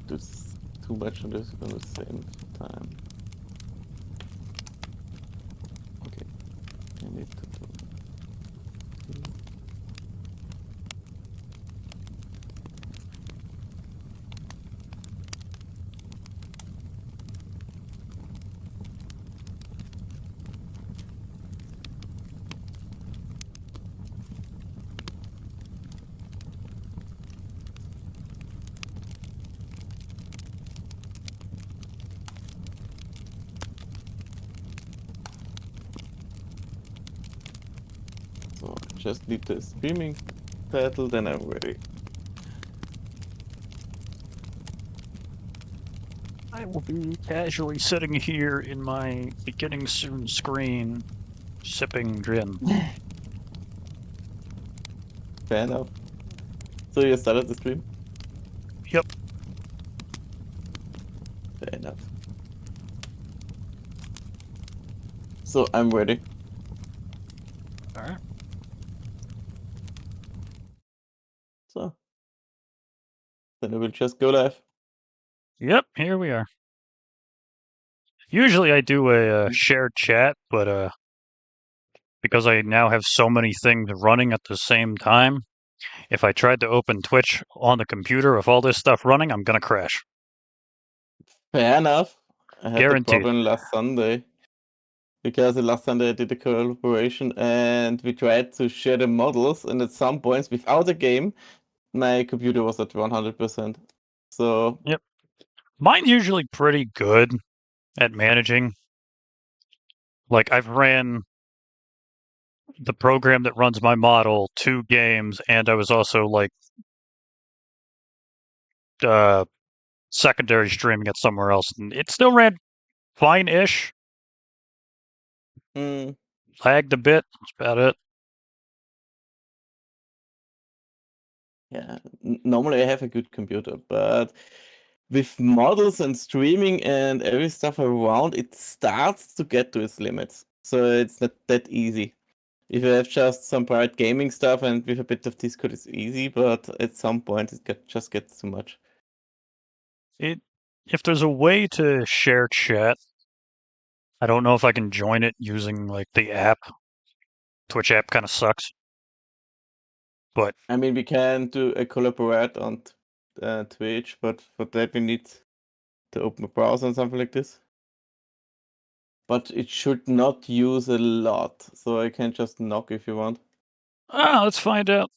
do too much on this at the same time. Okay, I need to do. So I just need the streaming title, then I'm ready. I will be casually sitting here in my beginning soon screen, sipping gin. Fair enough. So you started the stream? Yep. Fair enough. So I'm ready. Alright. So then I will just go live. Yep, here we are. Usually I do a shared chat, but because I now have so many things running at the same time, if I tried to open Twitch on the computer with all this stuff running, I'm gonna crash. Fair enough. I had the Guaranteed. problem last Sunday. Because last Sunday I did a collaboration and we tried to share the models, and at some points without a game, my computer was at 100%. So Yep. Mine's usually pretty good at managing. Like, I've ran the program that runs my model 2 games, and I was also like secondary streaming it somewhere else, and it still ran fine-ish. Lagged a bit. That's about it. yeah, normally I have a good computer, but with models and streaming and every stuff around, it starts to get to its limits. So it's not that easy. If you have just some private gaming stuff and with a bit of Discord, it's easy, but at some point it just gets too much. If there's a way to share chat, I don't know if I can join it using like the app. Twitch app kind of sucks. But I mean, we can do a collaborate on Twitch, but for that we need to open a browser and something like this. But it should not use a lot, so I can just knock if you want. let's find out.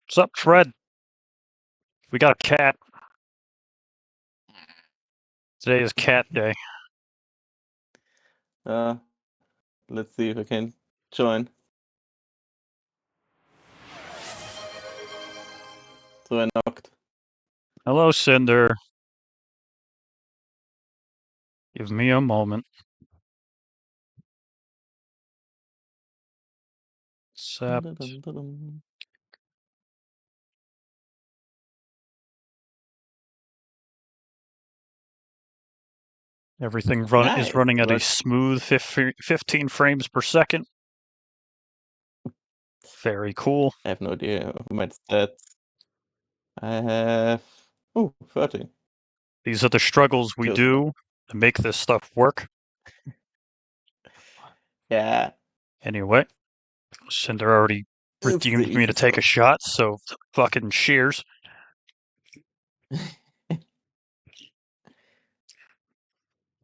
What's up, Fred? We got a cat. Today is cat day. Let's see if I can join. So I knocked. Hello, Cinder. Give me a moment. Accept. Everything is Nice. running at a Works. smooth 15 frames per second. Very cool. I have no idea how my stats. I have 13. These are the struggles we Close do enough. to make this stuff work. Yeah. Anyway, Cinder already It's the redeemed me easy to take a stuff. shot, so fucking cheers.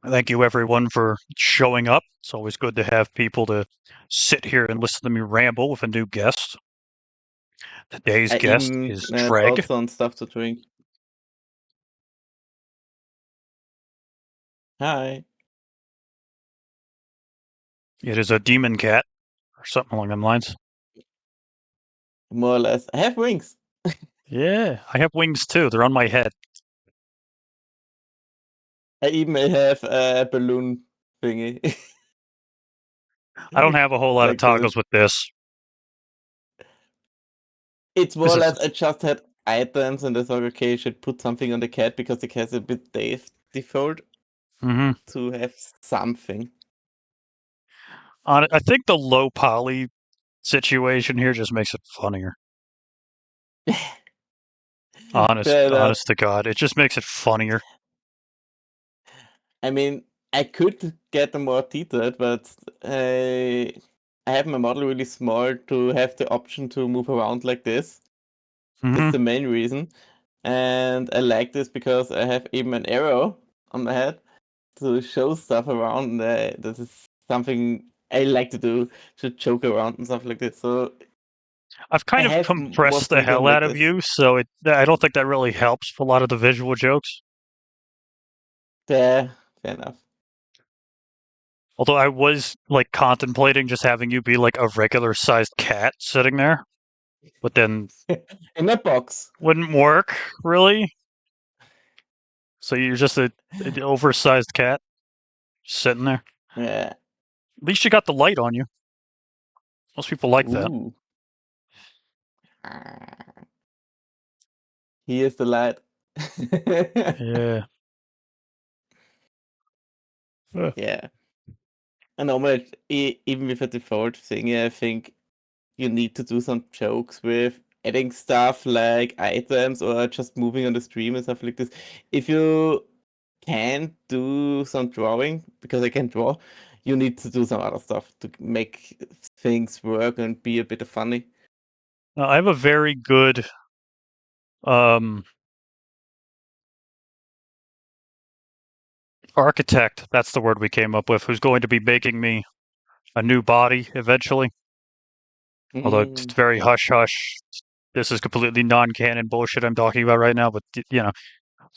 Thank you, everyone, for showing up. It's always good to have people to sit here and listen to me ramble with a new guest. Today's I guest even is brought Treg. some stuff to drink. Hi. It is a demon cat, or something along them lines. More or less. I have wings. Yeah, I have wings too. They're on my head. I even have a balloon thingy. I don't have a whole lot of Like toggles with this. it's more This or is less I just had items and I thought, okay, I should put something on the cat because the cat's a bit default to have something. I think the low poly situation here just makes it funnier. Fair Honest to God, it just makes it funnier. I mean, I could get them more detailed, but I have my model really small to have the option to move around like this. That's Hmm. the main reason. And I like this because I have even an arrow on my head to show stuff around. This is something I like to do, to joke around and stuff like this. So I've I kind of have more compressed the hell freedom out with of this. you, so I don't think that really helps for a lot of the visual jokes. Fair enough. Although I was like contemplating just having you be like a regular sized cat sitting there, but then In a box. wouldn't work really. So you're just an oversized cat sitting there. Yeah. At least you got the light on you. Most people like that. Ooh. Ah, here's the light. Yeah. Uh, Yeah. And normally, even with a default thing, I think you need to do some jokes with adding stuff like items or just moving on the stream and stuff like this. If you can do some drawing, because I can draw, you need to do some other stuff to make things work and be a bit funny. I have a very good um architect, that's the word we came up with, who's going to be making me a new body eventually. Although it's Mm. very hush hush. This is completely non-canon bullshit I'm talking about right now, but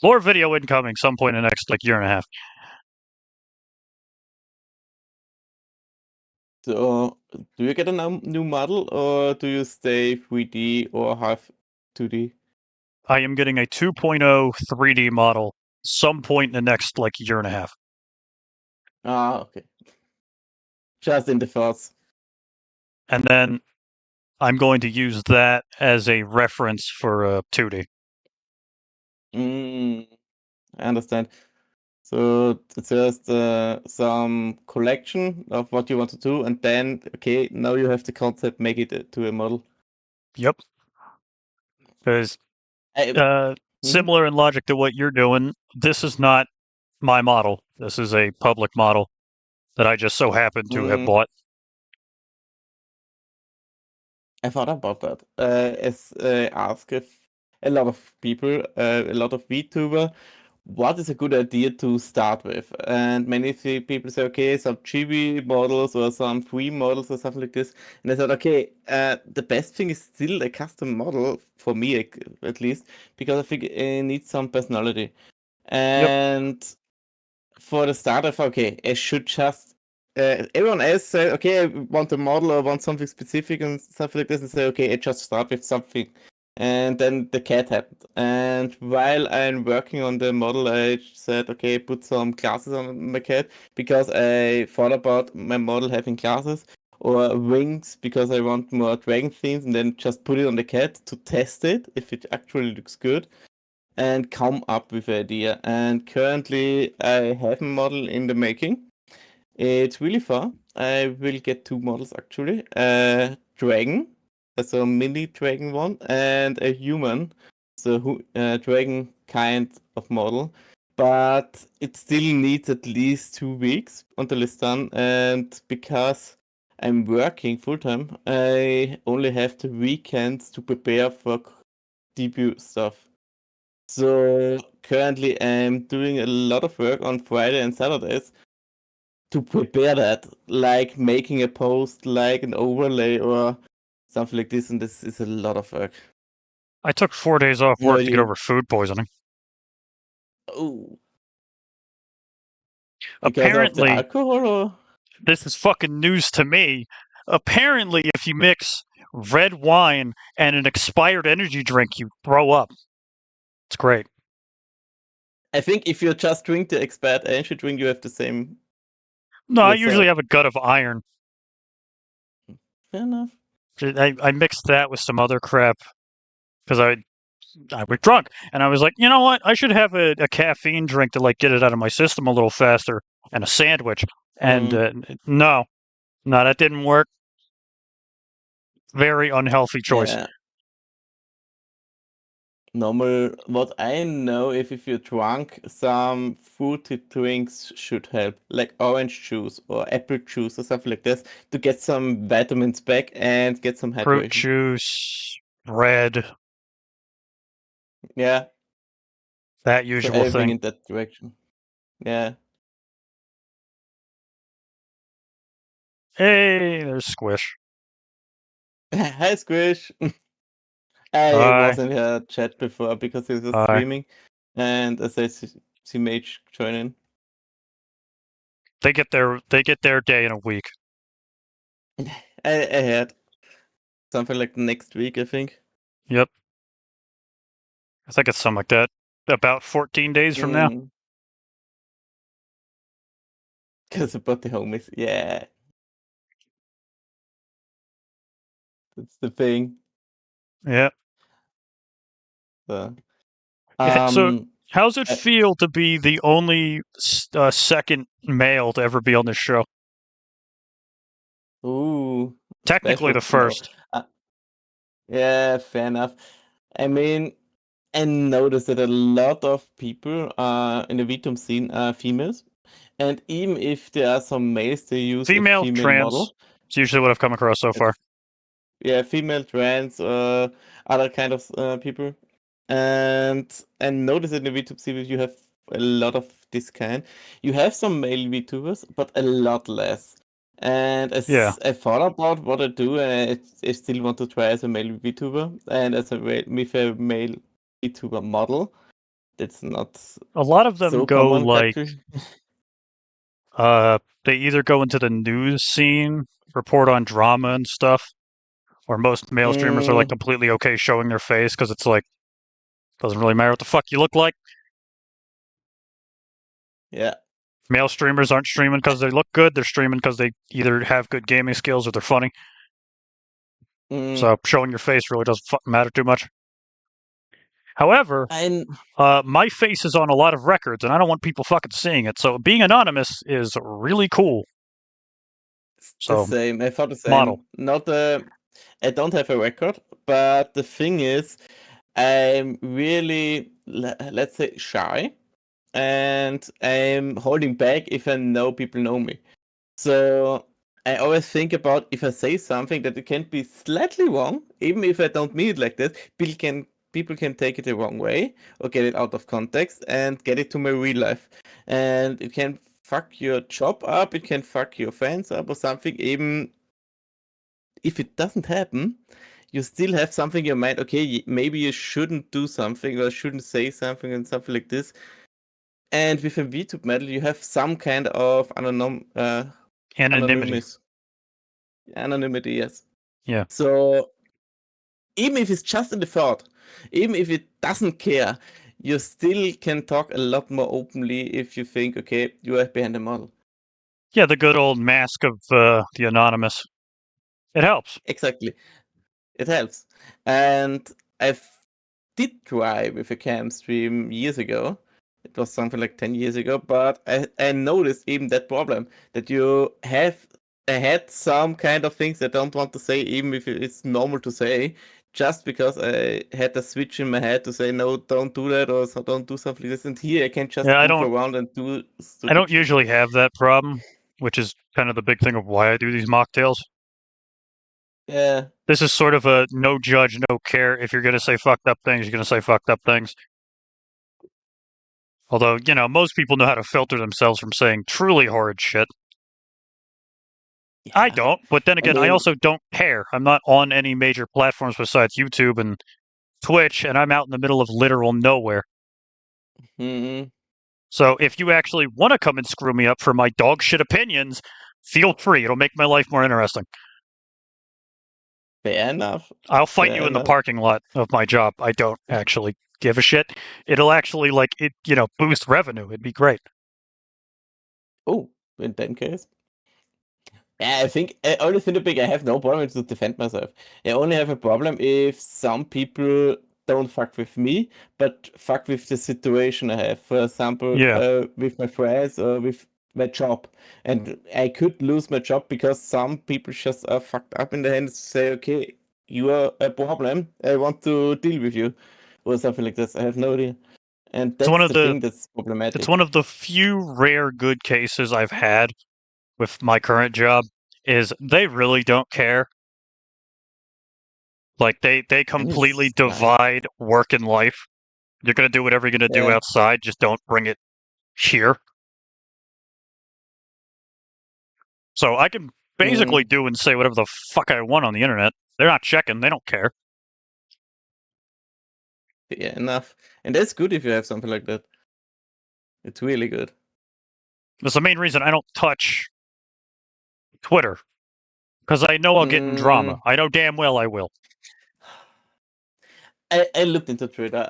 more video incoming some point in the next like year and a half. So, do you get a new model or do you stay 3D or half 2D? I am getting a 2.0 3D model some point in the next like year and a half. Ah, okay. Just in the thoughts. And then I'm going to use that as a reference for 2D. Mm, I understand. So it's just some collection of what you want to do, and then okay, now you have the concept, make it to a model. Yep. Because I, mhm, similar in logic to what you're doing, this is not my model. This is a public model that I just so happen to have mm, bought. I thought about that. As ask if a lot of people, a lot of VTuber, what is a good idea to start with? And many people say, okay, some chibi models or some free models or something like this. And I thought, okay, the best thing is still a custom model for me, at least, because I think it needs some personality. Yep. And for the start, I thought, okay, I should just. Everyone else said, okay, I want a model or want something specific and stuff like this, and say, okay, I just start with something. And then the cat happened. And while I'm working on the model, I said, okay, put some glasses on my cat because I thought about my model having glasses or wings because I want more dragon themes, and then just put it on the cat to test it if it actually looks good and come up with an idea. And currently, I have a model in the making. It's really fun. I will get two models actually. A dragon, so a mini dragon one, and a human, so dragon kind of model. But it still needs at least 2 weeks until it's done. And because I'm working full time, I only have the weekends to prepare for debut stuff. So currently I'm doing a lot of work on Friday and Saturdays to prepare that, like making a post, like an overlay or something like this, and this is a lot of work. I took 4 days off No, work to get you over food poisoning. oh, because of the Apparently, alcohol or this is fucking news to me. Apparently, if you mix red wine and an expired energy drink, you throw up. It's great. I think if you just drink the expired energy drink, you have the same No, I usually result. have a gut of iron. Fair enough. I mixed that with some other crap because I was drunk and I was like, you know what? I should have a caffeine drink to like get it out of my system a little faster and a sandwich. And Mm, no, that didn't work. Very unhealthy choice. yeah, normal. What I know, if you're drunk, some fruity drinks should help, like orange juice or apple juice or something like this, to get some vitamins back and get some Fruit hydration. juice, bread, Yeah, that so usual everything thing. in that direction. Yeah. Hey, there's Squish. Hi, Squish. I Hi, was in her chat before because he was hi. streaming, and I said she may join in. They get their day in a week. I had something like next week, I think. Yep. I think it's something like that. About 14 days from now. Because about the homies. Yeah, that's the thing. Yeah. So, So, um, how's it I, feel to be the only second male to ever be on this show? ooh, Technically special the to know. first. Yeah, fair enough. I mean, I noticed that a lot of people in the VTuber scene are females. And even if there are some males, they use a Female, female trans. model. It's usually what I've come across so far. It's yeah, female, trans, other kind of people. And notice in the VTube series you have a lot of this kind. You have some male VTubers, but a lot less. And Yeah. as I thought about what I do, and I still want to try as a male VTuber and as with a male VTuber model. That's not A lot of them so go common, like actually. they either go into the news scene, report on drama and stuff, or most male streamers are like Mm, completely okay showing their face because it's like doesn't really matter what the fuck you look like. yeah. Male streamers aren't streaming because they look good; they're streaming because they either have good gaming skills or they're funny. Mm, So showing your face really doesn't fucking matter too much. However, I my face is on a lot of records, and I don't want people fucking seeing it. So being anonymous is really cool. It's the So same. I thought the model. same. Not I don't have a record, but the thing is, I'm really, let's say, shy, and I'm holding back if I know people know me. So I always think about if I say something that it can be slightly wrong, even if I don't mean it like that, people can take it the wrong way or get it out of context and get it to my real life. And it can fuck your job up, it can fuck your friends up or something. Even if it doesn't happen, you still have something in your mind, okay, maybe you shouldn't do something or shouldn't say something and something like this. And with a VTube medal, you have some kind of Anonymity. anonymous anonymity, yes. Yeah. So even if it's just in the thought, even if it doesn't care, you still can talk a lot more openly if you think, okay, you are behind the model. Yeah, the good old mask of the anonymous. It helps. Exactly. It helps. And I did try with a cam stream years ago. It was something like 10 years ago, but I noticed even that problem that I had some kind of things I don't want to say, even if it's normal to say, just because I had a switch in my head to say, no, don't do that, or so don't do something like this. And here I can just Yeah, goof around and do I stupid don't shit. usually have that problem, which is kind of the big thing of why I do these mocktails. Yeah, This is sort of a no judge, no care. If you're gonna say fucked up things, you're gonna say fucked up things. Although, most people know how to filter themselves from saying truly horrid shit. I yeah. don't, but then I again, I mean, also don't care. I'm not on any major platforms besides YouTube and Twitch, and I'm out in the middle of literal nowhere. mm, So if you actually want to come and screw me up for my dog shit opinions, feel free. It'll make my life more interesting. fair enough. I'll fight Fair you in the enough. parking lot of my job. I don't actually give a shit. It'll actually boost revenue. It'd be great. Oh, in that case. Yeah, I think I only think the big I have no problem to defend myself. I only have a problem if some people don't fuck with me, but fuck with the situation I have. For example, Yeah. with my friends or with my job. And I could lose my job because some people just are fucked up in the head and say, okay, you are a problem. I want to deal with you. or something like this. I have no idea. And It's one that's of the the thing that's it's problematic. one of the few rare good cases I've had with my current job is they really don't care. Like they And completely it's fine. divide work and life. You're gonna do whatever you're gonna do Yeah. outside, just don't bring it here. So I can basically Mm, do and say whatever the fuck I want on the internet. They're not checking, they don't care. yeah, enough. And that's good if you have something like that. It's really good. That's the main reason I don't touch Twitter. Because I know I'll get in drama. Mm, I know damn well I will. I looked into Twitter.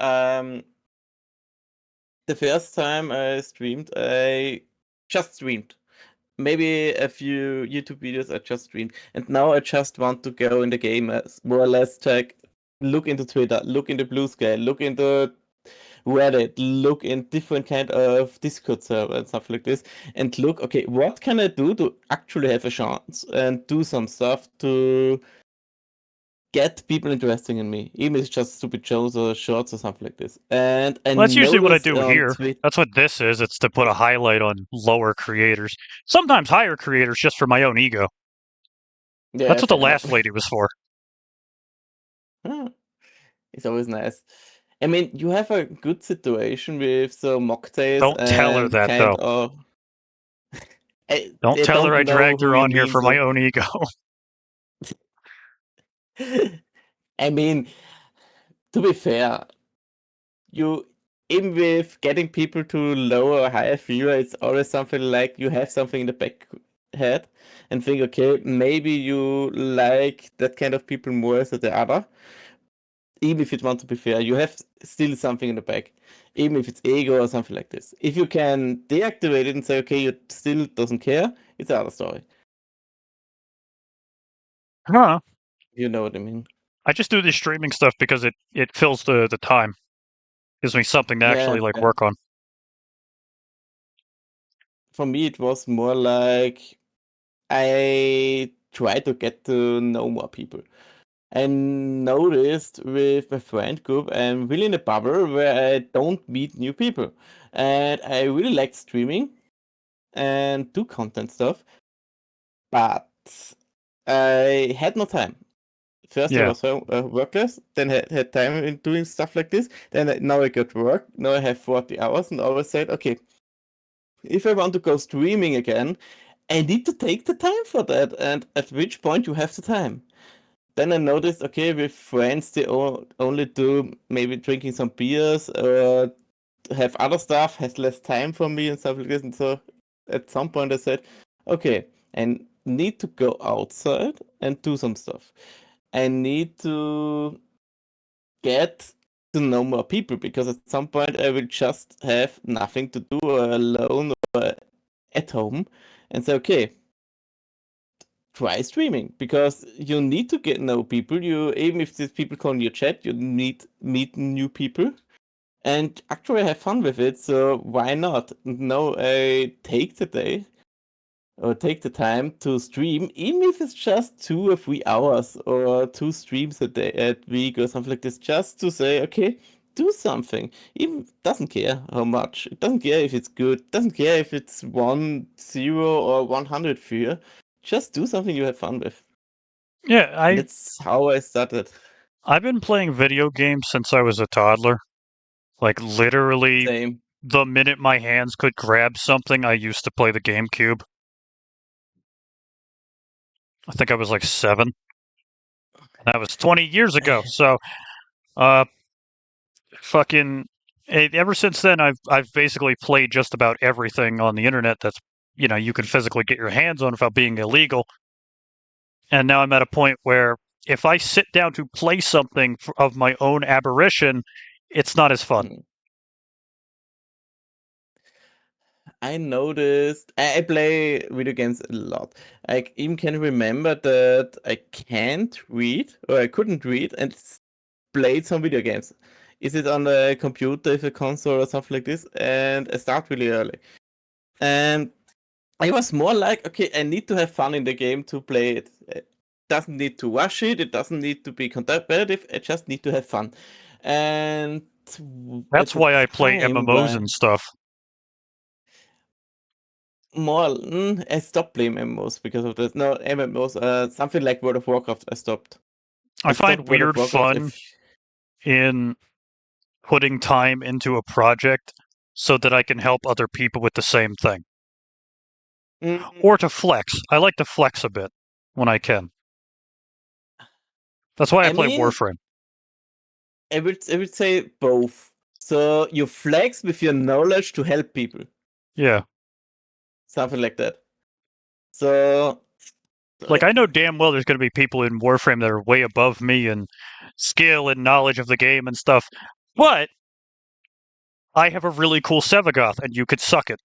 The first time I streamed, I just streamed. Maybe a few YouTube videos I just streamed. And now I just want to go in the game as more or less check, look into Twitter, look into Blue Sky, look into Reddit, look in different kind of Discord server and stuff like this, and look, okay, what can I do to actually have a chance and do some stuff to get people interested in me, even if it's just stupid shows or shorts or something like this. And I Well, that's usually what I noticed do on here. Twitter, That's what this is. It's to put a highlight on lower creators. Sometimes higher creators just for my own ego. That's yeah, what the fair enough. last lady was for. It's always nice. I mean, you have a good situation with some mocktails Don't tell her and that, kind though. of. Don't I tell her don't I know dragged who her you on here mean, for my so. own ego. I mean, to be fair, you even with getting people to lower or higher viewer, it's always something like you have something in the back head and think, okay, maybe you like that kind of people more than the other. Even if you want to be fair, you have still something in the back, even if it's ego or something like this. If you can deactivate it and say, okay, you still doesn't care, it's another story. Huh. You know what I mean? I just do this streaming stuff because it fills the time. Gives me something to Yeah, actually like fair. work on. For me, it was more like I try to get to know more people. I noticed with my friend group, I'm really in a bubble where I don't meet new people. And I really like streaming and do content stuff, but I had no time. First, I Yeah. was workless, then had time in doing stuff like this. Then now I got work. Now I have 40 hours, and I always said, okay, if I want to go streaming again, I need to take the time for that. And at which point you have the time. Then I noticed, okay, with friends, they only do maybe drinking some beers or have other stuff, has less time for me and stuff like this. And so at some point I said, okay, I need to go outside and do some stuff. I need to get to know more people because at some point I will just have nothing to do or alone or at home and say, okay, try streaming because you need to get know people. You even if these people call in your chat, you need meet new people and actually have fun with it. So why not? No, I take the day or take the time to stream, even if it's just 2 or 3 hours or 2 streams a day at week or something like this, just to say, okay, do something. Even doesn't care how much. It doesn't care if it's good. Doesn't care if it's 1-0 or 100 fear. Just do something you have fun with. Yeah, And that's how I started. I've been playing video games since I was a toddler. Like literally Same. the minute my hands could grab something, I used to play the GameCube. I think I was like 7. That was 20 years ago. So, uh, fucking, ever since then, I've basically played just about everything on the internet that's you can physically get your hands on without being illegal. And now I'm at a point where if I sit down to play something of my own aberration, it's not as fun. Mm. I noticed I play video games a lot. I even can remember that I can't read or I couldn't read and played some video games. Is it on a computer, if a console or something like this? And I start really early. And I was more like, okay, I need to have fun in the game to play it. It doesn't need to rush it. It doesn't need to be competitive. I just need to have fun. And at That's the why I play time, MMOs and stuff. I stopped playing MMOs because of this. No, MMOs, something like World of Warcraft, I stopped. I I find stopped World of weird Warcraft. fun in putting time into a project so that I can help other people with the same thing. Or to flex. I like to flex a bit when I can. That's why I I play mean, Warframe. I would say both. So you flex with your knowledge to help people. Yeah. Something like that. So Like, I know damn well there's going to be people in Warframe that are way above me in skill and knowledge of the game and stuff, but I have a really cool Sevagoth, and you could suck it.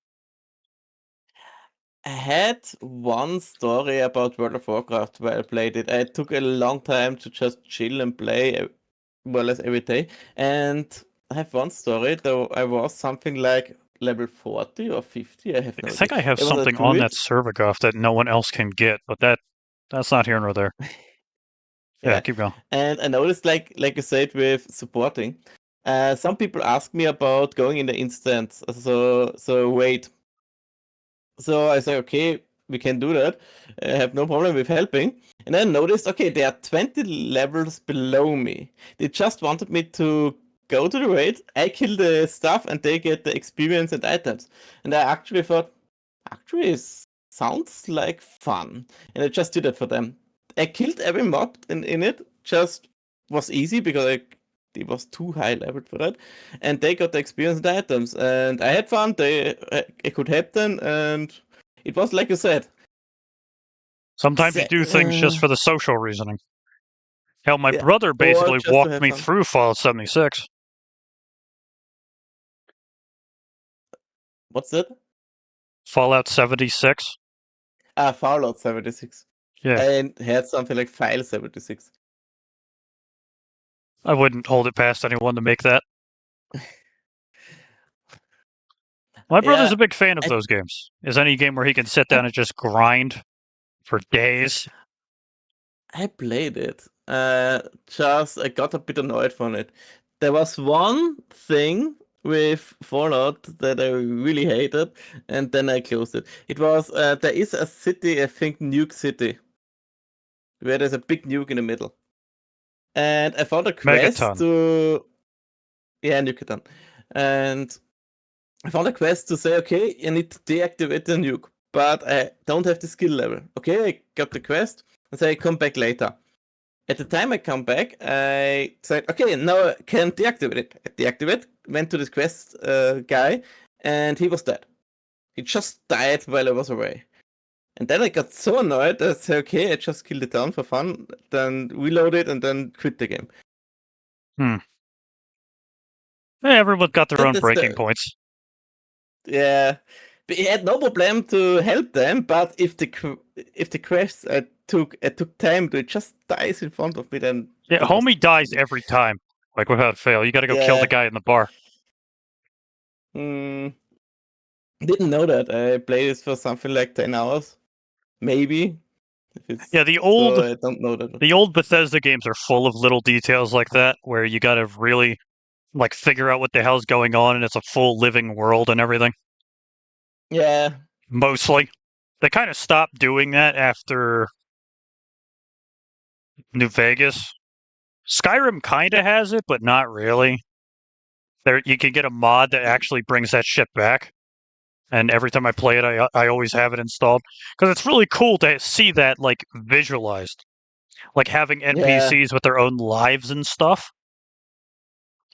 I had one story about World of Warcraft where I played it. I took a long time to just chill and play more or less every day. And I have one story, though I was something like level 40 or 50. I have I no idea. think I have It was a something on that druid. Sevagoth that no one else can get, but that's not here nor there. Yeah, Yeah. keep going. And I noticed, like you said, with supporting, some people ask me about going in the instance. So wait. So I say, okay, we can do that. I have no problem with helping. And then noticed, okay, they are 20 levels below me. They just wanted me to go to the raid, I kill the stuff, and they get the experience and items. And I actually thought, actually, sounds like fun. And I just did it for them. I killed every mob in it, just was easy because it was too high level for that, and they got the experience and the items, and I had fun. I could help them, and it was like you said. Sometimes you do things just for the social reasoning. Hell, my Yeah, brother or basically just to walked have me fun. through Fallout 76. What's that? Fallout 76? Fallout 76. Yeah. I had something like File 76. I wouldn't hold it past anyone to make that. My brother's Yeah, a big fan of I those games. Is any game where he can sit I down and just grind for days? I played it. Just I got a bit annoyed from it. There was one thing with Fallout that I really hated, and then I closed it. It was there is a city, I think Nuke City, where there's a big nuke in the middle, and I found a quest Megaton. to Nuketon, and I found a quest to say, okay, I need to deactivate the nuke, but I don't have the skill level. Okay, I got the quest and say come back later. At the time I come back, I said, okay, now I can deactivate it. I deactivate, went to this quest guy, and he was dead. He just died while I was away. And then I got so annoyed that I said, okay, I just killed it down for fun, then reload it, and then quit the game. Hmm. Everyone's got their own That's breaking the, points. yeah. But he had no problem to help them, but if the quest I took time to, it just dies in front of me, then Yeah, that was homie dies stupid. every time. Like, without fail. You gotta go kill the Yeah. guy in the bar. Mm, didn't know that. I played this for something like 10 hours. Maybe. If Yeah, it's so I don't know that. the old Bethesda games are full of little details like that, where you gotta really, like, figure out what the hell's going on, and it's a full living world and everything. Yeah. Mostly. They kind of stopped doing that after New Vegas. Skyrim kind of has it, but not really. There, you can get a mod that actually brings that shit back. And every time I play it, I always have it installed because it's really cool to see that like visualized, like having Yeah. NPCs with their own lives and stuff.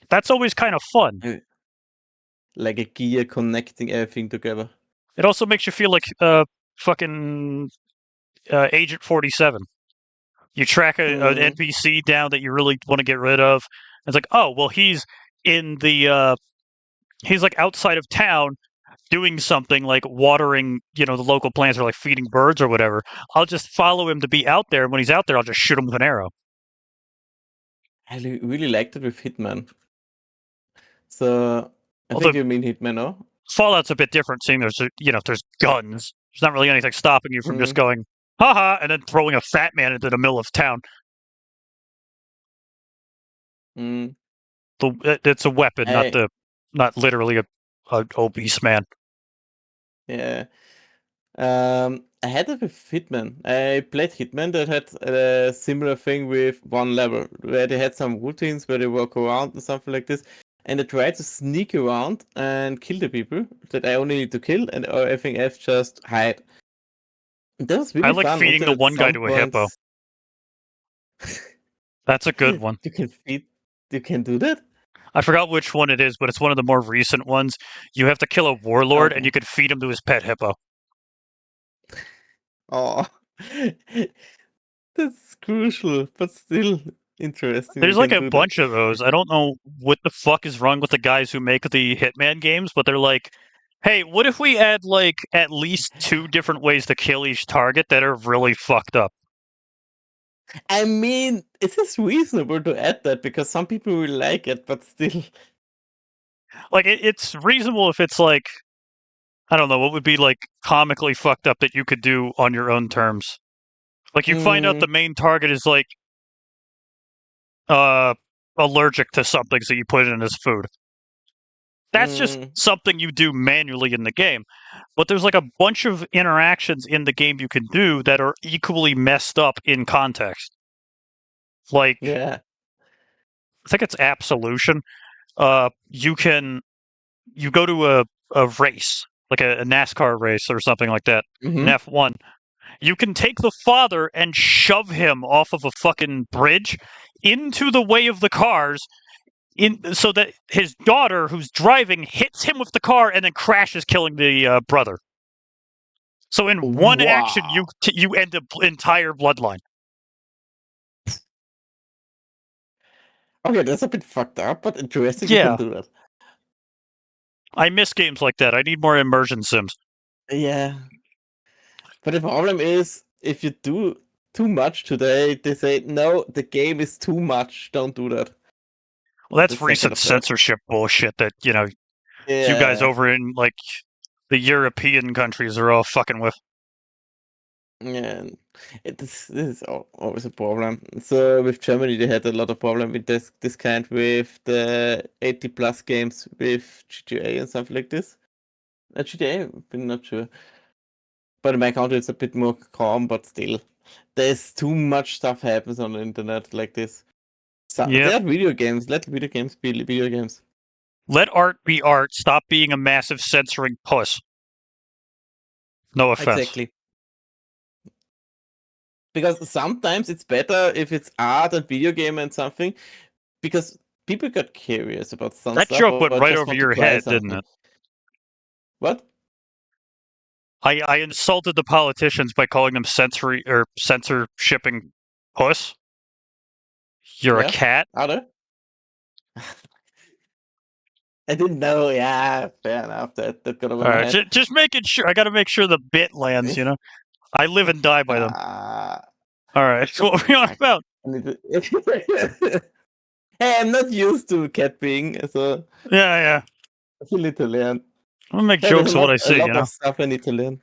That's always kind of fun. Like a gear connecting everything together. It also makes you feel like fucking Agent 47. You track an Mm. NPC down that you really want to get rid of. It's like, oh, well, he's like outside of town doing something like watering, the local plants or like feeding birds or whatever. I'll just follow him to be out there. And when he's out there, I'll just shoot him with an arrow. I really liked it with Hitman. So I Although think you mean Hitman, no? Fallout's a bit different, seeing there's guns. There's not really anything stopping you from just Mm. going, haha, and then throwing a fat man into the middle of town. Mm. It's a weapon, not literally a obese man. Yeah. I had it with Hitman. I played Hitman that had a similar thing with one level, where they had some routines where they walk around and something like this, and I tried to sneak around and kill the people that I only need to kill, and everything else just hide. That was I really like fun feeding until the at one guy some to a hippo. points That's a good one. you can do that? I forgot which one it is, but it's one of the more recent ones. You have to kill a warlord, and Okay. you can feed him to his pet hippo. Oh, that's crucial, but still interesting. You There's like can a do that. bunch of those. I don't know what the fuck is wrong with the guys who make the Hitman games, but they're like, hey, what if we add like at least 2 different ways to kill each target that are really fucked up? I mean, it is reasonable to add that because some people will like it, but still. Like it's reasonable if it's like, I don't know, what would be like comically fucked up that you could do on your own terms. Like you find out the Mm, main target is like uh allergic to something, so you put it in his food. That's just mm, something you do manually in the game. But there's like a bunch of interactions in the game you can do that are equally messed up in context. Like, yeah. I think it's Absolution. You go to a race, like a NASCAR race or something like that, an Mm-hmm. F1. You can take the father and shove him off of a fucking bridge into the way of the cars so that his daughter, who's driving, hits him with the car and then crashes, killing the brother. So in one action, Wow. you end an entire bloodline. Okay, that's a bit fucked up, but interesting you can Yeah, do that. I miss games like that. I need more immersion sims. Yeah. But the problem is, if you do too much today, they say, no, the game is too much. Don't do that. Well, The that's second recent or third. censorship bullshit that you guys Yeah. over in like the European countries are all fucking with. Yeah, this is always a problem. So with Germany, they had a lot of problem with this kind with the 80 plus games with GTA and stuff like this. GTA, I'm not sure. But in my country, it's a bit more calm, but still, there's too much stuff happens on the internet like this. So Yep. there are video games. Let video games be video games. Let art be art. Stop being a massive censoring puss. No offense. Exactly. Because sometimes it's better if it's art and video game and something, because people got curious about some That stuff joke went or right just over want to your try head, didn't something. it? What? I insulted the politicians by calling them censorshipping puss. You're a Yeah? cat. Are there? I didn't know. Yeah, fair enough. That got over All my right, head. just making sure. I got to make sure the bit lands. I live and die by them. uh, All right, so what are we on I about? need to... Hey, I'm not used to cat being, so Yeah, yeah. I still need to learn. I'm gonna make Hey, there's jokes of what I a see. lot of stuff I need to learn,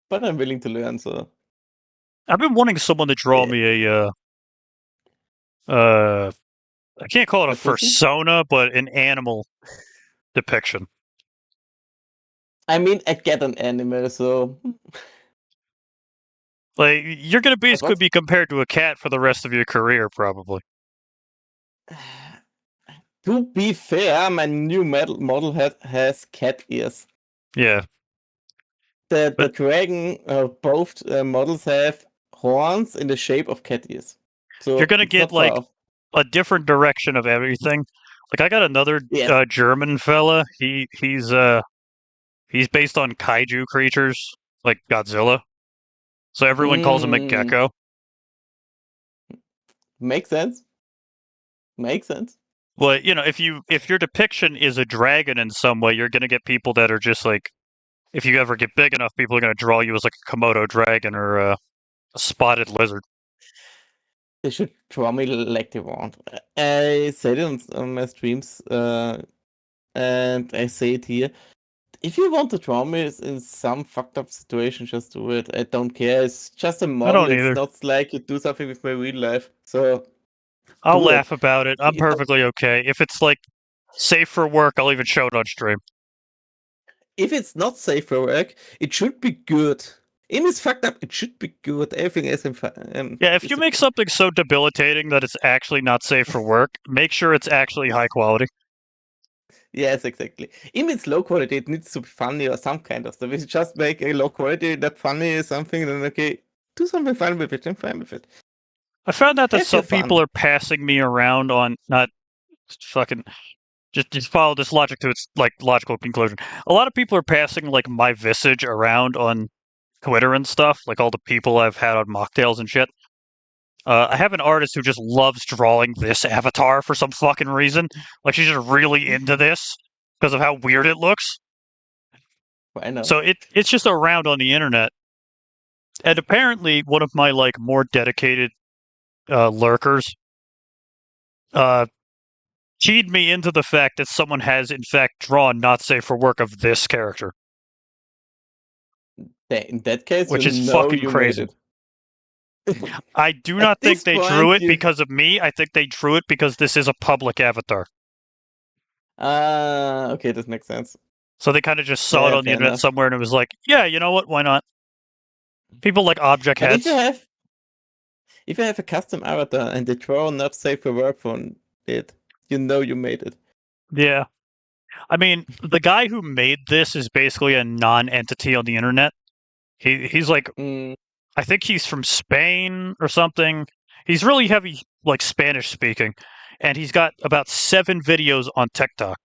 but I'm willing to learn. So I've been wanting someone to draw yeah, me uh, I can't call it a a pussy. persona, but an animal depiction. I mean, I get an animal, so Like you're gonna basically what? be compared to a cat for the rest of your career, probably. To be fair, my new model has cat ears. Yeah, The but dragon, both models have horns in the shape of cat ears, you're so gonna it's get not far like off. a different direction of everything. Like I got another Yes. German fella. He's based on kaiju creatures like Godzilla. So everyone calls him a Mm, gecko. makes sense. Makes sense. But if your depiction is a dragon in some way, you're gonna get people that are just like, if you ever get big enough, people are gonna draw you as like a Komodo dragon or a spotted lizard. They should draw me like they want. I said it on my streams, and I say it here. If you want to draw me in some fucked up situation, just do it. I don't care. It's just a I model. don't It's either. not like you do something with my real life. So I'll Do it. laugh about it. I'm perfectly okay. If it's like safe for work, I'll even show it on stream. If it's not safe for work, it should be good. If it's fucked up, it should be good. Everything is Yeah, if you is make okay. something so debilitating that it's actually not safe for work, make sure it's actually high quality. Yes, exactly. If it's low quality, it needs to be funny or some kind of stuff. If you just make a low quality that funny is something, then okay, do something fun with it. I'm fine with it. I found out that Have your some people fun. are passing me around on not fucking just follow this logic to its like logical conclusion. A lot of people are passing like my visage around on Twitter and stuff, like all the people I've had on mocktails and shit. I have an artist who just loves drawing this avatar for some fucking reason. Like she's just really into this because of how weird it looks. Why not? So it's just around on the internet. And apparently, one of my like more dedicated lurkers uh, keyed me into the fact that someone has in fact drawn not safe for work of this character, In that case, you which is know fucking you made crazy. it. I do At not think this they drew point, it you. because of me. I think they drew it because this is a public avatar. Okay, this makes sense. So they kind of just saw it Yeah, on the fair internet enough. somewhere and it was like, yeah, you know what? Why not? People like object But heads. if you have a custom avatar and they draw not safe for work from it, you know you made it. Yeah. I mean, the guy who made this is basically a non-entity on the internet. He's like, Mm, I think he's from Spain or something. He's really heavy, like Spanish speaking, and he's got about 7 videos on TikTok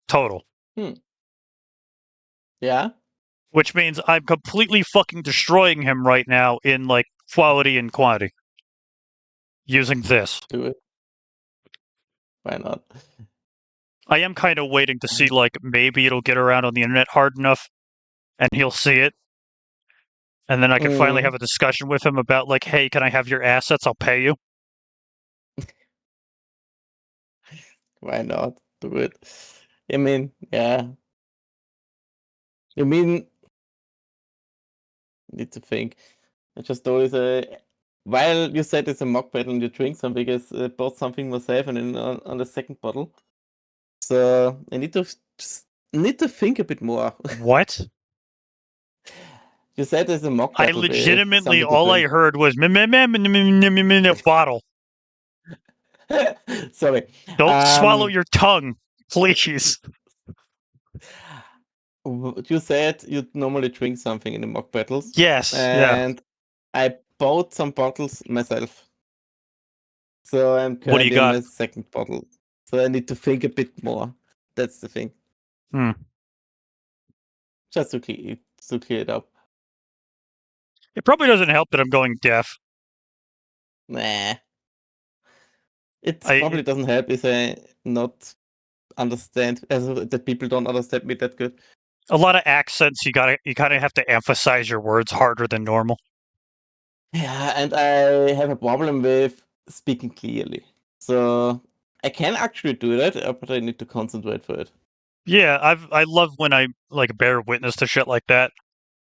total. hmm. Yeah, Which means I'm completely fucking destroying him right now in like quality and quantity using this. do it. Why not? I am kind of waiting to see like maybe it'll get around on the internet hard enough and he'll see it and then I can finally have Mm, a discussion with him about like, hey, can I have your assets? I'll pay you. why not? Do it. I mean, yeah. You mean, need to think. I just always, while you said it's a mock battle and you drink something, I bought something myself and then on the second bottle. So I just need to think a bit more. What? You said there's a mock I battle with legitimately something to all I drink. heard was bottle. Sorry. Don't swallow Um, your tongue, please. you said you normally drink something in the mock battles, Yes, yeah. and I bought some bottles myself. So I'm What do you currently in got? my second bottle. So I need to think a bit more. That's the thing. Hmm. Just to clear it up. It probably doesn't help that I'm going deaf. Nah. It I probably doesn't help if I not understand that people don't understand me that good. a lot of accents you kind of have to emphasize your words harder than normal. Yeah, and I have a problem with speaking clearly. So I can actually do that, but I need to concentrate for it. Yeah, I love when I like bear witness to shit like that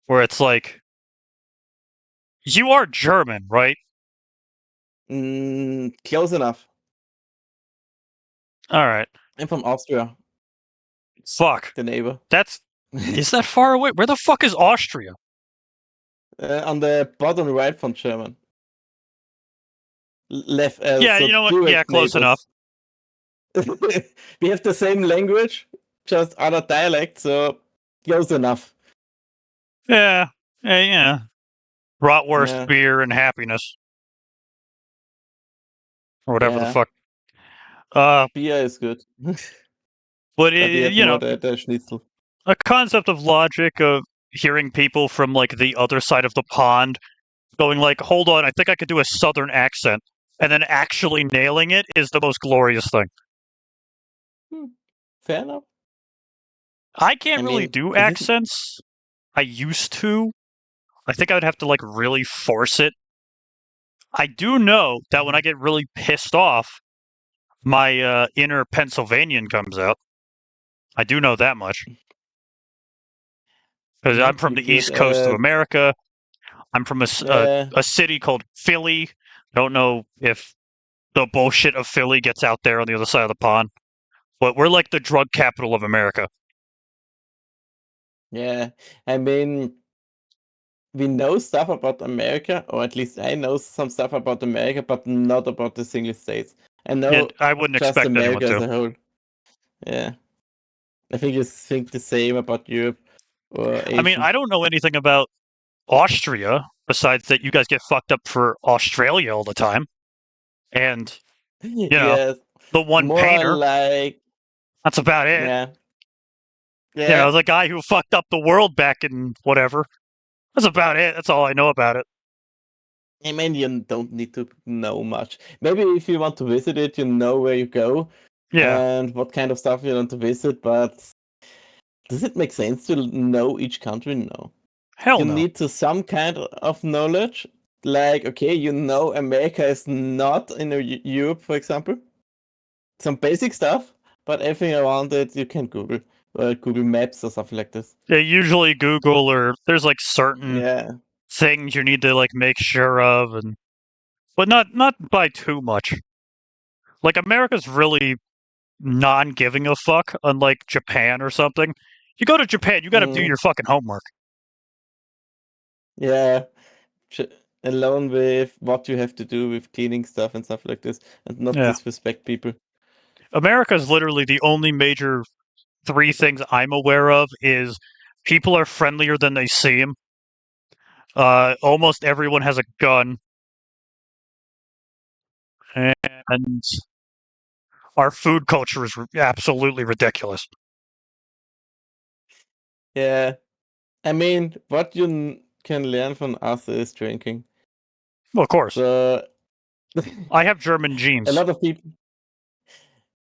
where it's like you are German, right? Close enough. All right. I'm from Austria, Fuck. the neighbor. That's is that far away? Where the fuck is Austria? On the bottom right from German. Left, Yeah, so you know what? Yeah, direct close enough. neighbors. We have the same language, just other dialect, so close enough. Yeah. Yeah. Bratwurst, Yeah, beer, and happiness, or whatever the yeah. fuck. Uh, Beer is good, but but we have you more know, the schnitzel. a concept of logic of hearing people from like the other side of the pond going like, "Hold on, I think I could do a southern accent," and then actually nailing it is the most glorious thing. Hmm, fair enough. I I can't really mean, do it is. accents. I used to. I think I would have to like really force it. I do know that when I get really pissed off, my inner Pennsylvanian comes out. I do know that much because I'm I'm not from too the good East Coast of at. America. I'm from Uh, a city called Philly. I don't know if the bullshit of Philly gets out there on the other side of the pond. But we're like the drug capital of America. Yeah, I mean, we know stuff about America, or at least I know some stuff about America, but not about the single states. I know And I wouldn't just expect anyone America as to. a whole. Yeah, I think you think the same about Europe or I mean, Asian. I don't know anything about Austria besides that you guys get fucked up for Australia all the time. And, you know, Yes, the one more painter, like, that's about it. yeah, You yeah. know, the guy who fucked up the world back in whatever. That's about it. That's all I know about it. I mean, you don't need to know much. Maybe if you want to visit it, you know where you go Yeah. and what kind of stuff you want to visit, but does it make sense to know each country? No. Hell You no. need to some kind of knowledge. Like, okay, you know America is not in Europe, for example. Some basic stuff, but everything around it you can Google. Google Maps or something like this. Yeah, usually Google or there's like certain Yeah. things you need to like make sure of and but not by too much. Like America's really non-giving a fuck, unlike Japan or something. You go to Japan, you got to do Mm, your fucking homework. yeah. ch- Alone with what you have to do with cleaning stuff and stuff like this, and not Yeah, disrespect people. America's literally the only major three things I'm aware of is people are friendlier than they seem. Almost everyone has a gun, and our food culture is absolutely ridiculous. Yeah, I mean, what you can learn from us is drinking. Well, of course, So I have German a genes, lot of people,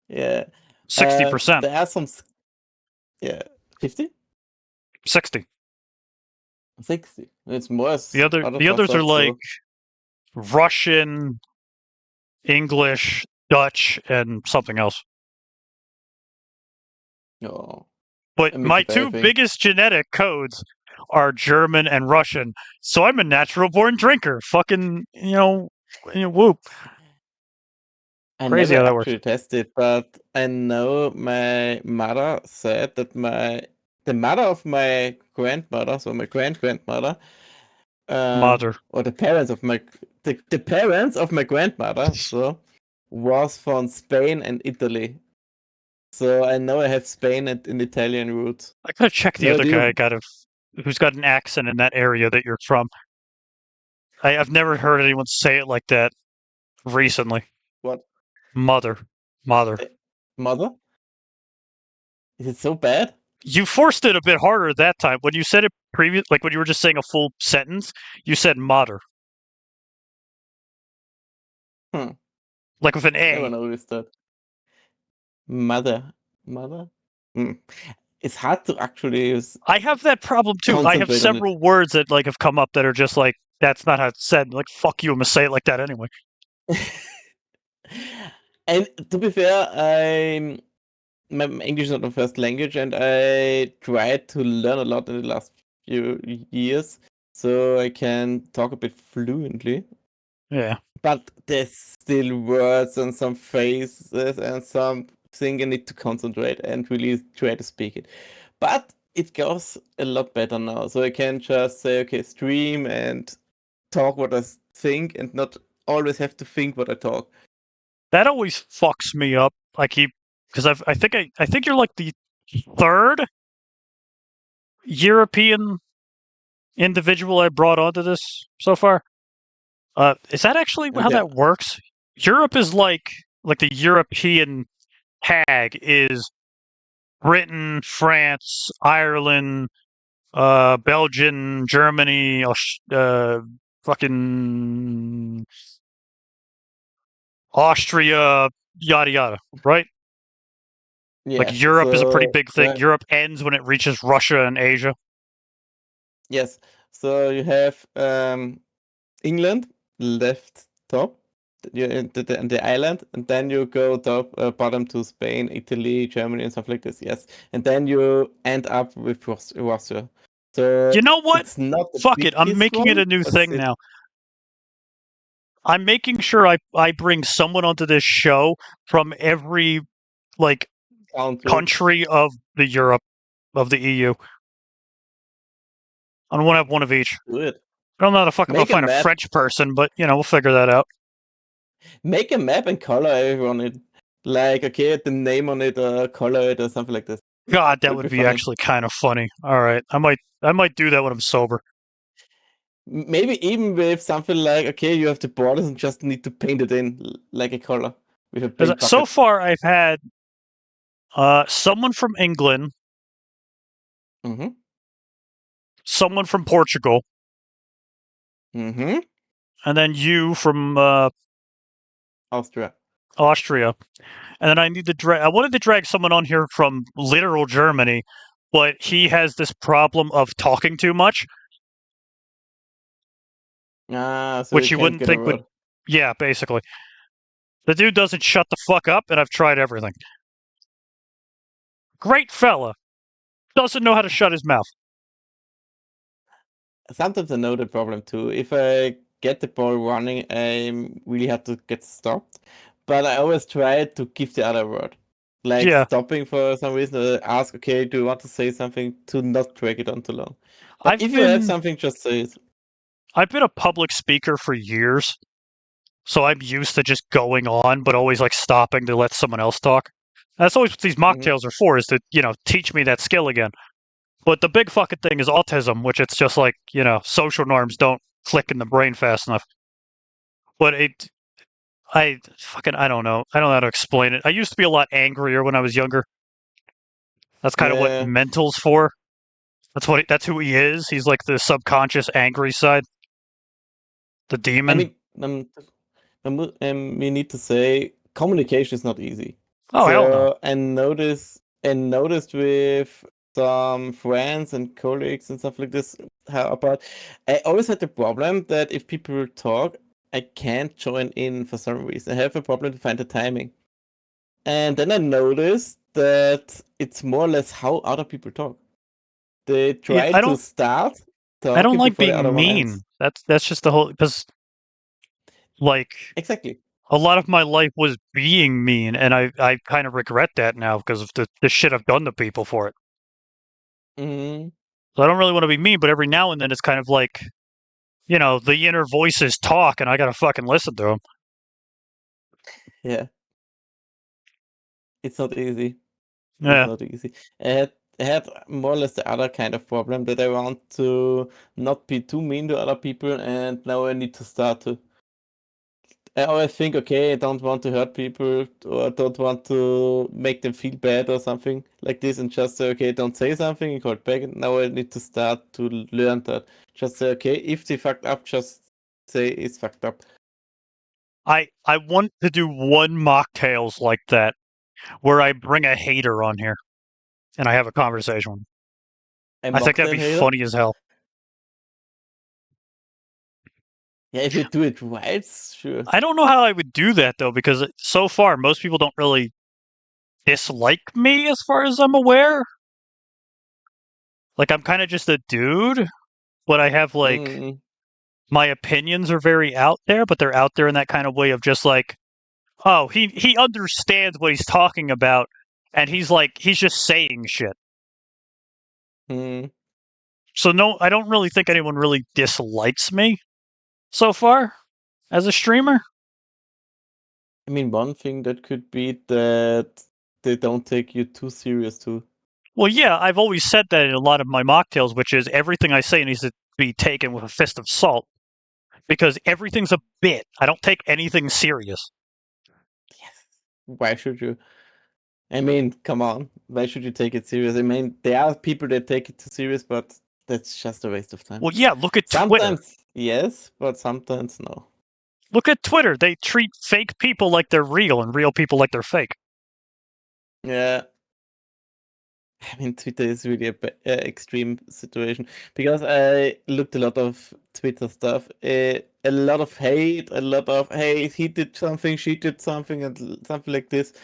yeah. 60%, There are some, yeah, 50, 60. 60. It's more The as other other the others are thought like so. Russian, English, Dutch, and something else. No, But a mix my of two everything. biggest genetic codes are German and Russian. So I'm a natural born drinker. Fucking, whoop. I Crazy never how that works. actually tested, but I know my mother said that the mother of my grandmother, so my grandmother, Mother. or the parents of my grandmother, so was from Spain and Italy. So I know I have Spain and an Italian roots. I gotta check the No, other do guy you who's got an accent in that area that you're from. I've never heard anyone say it like that recently. what? Mother. Mother. Eh, Mother? Is it so bad? You forced it a bit harder that time. When you said it like when you were just saying a full sentence, you said mother. Hmm. Like with an Never A. noticed that. Mother. Mother? Hmm. It's hard to actually I have that problem too. I have concentrate on it. several words that like have come up that are just like that's not how it's said. Like fuck you, I'm gonna say it like that anyway. And to be fair, my English is not my first language, and I tried to learn a lot in the last few years, so I can talk a bit fluently. Yeah. But there's still words and some phrases and something I need to concentrate and really try to speak it. But it goes a lot better now, so I can just say, okay, stream and talk what I think, and not always have to think what I talk. That always fucks me up. I keep because I think you're like the third European individual I brought onto this so far. Is that actually And how yeah, that works? Europe is like the European tag is Britain, France, Ireland, Belgium, Germany, fucking Austria, yada yada, right? Like yes. Europe is a pretty So big thing. Europe ends when it reaches Russia and Asia. yes, so you have England left top, the island, and then you go top bottom to Spain, Italy, Germany, and stuff like this. Yes, and then you end up with Russia. So You know what? it's not the Fuck it. I'm biggest making it one, a new but thing it now. I'm making sure I bring someone onto this show from every like country of the Europe of the EU. I want to have one of each. Do it. I don't know how the fuck I'm gonna Make a find a map. French person, but we'll figure that out. Make a map and color everyone it. Like, okay, the name on it, color it, or something like this. God, that That'd would be be funny. actually kind of funny. All right, I might do that when I'm sober. Maybe even with something like, okay, you have the borders and just need to paint it in like a color with a paint So bucket. far, I've had someone from England, Mm-hmm. someone from Portugal, Mm-hmm. and then you from Austria. Austria. And then I wanted to drag someone on here from literal Germany, but he has this problem of talking too much, So which you you can't wouldn't get a think would. word. Yeah, basically. The dude doesn't shut the fuck up, and I've tried everything. Great fella. Doesn't know how to shut his mouth. Sometimes I know the problem too. If I get the ball running, I really have to get stopped. But I always try to give the other word. Like Yeah. stopping for some reason, or ask, okay, do you want to say something, to not drag it on too long. But I've if you have been something, just say it. I've been a public speaker for years, so I'm used to just going on, but always like stopping to let someone else talk. That's always what these Mhm. mocktails are for, is to, teach me that skill again. But the big fucking thing is autism, which it's just like, social norms don't click in the brain fast enough. But I don't know. I don't know how to explain it. I used to be a lot angrier when I was younger. That's kind of what Yeah. mental's for. That's who he is. He's like the subconscious angry side, the I demon. mean, we need to say communication is not easy. Oh, hell no. So I noticed with some friends and colleagues and stuff like this, how about I always had the problem that if people talk, I can't join in for some reason. I have a problem to find the timing. And then I noticed that it's more or less how other people talk. They Yeah, try I to don't start I don't talking like before the other being one mean. ends. That's just the whole, because like Exactly. a lot of my life was being mean, and I kind of regret that now because of the shit I've done to people for it. Hmm. So I don't really want to be mean, but every now and then it's kind of like, the inner voices talk, and I gotta fucking listen to them. Yeah, it's not easy. It's Yeah, not easy. I had I had more or less the other kind of problem that I want to not be too mean to other people, and now I need to start to. I always think, okay, I don't want to hurt people or I don't want to make them feel bad or something like this, and just say, okay, don't say something and call it back. Now I need to start to learn that. Just say, okay, if they fucked up, just say it's fucked up. I want to do one mocktails like that where I bring a hater on here and I have a conversation with him. A I think that'd mocktail be hater. funny as hell. Yeah, if you do it right, sure. I don't know how I would do that though, because so far most people don't really dislike me as far as I'm aware. Like I'm kind of just a dude, but I have like Mm, my opinions are very out there, but they're out there in that kind of way of just like, oh, he understands what he's talking about, and he's just saying shit. mm. So no, I don't really think anyone really dislikes me so far as a streamer. I mean, one thing that could be that they don't take you too serious too. Well, yeah, I've always said that in a lot of my mocktails, which is everything I say needs to be taken with a fist of salt because everything's a bit. I don't take anything serious. Yes. Why should you? I mean, come on. Why should you take it serious? I mean, there are people that take it too serious, but that's just a waste of time. Well, yeah, look at Twitter. Sometimes yes, but sometimes no. Look at Twitter. They treat fake people like they're real and real people like they're fake. Yeah. I mean, Twitter is really a extreme situation because I looked a lot of Twitter stuff. A lot of hate, a lot of hey, he did something, she did something, and something like this.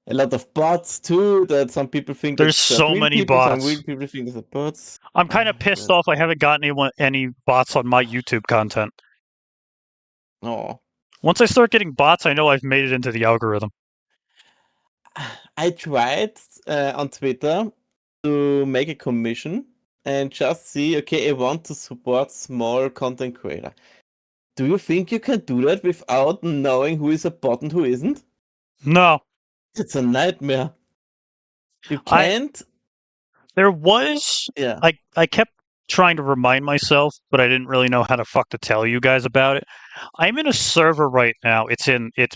A lot of bots too. That some people think There's that's so real many people, some bots. real people think it's bots. I'm kind of pissed But off I haven't gotten any bots on my YouTube content. Oh. Once I start getting bots, I know I've made it into the algorithm. I tried on Twitter to make a commission and just see, okay, I want to support small content creator. Do you think you can do that without knowing who is a bot and who isn't? No. It's a nightmare. You I can't. there was Yeah. I kept trying to remind myself, but I didn't really know how to fuck to tell you guys about it. I'm in a server right now. It's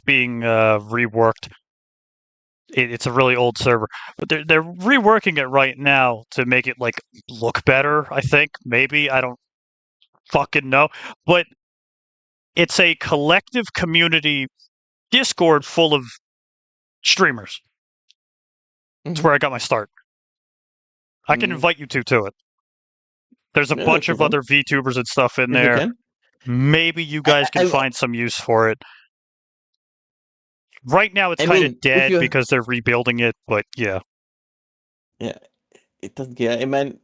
being reworked. It's a really old server, but they're reworking it right now to make it like look better. I think maybe I don't fucking know, but it's a collective community Discord full of streamers. It's Mm-hmm. where I got my start. I can Mm. invite you two to it. There's a Yeah, bunch that's no of problem. other VTubers and stuff in If you there. can. Maybe you I, guys can I, find some use for it. Right now, it's I kind of mean, if dead you. because they're rebuilding it, but yeah. Yeah, it doesn't care. I mean,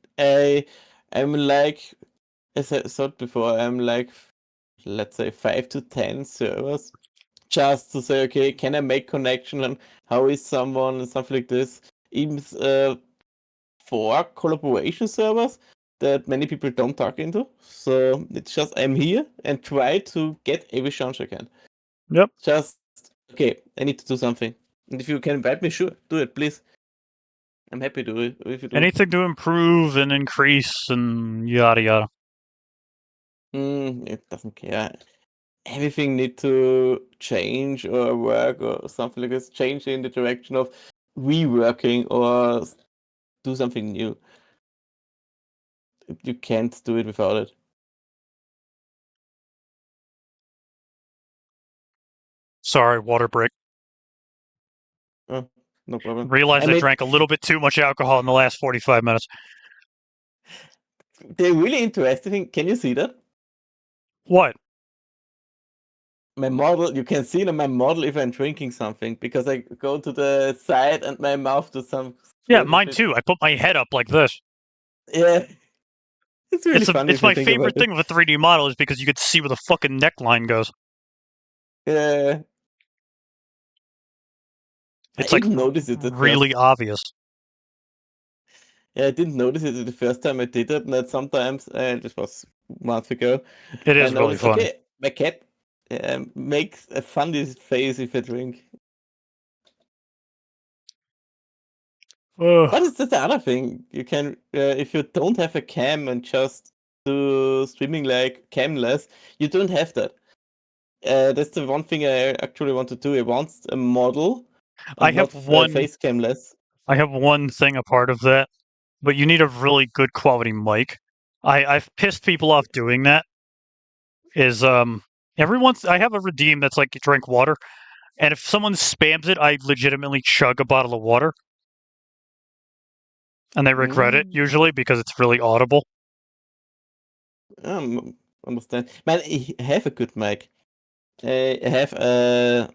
I'm like, as I said before, I'm like, let's say 5 to 10 servers just to say, okay, can I make connection and how is someone and stuff like this. Even 4 collaboration servers that many people don't talk into. So it's just I'm here and try to get every chance I can. Yep. Just okay, I need to do something. And if you can invite me, sure, do it, please. I'm happy to do it if you do. Anything to improve and increase and yada yada. It doesn't care. Everything need to change or work or something like this. Change in the direction of reworking or do something new. You can't do it without it. Sorry, water break. Oh, no problem. I Realized I mean, drank a little bit too much alcohol in the last 45 minutes. they're really interesting. Can you see that? What? My model, you can see it on my model if I'm drinking something because I go to the side and my mouth does some Yeah, crazy mine shit. too. I put my head up like this. Yeah, it's really funny It's if you my think favorite about it. thing with a 3D model is because you can see where the fucking neckline goes. Yeah, I It's like didn't notice it at really first. obvious. Yeah, I didn't notice it the first time I did it, and that sometimes, this was months ago, It I is really noticed, funny. okay, my cat makes a funny face if I drink. Ugh. But it's just the other thing. You can, if you don't have a cam and just do streaming like camless, you don't have that. That's the one thing I actually want to do. I want a model I and have not one face camless. I have one thing a part of that, but you need a really good quality mic. I've pissed people off doing that. Is every once I have a redeem that's like you drink water, and if someone spams it, I legitimately chug a bottle of water, and they regret it Mm, usually because it's really audible. understand. Man, I have a good mic. I have a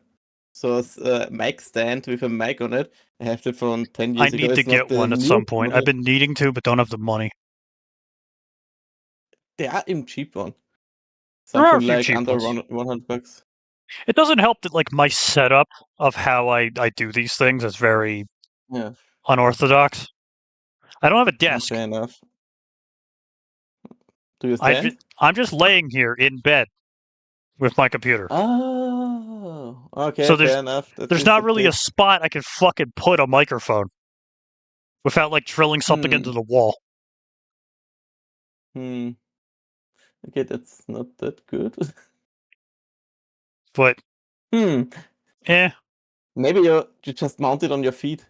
mic stand with a mic on it. I have it from 10 I years ago. need to It's not get the one at some new point. I've model. been needing to, but don't have the money. They are even cheap one. There are a Something few like cheap under ones. 100 bucks. It doesn't help that like my setup of how I do these things is very Yeah, unorthodox. I don't have a desk. fair enough. Do you stand? I'm just laying here in bed with my computer. Oh, okay, So fair enough. That there's is a not really a bit. spot I can fucking put a microphone without like drilling something into Hmm. the wall. Hmm. Okay, that's not that good. But Hmm. eh, Maybe you just mount it on your feet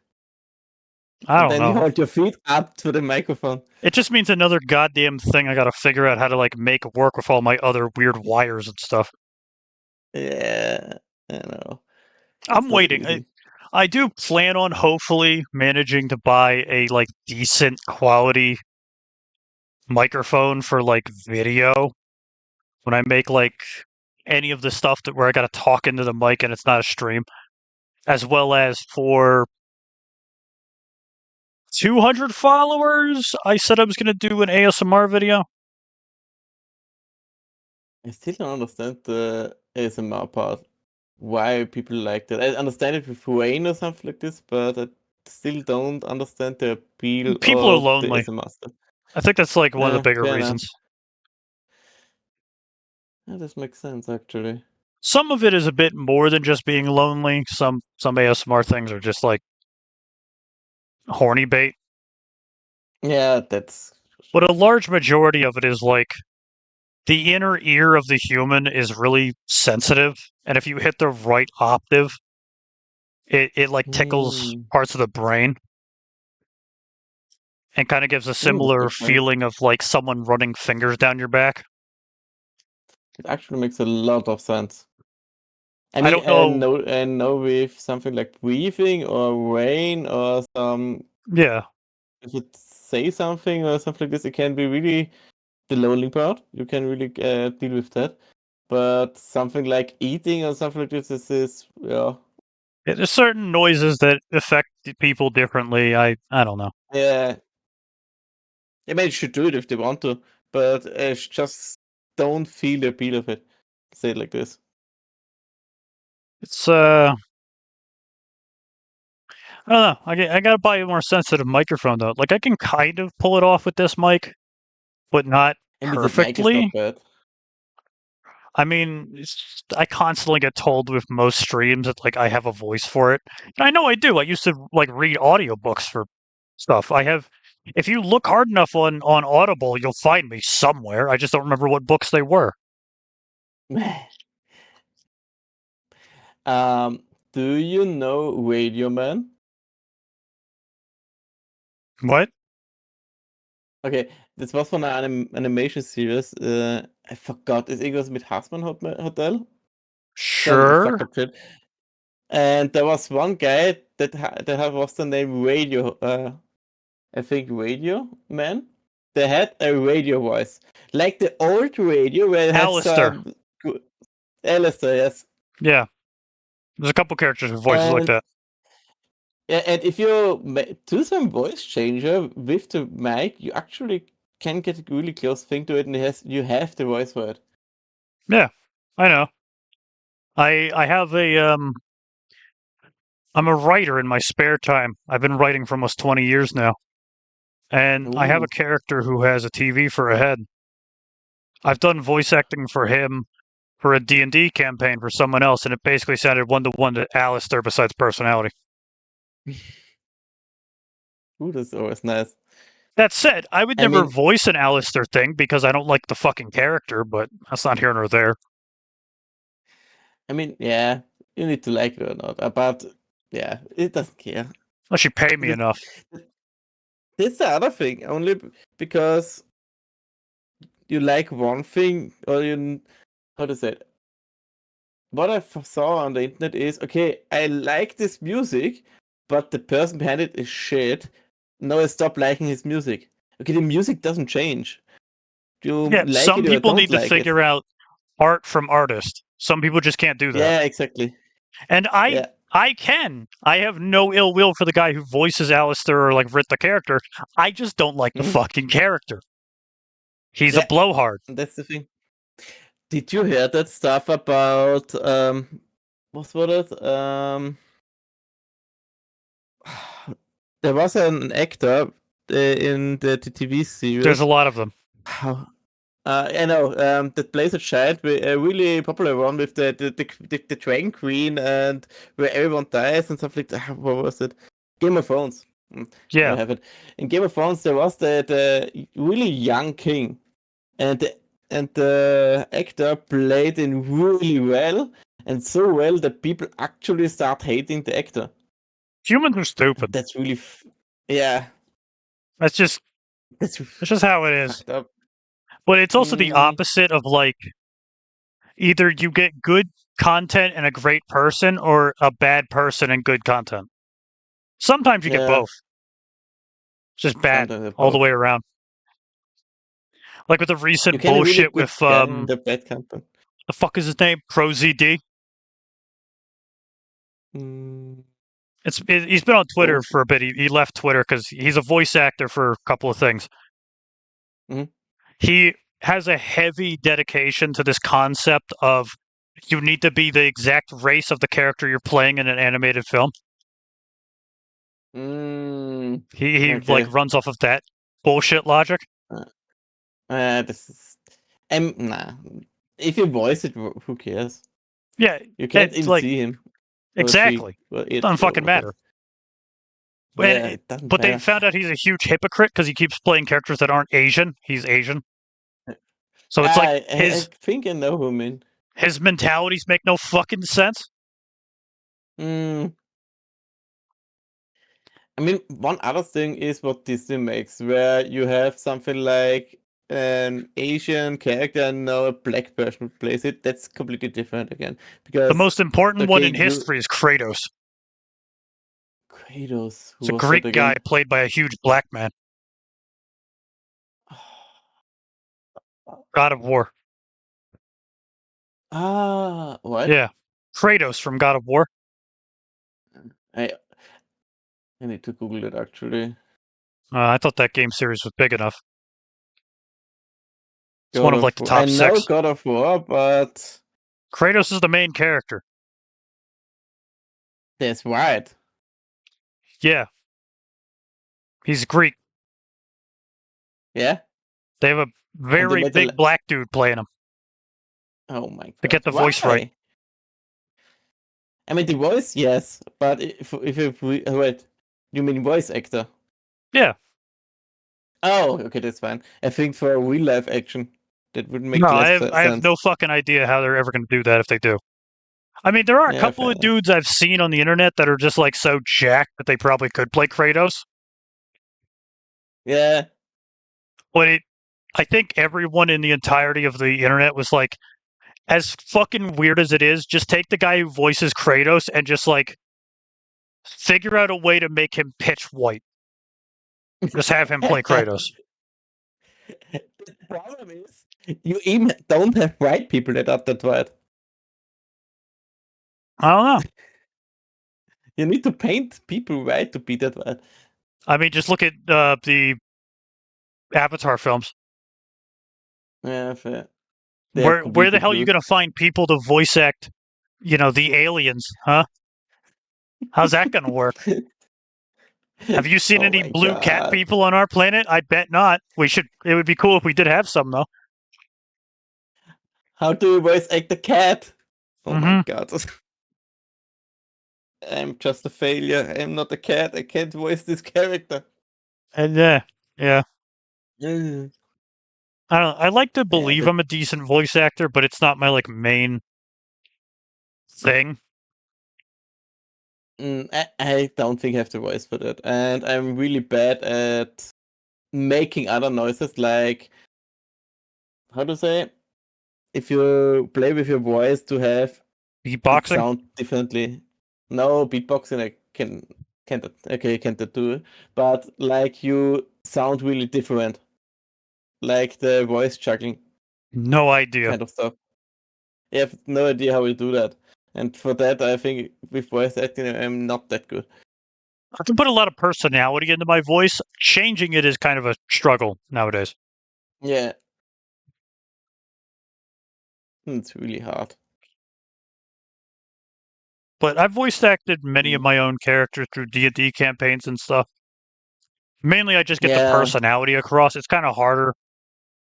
I and don't then you know. hold your feet up to the microphone. It just means another goddamn thing I gotta figure out how to like make work with all my other weird wires and stuff. Yeah, I know. I'm It's not waiting. easy. I do plan on hopefully managing to buy a like decent quality microphone for like video when I make like any of the stuff that where I gotta talk into the mic and it's not a stream, as well as for 200 followers, I said I was gonna do an ASMR video. I still don't understand the ASMR part. Why people like that? I understand it with rain or something like this, but I still don't understand the appeal People are of the lonely. ASMR stuff. I think that's like one of the bigger Fair enough. reasons. Yeah, this makes sense actually. Some of it is a bit more than just being lonely. Some ASMR things are just like horny bait. Yeah, that's But a large majority of it is like the inner ear of the human is really sensitive, and if you hit the right octave, it like tickles hmm. parts of the brain and kind of gives a This similar makes sense. feeling of like someone running fingers down your back. It actually makes a lot of sense. I I mean, don't know. I know with something like breathing or rain or some, Yeah, if you say something or something like this, it can be really the lonely part. You can really deal with that. But something like eating or something like this is yeah, there's certain noises that affect people differently. I don't know. yeah. I mean, they should do it if they want to, but I just don't feel the appeal of it. Say it like this. It's I don't know. I gotta buy a more sensitive microphone though. Like I can kind of pull it off with this mic, but not I mean, the mic is perfectly. not bad. I mean, I constantly get told with most streams that like I have a voice for it. And I know I do. I used to like read audiobooks for stuff. I have if you look hard enough on Audible, you'll find me somewhere. I just don't remember what books they were. um, do you know Radio Man? What? Okay, das was von einer Animation Series. I forgot. Ist irgendwas mit Hassmann Hotel? Some Sure. fucked up shit. And there was one guy that was the name Radio. I think Radio Man. They had a radio voice, like the old radio where it has Alistair. some. Alistair, yes. Yeah. There's a couple characters with voices like And that. yeah, and if you do some voice changer with the mic, you actually can get a really close thing to it, and you have the voice for it. Yeah. I know. I have a I'm a writer in my spare time. I've been writing for almost 20 years now. And I have a Ooh, character who has a TV for a head. I've done voice acting for him for a D&D campaign for someone else, and it basically sounded one-to-one to Alistair besides personality. ooh, that's always nice. That said, I would I never mean, voice an Alistair thing because I don't like the fucking character, but that's not here nor there. yeah, you need to like it or not, but yeah, it doesn't care. Unless you pay me Th- enough. That's the other thing, only because you like one thing, or you, how to say it? What I saw on the internet is, okay, I like this music, but the person behind it is shit. Now I stop liking his music. Okay, the music doesn't change. You Yeah, like some it or people don't need to like it. figure out art from artist. Some people just can't do that. Yeah, exactly. And Yeah. I can. I have no ill will for the guy who voices Alistair or like Rit the character. I just don't like the Mhm. fucking character. He's a Yeah, blowhard. that's the thing. Did you hear that stuff about what was it? There was an actor in the TV There's a series. lot of them. How I know that plays a child, a really popular one with the Dragon Queen, and where everyone dies and stuff like that. What was it? Game of Thrones. Now I Yeah. have it. In Game of Thrones, there was the really young king, and the actor played it really well, and so well that people actually start hating the actor. Humans are And stupid. that's really, yeah, That's just that's that's just how it is. fucked up. But it's also the Mm, opposite of like either you get good content and a great person or a bad person and good content. Sometimes you get yeah, both. It's just bad sometimes they're all the both. way around. Like with the You recent can a really bullshit good with guy and a bad content. the fuck is his name? CrazyDrage. Mm, He's been on Twitter both. for a bit. He left Twitter because he's a voice actor for a couple of things. Mhm. He has a heavy dedication to this concept of you need to be the exact race of the character you're playing in an animated film. He like Okay. runs off of that bullshit logic. This is. Nah. If you voice it, who cares? Yeah, You can't it's even like see him or she exactly. or It it doesn't or fucking whatever. matter. Yeah, it doesn't But they matter. found out he's a huge hypocrite because he keeps playing characters that aren't Asian. He's Asian, so it's like I think I know who you mean. his mentalities make no fucking sense. Mm, I mean, one other thing is what Disney makes, where you have something like an Asian character and now a black person plays it. That's completely different again. The Because, most important one okay, in history is Kratos. Kratos, It's who a was that Greek guy again? played by a huge black man. God of War. What? Yeah, Kratos from God of War. I I need to Google it actually. I thought that game series was big enough. It's one God of like of the War. I top know six. God of War, but Kratos is the main character. that's right. Yeah, he's Greek. Yeah? They have a And they very made a. big black dude playing him Oh my to god. get the voice right. Why? I mean, the voice, yes, but if we wait, you mean voice actor? Yeah. Oh, okay, that's fine. I think for real life action, that would make No, less I have sense. no fucking idea how they're ever going to do that if they do. I mean, there are a Yeah, couple fair of enough. dudes I've seen on the internet that are just like so jacked that they probably could play Kratos, Yeah, but I think everyone in the entirety of the internet was like, as fucking weird as it is, just take the guy who voices Kratos and just like figure out a way to make him pitch white. Just have him play Kratos. the problem is you even don't have white people that are that white. I don't know. You need to paint people white to be that white. I mean, just look at the Avatar films. Yeah, fair. They're Where completely the hell are you blue. going to find people to voice act, the aliens, huh? How's that going to work? Have you seen Oh any my blue cat god. people on our planet? I bet not. It would be cool if we did have some, though. How do you voice act a cat? Oh my Mm-hmm. god. I'm just a failure. I'm not a cat. I can't voice this character. And yeah. Mm. I don't know. I like to Yeah, believe I'm a decent voice actor, but it's not my like main thing. I don't think I have the voice for that. And I'm really bad at making other noises, like, how to say, if you play with your voice to have it Beatboxing? sound differently. No, beatboxing I can't okay, can't do, but like you sound really different, like the voice juggling No idea. kind of stuff. I have no idea how you do that, and for that I think with voice acting I'm not that good. I can put a lot of personality into my voice. Changing it is kind of a struggle nowadays. Yeah, it's really hard. But I've voice acted many of Mm. my own characters through D&D campaigns and stuff. Mainly, I just get the Yeah, personality across. It's kind of harder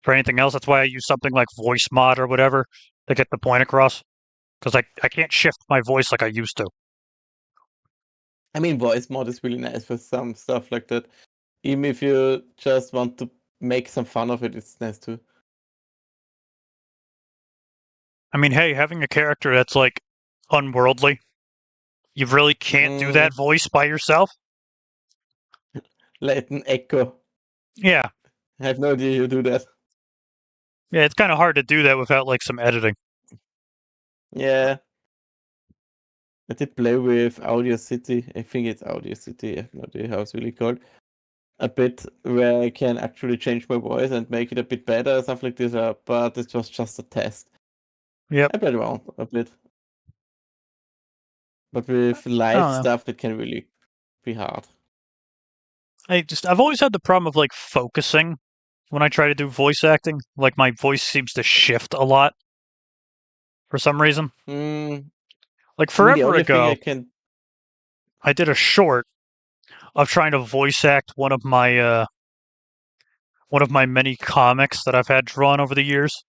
for anything else. That's why I use something like voice mod or whatever to get the point across. Because I can't shift my voice like I used to. I mean voice mod is really nice for some stuff like that. Even if you just want to make some fun of it, it's nice too. I mean, hey, having a character that's like unworldly, you really can't do Mm, that voice by yourself. let an echo. Yeah, I have no idea you do that. yeah, it's kind of hard to do that without like some editing. Yeah, I did play with Audio City. I think it's Audio City. I have no idea how it's really called. A bit where I can actually change my voice and make it a bit better, stuff like this. But it was just a test. Yep. I played around a bit, but with I live don't know. stuff, it can really be hard. I've always had the problem of like focusing when I try to do voice acting. Like my voice seems to shift a lot. for some reason. Mm, Like I mean, the forever only thing ago, I can. I did a short of trying to voice act one of my many comics that I've had drawn over the years,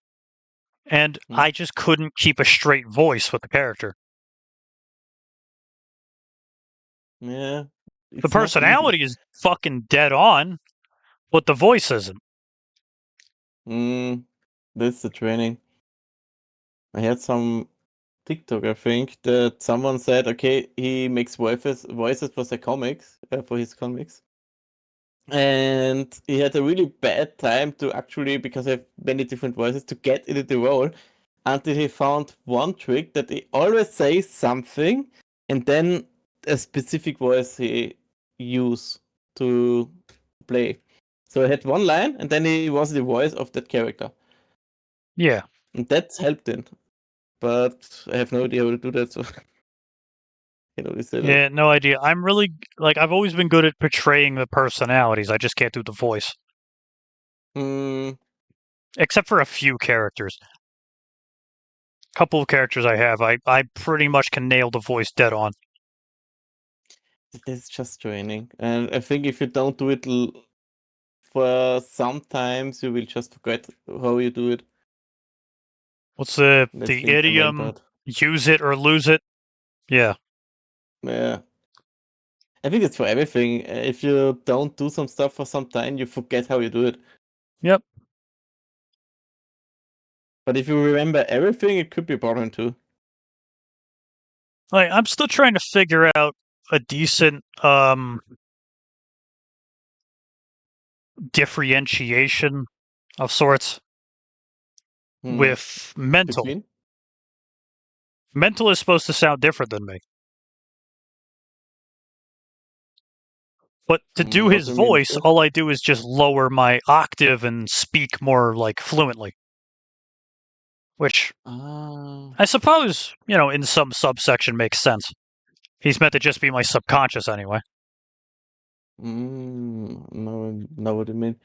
and Hmm? I just couldn't keep a straight voice with the character. Yeah, The it's not easy. personality is fucking dead on, but the voice isn't. That's the training. I had some TikTok, I think, that someone said, okay, he makes voices for the comics, for his comics. And he had a really bad time to actually, because I have many different voices, to get into the role until he found one trick that he always says something and then a specific voice he use to play. So I had one line and then he was the voice of that character. Yeah. And that's helped him. But I have no idea how to do that, so I can only say that. Yeah, no idea. I'm really like I've always been good at portraying the personalities. I just can't do the voice. Hmm, Except for a few characters. A couple of characters I pretty much can nail the voice dead on. it's just training. And I think if you don't do it for sometimes, you will just forget how you do it. What's the That's the the main idiom? part. Use it or lose it. Yeah. Yeah. I think it's for everything. If you don't do some stuff for some time, you forget how you do it. Yep. But if you remember everything, it could be a problem too. Like I'm still trying to figure out a decent differentiation of sorts Hmm. with mental. Between? Mental is supposed to sound different than me. But to do What his do you mean with voice, that? all I do is just lower my octave and speak more like fluently. Which Ah. I suppose, in some subsection makes sense. He's meant to just be my subconscious anyway. No, I know what you mean.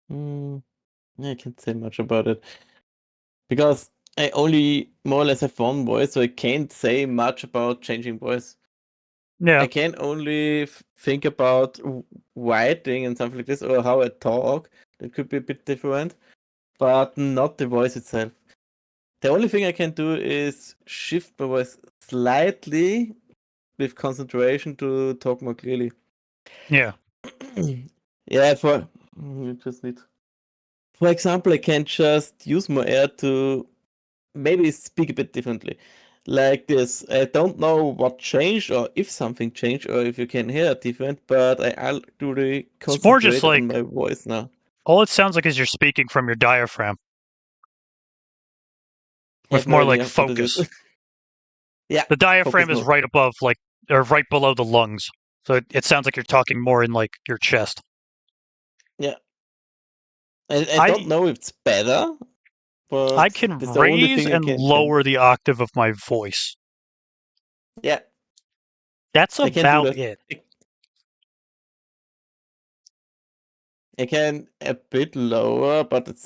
Hmm. Yeah, I can't say much about it. Because I only more or less have one voice, so I can't say much about changing voice. Yeah. I can only think about writing and something like this, or how I talk. That could be a bit different, but not the voice itself. The only thing I can do is shift my voice slightly with concentration to talk more clearly. Yeah. Yeah, you just need. For example, I can just use my air to maybe speak a bit differently. Like this, I don't know what changed or if something changed or if you can hear it different, but I actually It's more just concentrated on like my voice now. all it sounds like is you're speaking from your diaphragm I have with no more like idea what it is. focus. Yeah, The focus diaphragm is mode. right above like or right below the lungs. So it sounds like you're talking more in like your chest. Yeah, I don't I know if it's better, I but can that's the only raise thing I and can change. lower the octave of my voice. Yeah, That's I can do about that. it. I can a bit lower, but it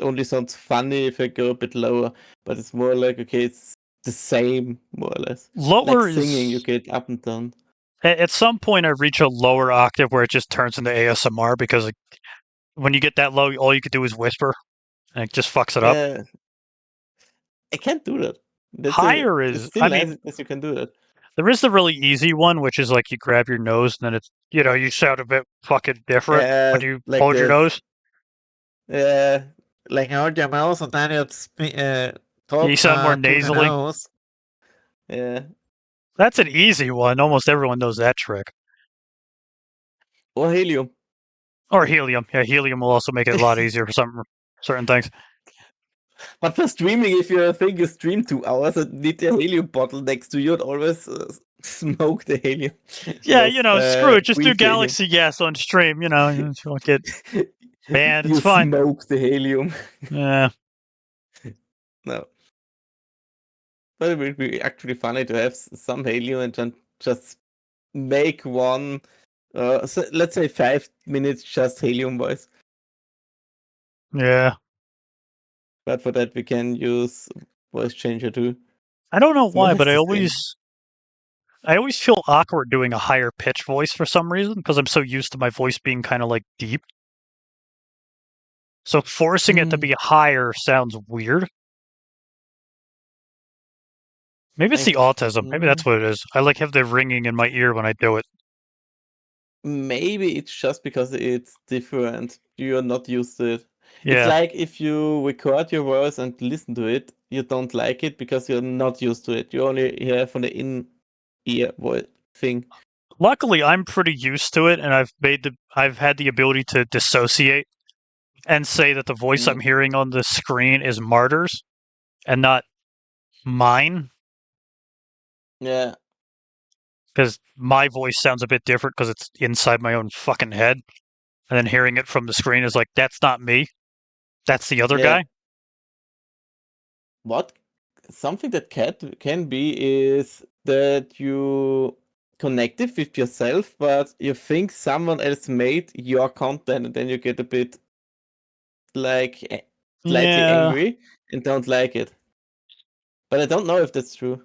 only sounds funny if I go a bit lower. But it's more like okay, it's the same more or less. Like Lower singing, you is get up and down. at some point I reach a lower octave where it just turns into ASMR because like, when you get that low, all you could do is whisper and it just fucks it up. Yeah, I can't do that. Higher It's is, still I nice mean, that you can do that. there is the really easy one, which is like you grab your nose and then it's, you sound a bit fucking different when you Like hold your this. nose. Like hold your mouse and then You talk sound more to the nasally. nose. Yeah. That's an easy one. Almost everyone knows that trick. Or helium. Or helium. Yeah, helium will also make it a lot easier for some certain things. But for streaming, if you think you stream 2 hours and need a helium bottle next to you, and always smoke the helium. Yeah, screw it. Just do Breathe the helium. Galaxy Gas on stream. You won't get banned. It's You fine. smoke the helium. Yeah. No. But it would be actually funny to have some helium and then just make one, so let's say 5 minutes just helium voice. Yeah. but for that we can use voice changer too. I don't know It's more or why, less but the same. I always feel awkward doing a higher pitch voice for some reason because I'm so used to my voice being kind of like deep. So forcing it to be higher sounds weird. Maybe it's the autism. Maybe that's what it is. I like have the ringing in my ear when I do it. Maybe it's just because it's different. You're not used to it. It's Yeah. like if you record your voice and listen to it, you don't like it because you're not used to it. You only hear from the in-ear voice thing. Luckily, I'm pretty used to it, and I've had the ability to dissociate and say that the voice I'm hearing on the screen is Martyr's and not mine, Yeah, because my voice sounds a bit different because it's inside my own fucking head, and then hearing it from the screen is like, that's not me, that's the other yeah. guy. What something that can be is that you connected with yourself, but you think someone else made your content, and then you get a bit like slightly Yeah. angry and don't like it. But I don't know if that's true.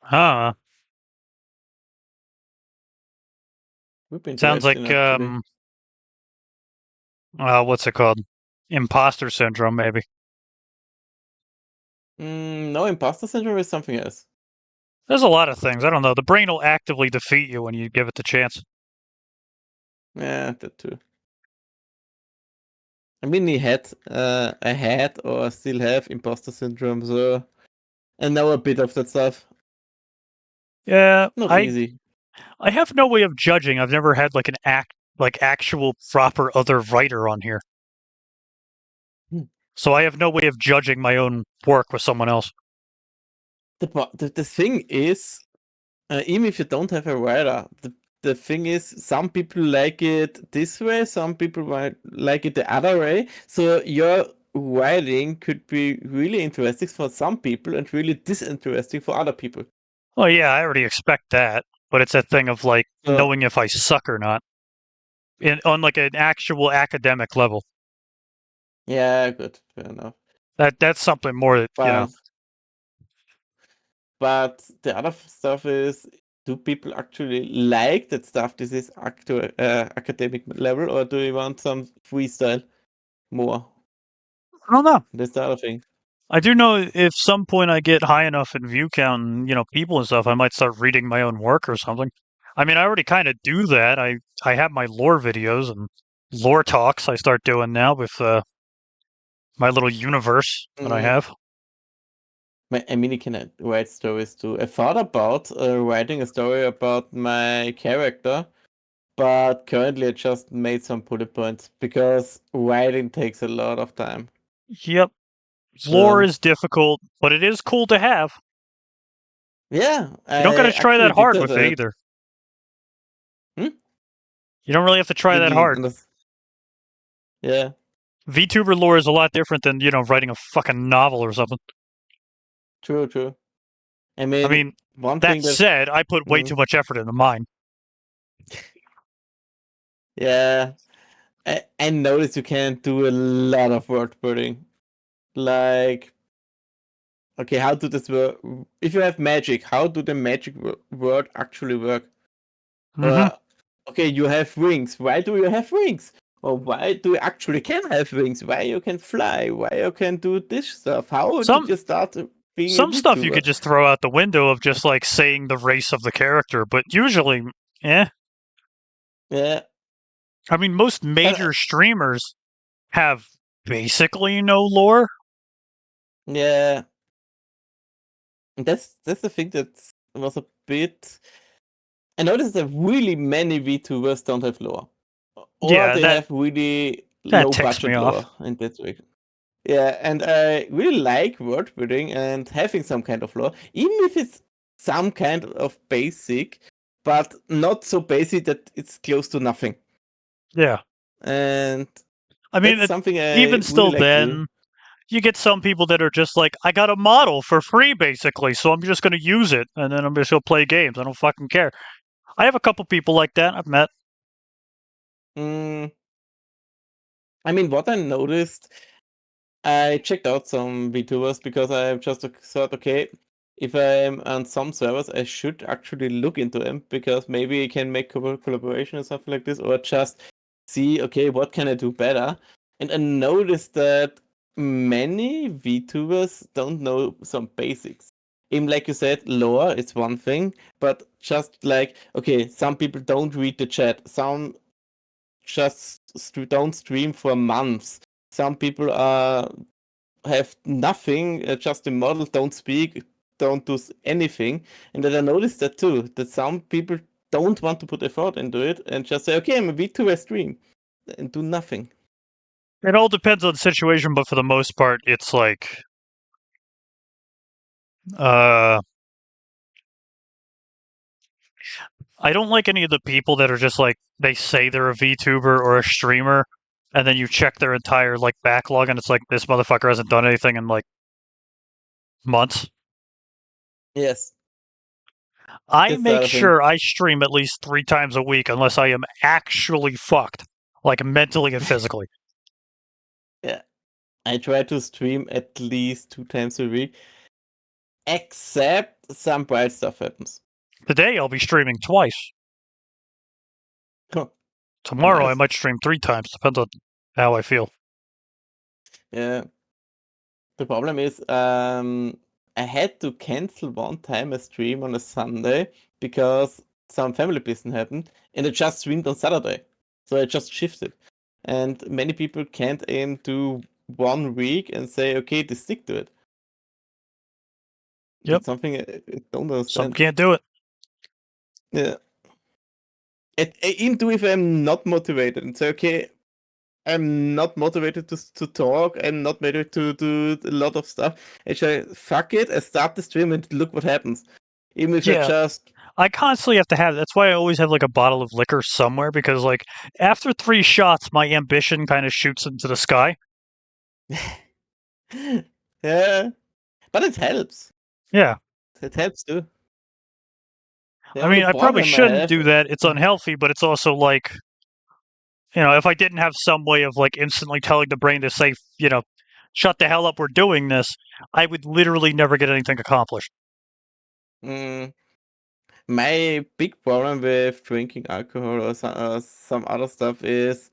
Huh. Would be Sounds interesting like, actually. what's it called? Imposter syndrome, maybe. No, imposter syndrome is something else. There's a lot of things. I don't know. The brain will actively defeat you when you give it the chance. Yeah, that too. I mean, I had or still have imposter syndrome, so I know a bit of that stuff. Yeah, Not easy. I have no way of judging. I've never had like actual proper other writer on here. Hmm. So I have no way of judging my own work with someone else. The thing is, even if you don't have a writer, the thing is, some people like it this way, some people might like it the other way. So your writing could be really interesting for some people and really disinteresting for other people. Well, yeah, I already expect that, but it's a thing of like So knowing if I suck or not on like an actual academic level. yeah, good, fair enough. That's something more that, But the other stuff is, do people actually like that stuff? This is academic level, or do you want some freestyle more? I don't know. That's the other thing. I do know if some point I get high enough in view count and, people and stuff, I might start reading my own work or something. I mean, I already kind of do that. I have my lore videos and lore talks I start doing now with my little universe that I Mm, have. I mean, you can write stories too. I thought about writing a story about my character, but currently I just made some bullet points because writing takes a lot of time. Yep. Lore So is difficult, but it is cool to have. yeah, You don't got to I try actually that did hard that. with it either. Hmm? You don't really have to try that Didn't hard. understand. Yeah, VTuber lore is a lot different than, writing a fucking novel or something. true, true. I I mean, mean, one that thing that said, I put way too mm, much effort into mine. yeah, I noticed you can do a lot of word building. Like, okay, how do this work? If you have magic, how do the magic word actually work? Mm-hmm. Or okay, you have wings. Why do you have wings? Or why do you actually can have wings? Why you can fly? Why you can do this stuff? How did Some you start being a some stuff you VTuber? could just throw out the window of just like saying the race of the character, but usually, eh. Yeah, I mean, most and major streamers have basically no lore. yeah, that's the thing that was a bit. I noticed that really many VTubers don't have lore, or Yeah, they that have really that low ticks me budget off. lore, and that's way. Yeah, and I really like word building and having some kind of lore, even if it's some kind of basic, but not so basic that it's close to nothing. Yeah. And I mean, that's something I even really still, like to do. then you get some people that are just like, I got a model for free, basically, so I'm just going to use it, and then I'm just going to play games. I don't fucking care. I have a couple people like that I've met. Mm, I mean, what I noticed I checked out some VTubers because I just thought, okay, if I'm on some servers, I should actually look into them because maybe I can make collaboration or something like this, or just see, okay, what can I do better? And I noticed that many VTubers don't know some basics. Even like you said, lore is one thing, but just like, okay, some people don't read the chat, some just don't stream for months. Some people have nothing, just a model, don't speak, don't do anything. And then I noticed that too, that some people don't want to put effort into it and just say, okay, I'm a VTuber stream and do nothing. It all depends on the situation, but for the most part, it's like, I don't like any of the people that are just like, they say they're a VTuber or a streamer, and then you check their entire like backlog, and it's like, this motherfucker hasn't done anything in like months. Yes, I that's the make other thing. sure I stream at least 3 times a week unless I am actually fucked, like mentally and physically. Yeah, I try to stream at least 2 times a week, except some bright stuff happens. Today I'll be streaming twice. Tomorrow I Nice. might stream 3 times, depends on how I feel. Yeah. The problem is, I had to cancel one time a stream on a Sunday because some family business happened, and I just streamed on Saturday. So I just shifted. And many people can't aim do 1 week and say, okay, they stick to it. Yep. That's something I don't Some understand. can't do it. Yeah. Even do if I'm not motivated and say, okay, I'm not motivated to talk. I'm not motivated to do a lot of stuff. I say, fuck it. I start the stream and look what happens. Even if I Yeah. just I constantly have to have, that's why I always have like a bottle of liquor somewhere, because like after 3 shots, my ambition kind of shoots into the sky. yeah, but it helps. Yeah. It helps too. The I only mean, I probably problem I shouldn't have, do that. It's unhealthy, but it's also like, if I didn't have some way of like instantly telling the brain to say, shut the hell up, we're doing this, I would literally never get anything accomplished. mm, my big problem with drinking alcohol or some other stuff is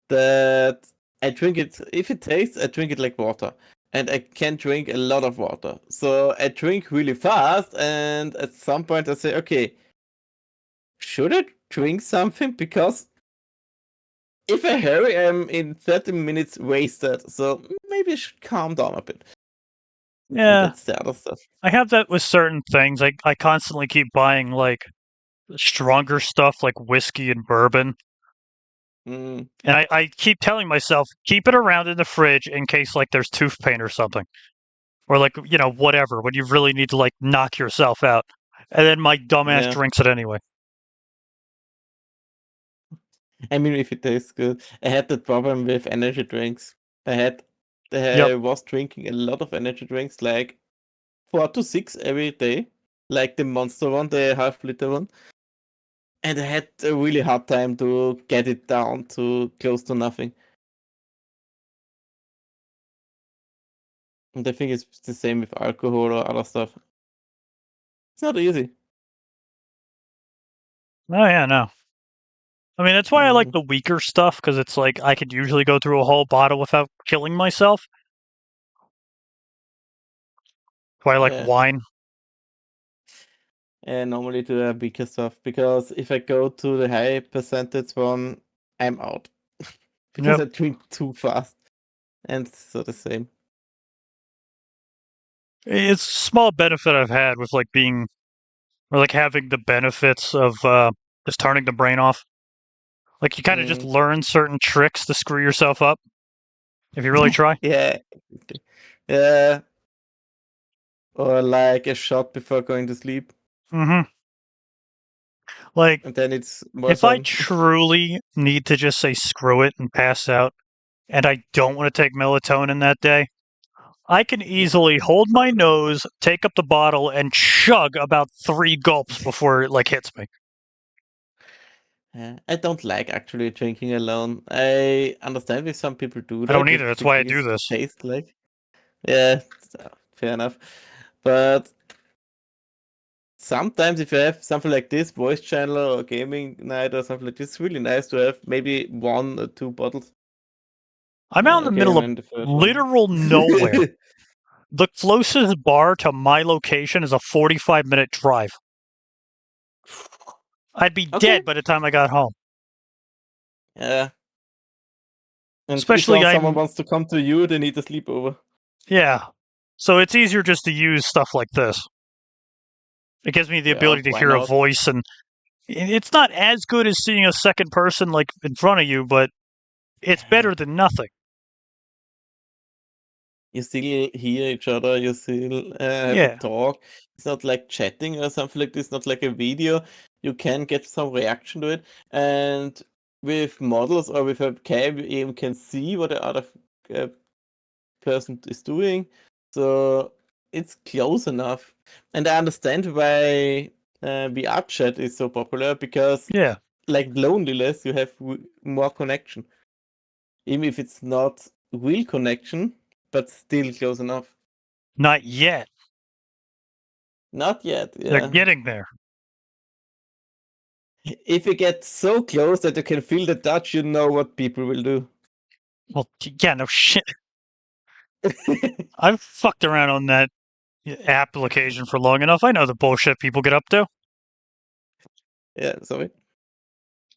that I drink it. If it tastes, I drink it like water, and I can drink a lot of water. So I drink really fast, and at some point I say, okay, should I drink something? Because if I hurry, I'm in 30 minutes wasted. So maybe I should calm down a bit. And Yeah. that's the other stuff. I have that with certain things. I constantly keep buying like stronger stuff like whiskey and bourbon. Mm, And I keep telling myself, keep it around in the fridge in case like there's tooth pain or something. Or like, whatever, when you really need to like knock yourself out. And then my dumbass yeah. drinks it anyway. I mean, if it tastes good. I had that problem with energy drinks. I had, Yep. I was drinking a lot of energy drinks, like 4 to 6 every day, like the monster one, the half-liter one. And I had a really hard time to get it down to close to nothing. And I think it's the same with alcohol or other stuff. It's not easy. Oh yeah, no. I mean, that's why I like Mm, the weaker stuff, because it's like I could usually go through a whole bottle without killing myself. That's why I like yeah. wine. And normally do the weaker stuff because if I go to the high percentage one, I'm out because Yep. I drink too fast. And so the same. It's a small benefit I've had with like being, or like having the benefits of just turning the brain off. Like you kind of just Mm. learn certain tricks to screw yourself up if you really try. Yeah. Yeah. Or like a shot before going to sleep. Mm-hmm. Like And then it's more if I fun. truly need to just say screw it and pass out, and I don't want to take melatonin that day, I can easily hold my nose, take up the bottle, and chug about 3 gulps before it like hits me. I don't like actually drinking alone. I understand if some people do I don't that, either. if That's the why I do case this. tastes like. Yeah, fair enough. But sometimes if you have something like this, voice channel or gaming night or something like this, it's really nice to have maybe 1 or 2 bottles. I'm out in the Okay, middle I'm of in the third one. literal nowhere. The closest bar to my location is a 45-minute drive. I'd be Okay. dead by the time I got home. Yeah. And if Especially someone wants to come to you, they need a sleepover. yeah. So it's easier just to use stuff like this. It gives me the Yeah, ability to why hear a not? voice, and it's not as good as seeing a second person like in front of you, but it's better than nothing. You still hear each other, you still have a Yeah. talk. It's not like chatting or something like this, not like a video. You can get some reaction to it. And with models or with a cam, you even can see what the other uh, person is doing. So it's close enough. And I understand why VR chat is so popular because, Yeah. like loneliness, you have more connection. Even if it's not real connection, but still close enough. Not yet. Not yet, They're yeah. getting there. If you get so close that you can feel the touch, you know what people will do. Well, yeah, no shit. I've fucked around on that application for long enough. I know the bullshit people get up to. Yeah, sorry.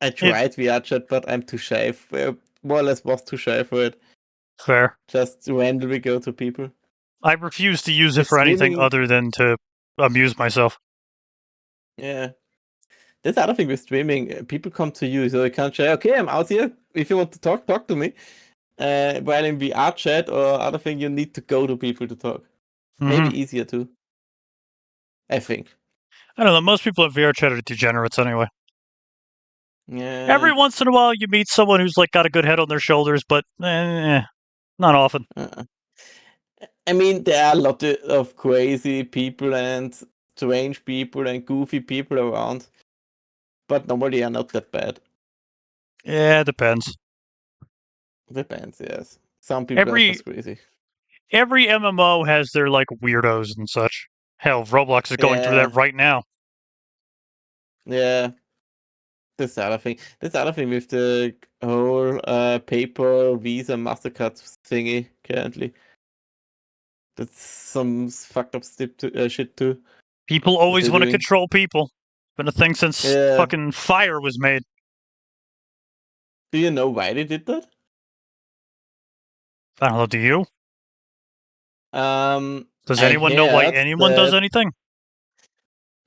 I It tried VR chat, but I'm too shy. More or less was too shy for it. fair. Just randomly go to people. I refuse to use it With for anything streaming, other than to amuse myself. yeah. That's the other thing with streaming. People come to you, so you can't say, okay, I'm out here. If you want to talk, talk to me. While in VR chat or other thing, you need to go to people to talk. Maybe Mm-hmm. easier too, I think. I don't know. Most people at VR chat are degenerates anyway. Every Yeah. once in a while, you meet someone who's like got a good head on their shoulders, but not often. I mean, there are a lot of crazy people and strange people and goofy people around, but normally they are not that bad. Yeah, it depends. Depends, yes. Some people are Every just crazy. every MMO has their like weirdos and such. Hell, Roblox is going through that Yeah, right now. yeah. That's the other thing. That's the other thing with the whole PayPal, Visa, Mastercard thingy currently. That's some fucked up shit too. People What always they're want to doing. control people. Been a thing since Yeah. fucking Fire was made. Do you know why they did that? I don't know. Do you? Does I anyone know why heard anyone does that. anything?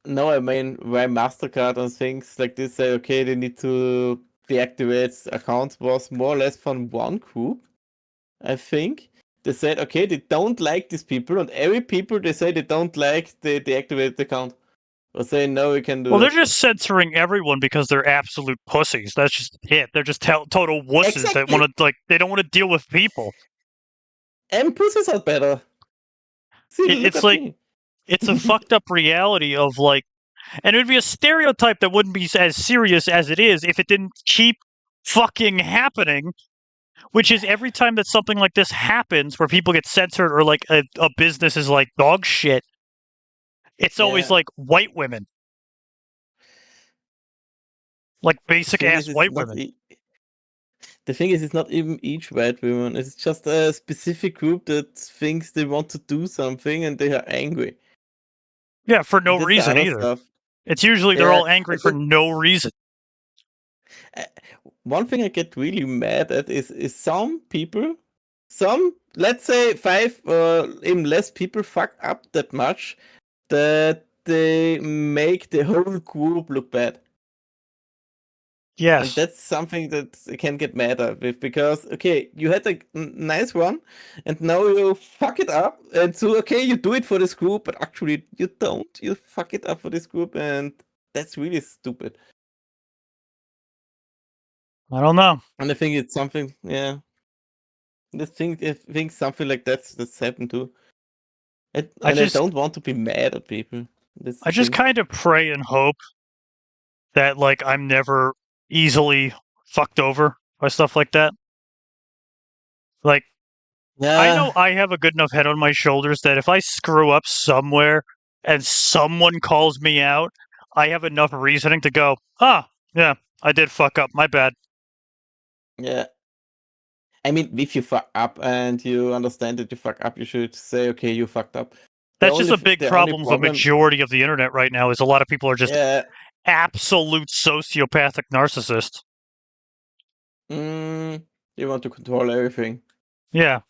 No, I mean why Mastercard and things like this say okay, they need to deactivate accounts was more or less from one group. I think they said okay, they don't like these people, and every people they say they don't like, they deactivate the account or say no, we can do Well, they're that. just censoring everyone because they're absolute pussies. That's just it. They're just total wusses that want Exactly, to they don't want to deal with people. and pussies are better. See, look It's at like me. it's a fucked up reality of like, and it would be a stereotype that wouldn't be as serious as it is if it didn't keep fucking happening. Which is every time that something like this happens, where people get censored or like a business is like dog shit, it's always Yeah, like white women, like the basic thing ass is, it's white not. women. The thing is, it's not even each white woman. It's just a specific group that thinks they want to do something and they are angry. Yeah, for no That's the reason other either. stuff. It's usually they're Yeah, all angry and for no reason. uh, one thing I get really mad at is some people, some let's say 5 or even less people fuck up that much that they make the whole group look bad. And Yes. that's something that I can get mad at with because okay, you had a nice one, and now you fuck it up. And so okay, you do it for this group, but actually you don't. You fuck it up for this group, and that's really stupid. I don't know. And I think it's something, yeah. I think something like that's happened too. I And I just don't want to be mad at people. That's I the just thing. kind of pray and hope that like I'm never easily fucked over by stuff like that. Like, I Yeah, know I have a good enough head on my shoulders that if I screw up somewhere and someone calls me out, I have enough reasoning to go, yeah, I did fuck up. My bad. yeah. I mean, if you fuck up and you understand that you fuck up, you should say, okay, you fucked up. That's just a big The only problem with a problem, majority of the internet right now is a lot of people are just yeah, absolute sociopathic narcissists. mm, you want to control everything. Yeah.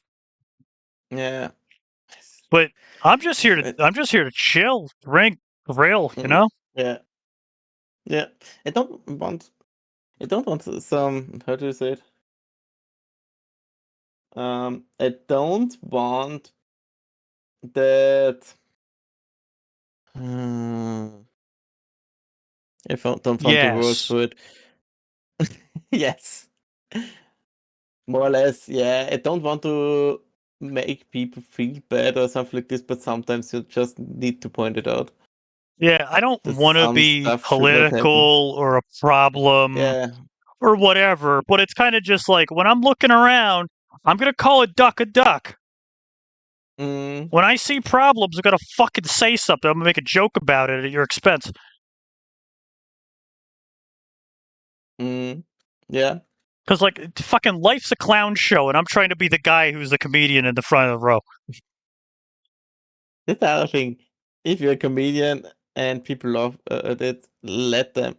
Yeah. But I'm just here to But, chill, drink, rail, you mm, know? yeah, yeah. I don't want. I don't want some. How do you say it? I don't want that. Hmm, don't find the words Yes. for it. Yes, more or less. Yeah, I don't want to make people feel bad or something like this, but sometimes you just need to point it out Yeah, I don't that want to some be stuff should not happen. political or a problem Yeah. or whatever, but it's kind of just like when I'm looking around, I'm going to call a duck a duck. Mm, When I see problems, I'm going to fucking say something. I'm going to make a joke about it at your expense. mm, yeah. Because, like, fucking life's a clown show, and I'm trying to be the guy who's the comedian in the front of the row. That's the other thing. If you're a comedian and people love it, let them.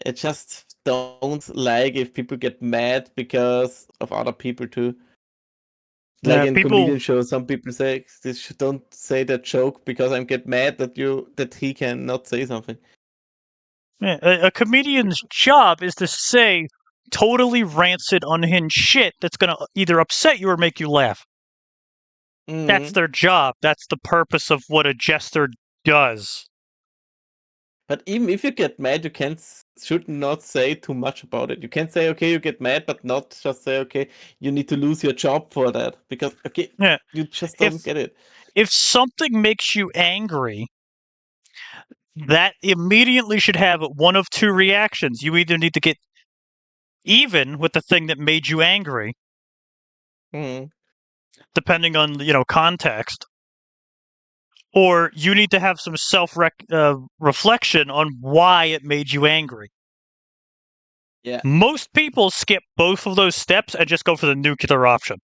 I just don't like if people get mad because of other people too. Like Yeah, in people. comedian shows, some people say this don't say that joke because I get mad that he cannot say something. Yeah, a comedian's job is to say totally rancid, unhinged shit that's going to either upset you or make you laugh. That's Mm. their job. That's the purpose of what a jester does. But even if you get mad, you can't should not say too much about it. You can say okay, you get mad, but not just say okay, you need to lose your job for that because okay, Yeah. you just don't If get it. if something makes you angry, that immediately should have one of two reactions. You either need to get even with the thing that made you angry, Mm. depending on context, or you need to have some reflection on why it made you angry. Yeah. Most people skip both of those steps and just go for the nuclear option.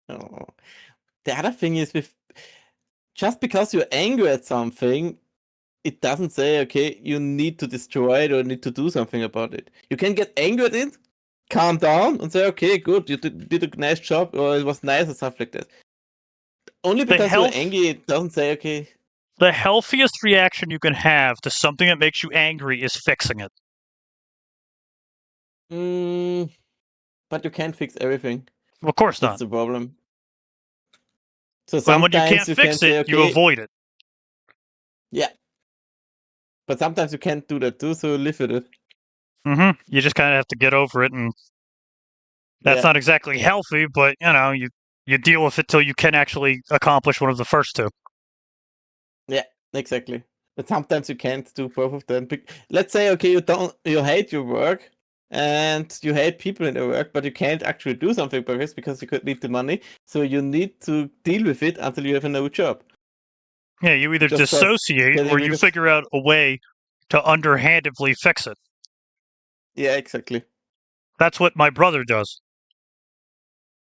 Oh. The other thing is with just because you're angry at something, it doesn't say okay, you need to destroy it or need to do something about it. You can get angry at it, calm down, and say okay, good, you did a nice job, or it was nice, or stuff like that. Only The because you're health angry, it doesn't say okay. the healthiest reaction you can have to something that makes you angry is fixing it. Mm, but you can't fix everything. Of course That's not. the problem. So But when you sometimes can't you can fix it, say you okay, avoid it. yeah, but sometimes you can't do that too. So live with it. You just kind of have to get over it, and that's Yeah, not exactly healthy, but you deal with it till you can actually accomplish one of the first two. yeah, exactly. But sometimes you can't do both of them. Let's say okay, you hate your work and you hate people in the work, but you can't actually do something about this because you could need the money. So you need to deal with it until you have a new job. Yeah, you either Just dissociate getting or rid you of. figure out a way to underhandedly fix it. Yeah, exactly. That's what my brother does.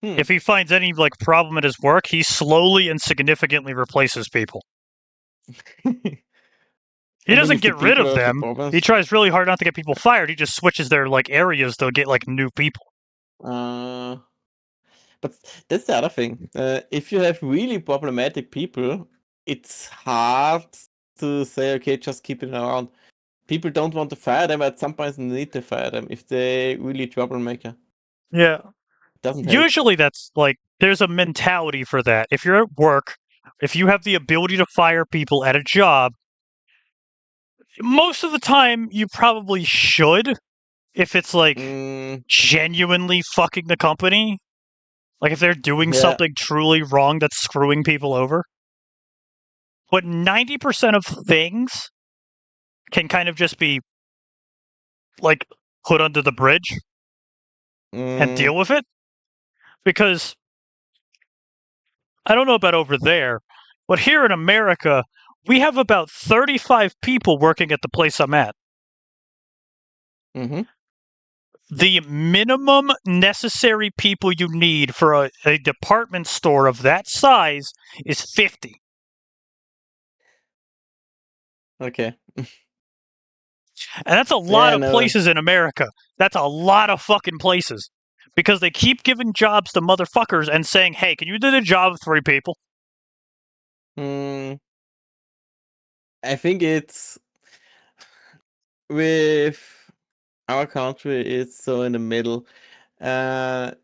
Hmm. If he finds any problem at his work, he slowly and significantly replaces people. He And then doesn't if the get rid people of have the them. He problems, tries really hard not to get people fired. He just switches their areas to get new people. uh, but that's the other thing. If you have really problematic people, it's hard to say, okay, just keep it around. People don't want to fire them, at some point they need to fire them if they really troublemaker. Yeah. It doesn't help. Usually that's there's a mentality for that. If you're at work, if you have the ability to fire people at a job, most of the time you probably should if it's Mm, genuinely fucking the company. Like if they're doing yeah. something truly wrong that's screwing people over. But 90% of things can kind of just be like put under the bridge and deal with it. Because I don't know about over there, but here in America, we have about 35 people working at the place I'm at. Mm-hmm. The minimum necessary people you need for a department store of that size is 50. Okay. And that's a lot Yeah, of no. places in America. That's a lot of fucking places. Because they keep giving jobs to motherfuckers and saying, hey, can you do the job of 3 people? I think it's with our country, it's so in the middle.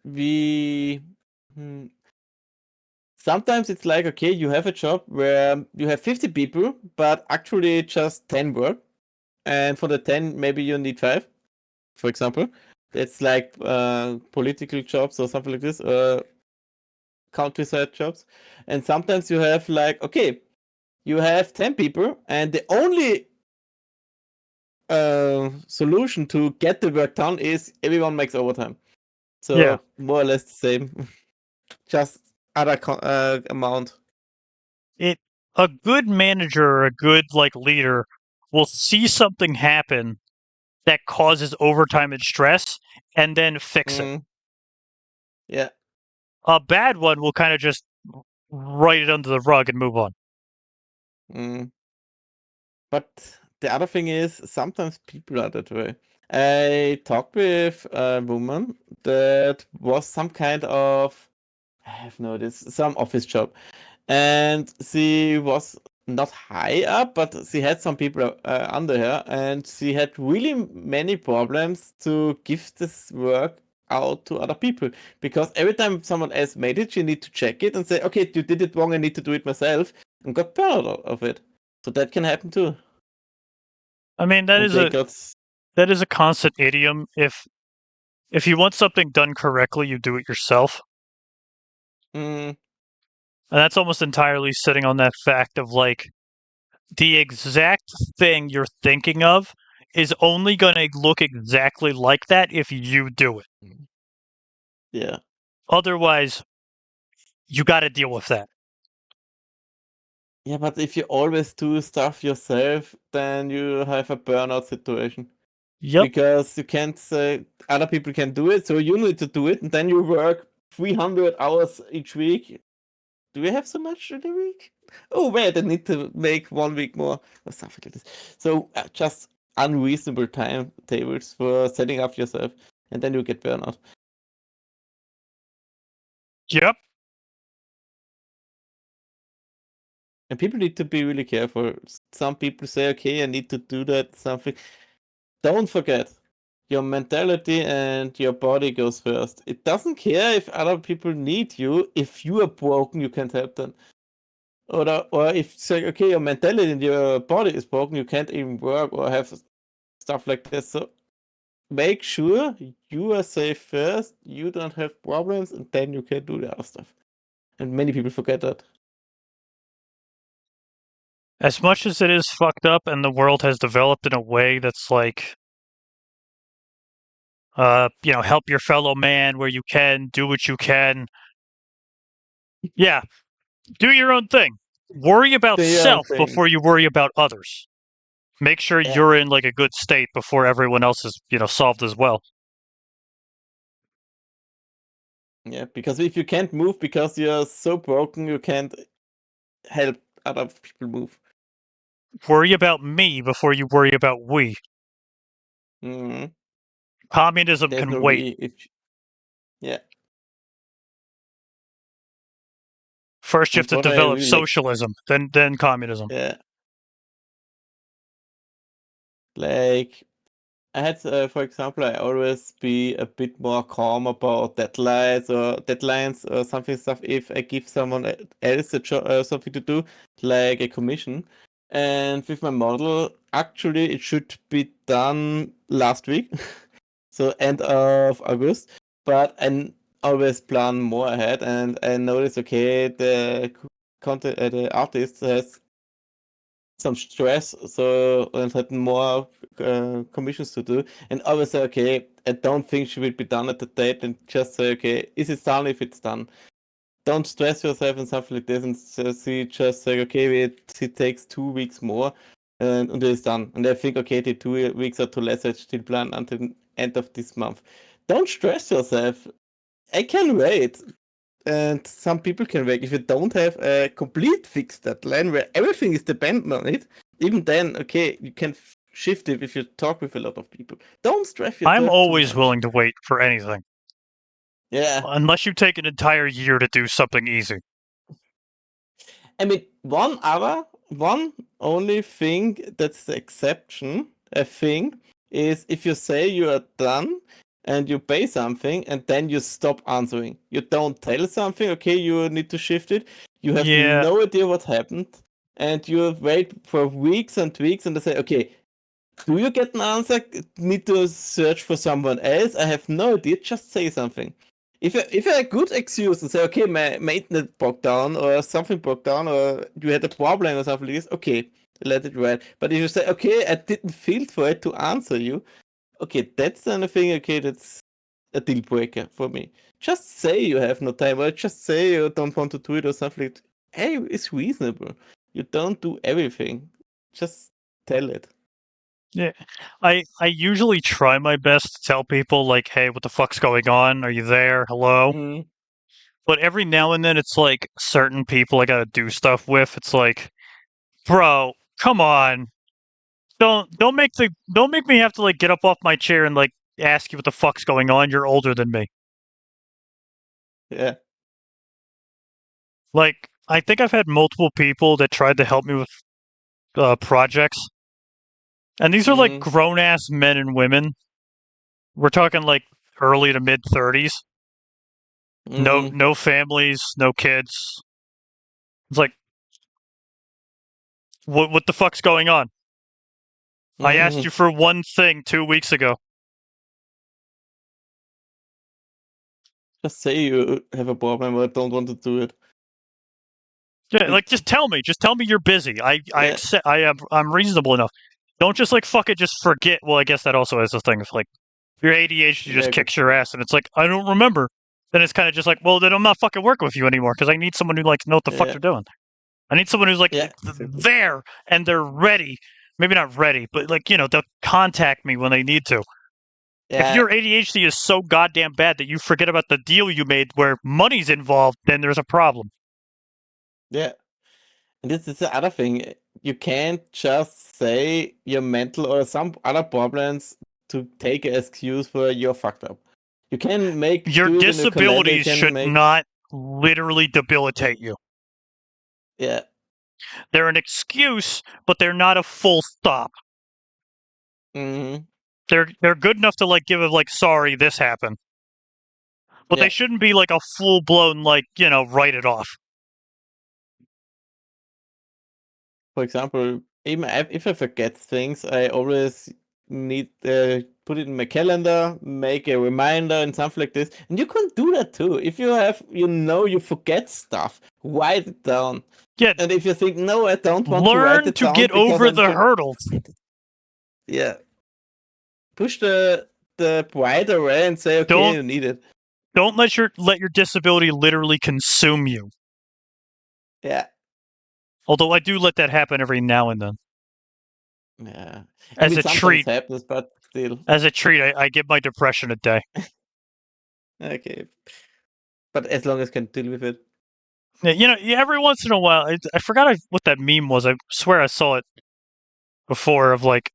We sometimes it's like, okay, you have a job where you have 50 people, but actually just 10 work, and for the 10, maybe you need 5, for example. It's like political jobs or something like this, countryside jobs. And sometimes you have like, okay, you have 10 people, and the only solution to get the work done is everyone makes overtime. Yeah. So more or less the same, just other amount. A good manager or a good leader will see something happen that causes overtime and stress and then fix it. Yeah. A bad one will kind of just write it under the rug and move on. But the other thing is, sometimes people are that way. I talked with a woman that was some kind of, I have no this, some office job, and she was not high up, but she had some people under her, and she had really many problems to give this work out to other people, because every time someone else made it, she need to check it and say, okay, you did it wrong, I need to do it myself, and got burned out of it. So that can happen too. I mean, that And is they got. a constant idiom. If you want something done correctly, you do it yourself. Mm, And that's almost entirely sitting on that fact of the exact thing you're thinking of is only going to look exactly like that if you do it. yeah. Otherwise, you got to deal with that. Yeah, but if you always do stuff yourself, then you have a burnout situation. Yep. Because you can't say other people can do it, so you need to do it, and then you work 300 hours each week. Do we have so much in a week? Oh, wait, I need to make 1 week more, or something like this. So just unreasonable timetables for setting up yourself, and then you get burnout. Yep. And people need to be really careful. Some people say, okay, I need to do that, something. Don't forget, your mentality and your body goes first. It doesn't care if other people need you. If you are broken, you can't help them. Or if say, okay, your mentality and your body is broken, you can't even work or have stuff like this. So make sure you are safe first, you don't have problems, and then you can do the other stuff. And many people forget that. As much as it is fucked up and the world has developed in a way that's help your fellow man where you can, do what you can. Yeah, do your own thing. Worry about Do your own self thing. before you worry about others. Make sure Yeah. you're in a good state before everyone else is, solved as well. Yeah, because if you can't move because you're so broken, you can't help other people move. Worry about me before you worry about we. Mm-hmm. Communism There's can no wait. we if. Yeah. First, you have And to what I develop really like, socialism, then communism. yeah, like I had, for example, I always be a bit more calm about deadlines or something stuff if I give someone else a job, something to do, like a commission. And with my model, actually, it should be done last week, so end of August. But I always plan more ahead, and I notice, okay, the content, the artist has some stress, so and had more commissions to do, and always say, okay, I don't think she will be done at the date, and just say, okay, is it done if it's done? Don't stress yourself and something like this, and just say, okay, it takes 2 weeks more, and it's done. And I think, okay, the 2 weeks are too less. I still plan until the end of this month. Don't stress yourself. I can wait. And some people can wait. If you don't have a complete fixed deadline where everything is dependent on it, even then, okay, you can shift it if you talk with a lot of people. Don't stress yourself I'm always too much. willing to wait for anything. Yeah. Unless you take an entire year to do something easy. I mean, one only thing that's the exception, I think, is if you say you are done and you pay something and then you stop answering. You don't tell something, okay, you need to shift it. You have Yeah. no idea what happened, and you wait for weeks and weeks, and they say, okay, do you get an answer? Need to search for someone else? I have no idea. Just say something. If you had a good excuse and say, okay, my internet broke down or something broke down or you had a problem or something like this, okay, let it ride. But if you say, okay, I didn't feel for it to answer you, okay, that's then a thing, okay, that's a deal breaker for me. Just say you have no time or just say you don't want to do it or something like that. Hey, it's reasonable. You don't do everything. Just tell it. Yeah. I usually try my best to tell people like, hey, what the fuck's going on? Are you there? Hello? Mm. But every now and then it's like certain people I gotta do stuff with. It's like, bro, come on. Don't make me have to like get up off my chair and like ask you what the fuck's going on. You're older than me. Yeah. Like, I think I've had multiple people that tried to help me with projects. And these are like Mm. grown ass men and women. We're talking like early to mid 30s. Mm. No families, no kids. It's like, what the fuck's going on? I asked Mm. you for one thing 2 weeks ago. Just say you have a problem or don't want to do it. Yeah, It like just tell me. Just tell me you're busy. I yeah. accept. I'm reasonable enough. Don't just like fuck it. Just forget. Well, I guess that also is a thing. If like your ADHD just Yeah, good kicks your point. ass, and it's like I don't remember. Then it's kind of just like, well, then I'm not fucking working with you anymore because I need someone who like know what the fuck Yeah. they're doing. I need someone who's like Yeah, exactly. there and they're ready. Maybe not ready, but like they'll contact me when they need to. If Yeah, your ADHD is so goddamn bad that you forget about the deal you made where money's involved, then there's a problem. yeah. And this is the other thing. You can't just say you're mental or some other problems to take an excuse for you're fucked up. You can Your do it in your calendar, you disabilities can should make not literally debilitate you. yeah. They're an excuse, but they're not a full stop. Mm-hmm. They're good enough to like give a like sorry this happened. But they Yeah. shouldn't be like a full blown like, write it off. For example, even if I forget things, I always need put it in my calendar, make a reminder and something like this. And you can do that too. If you have, you forget stuff, write it down. Yeah, And if you think, no, I don't want to write learn it to down get because over I'm the hurdles. yeah, push the pride away and say, okay, Don't you need it. don't let your disability literally consume you. Yeah, Although I do let that happen every now and then. yeah. I As mean, a sometimes treat, happens, but still, I give my depression a day. okay. But as long as I can deal with it. Yeah, every once in a while, I forgot what that meme was. I swear I saw it before. Of like,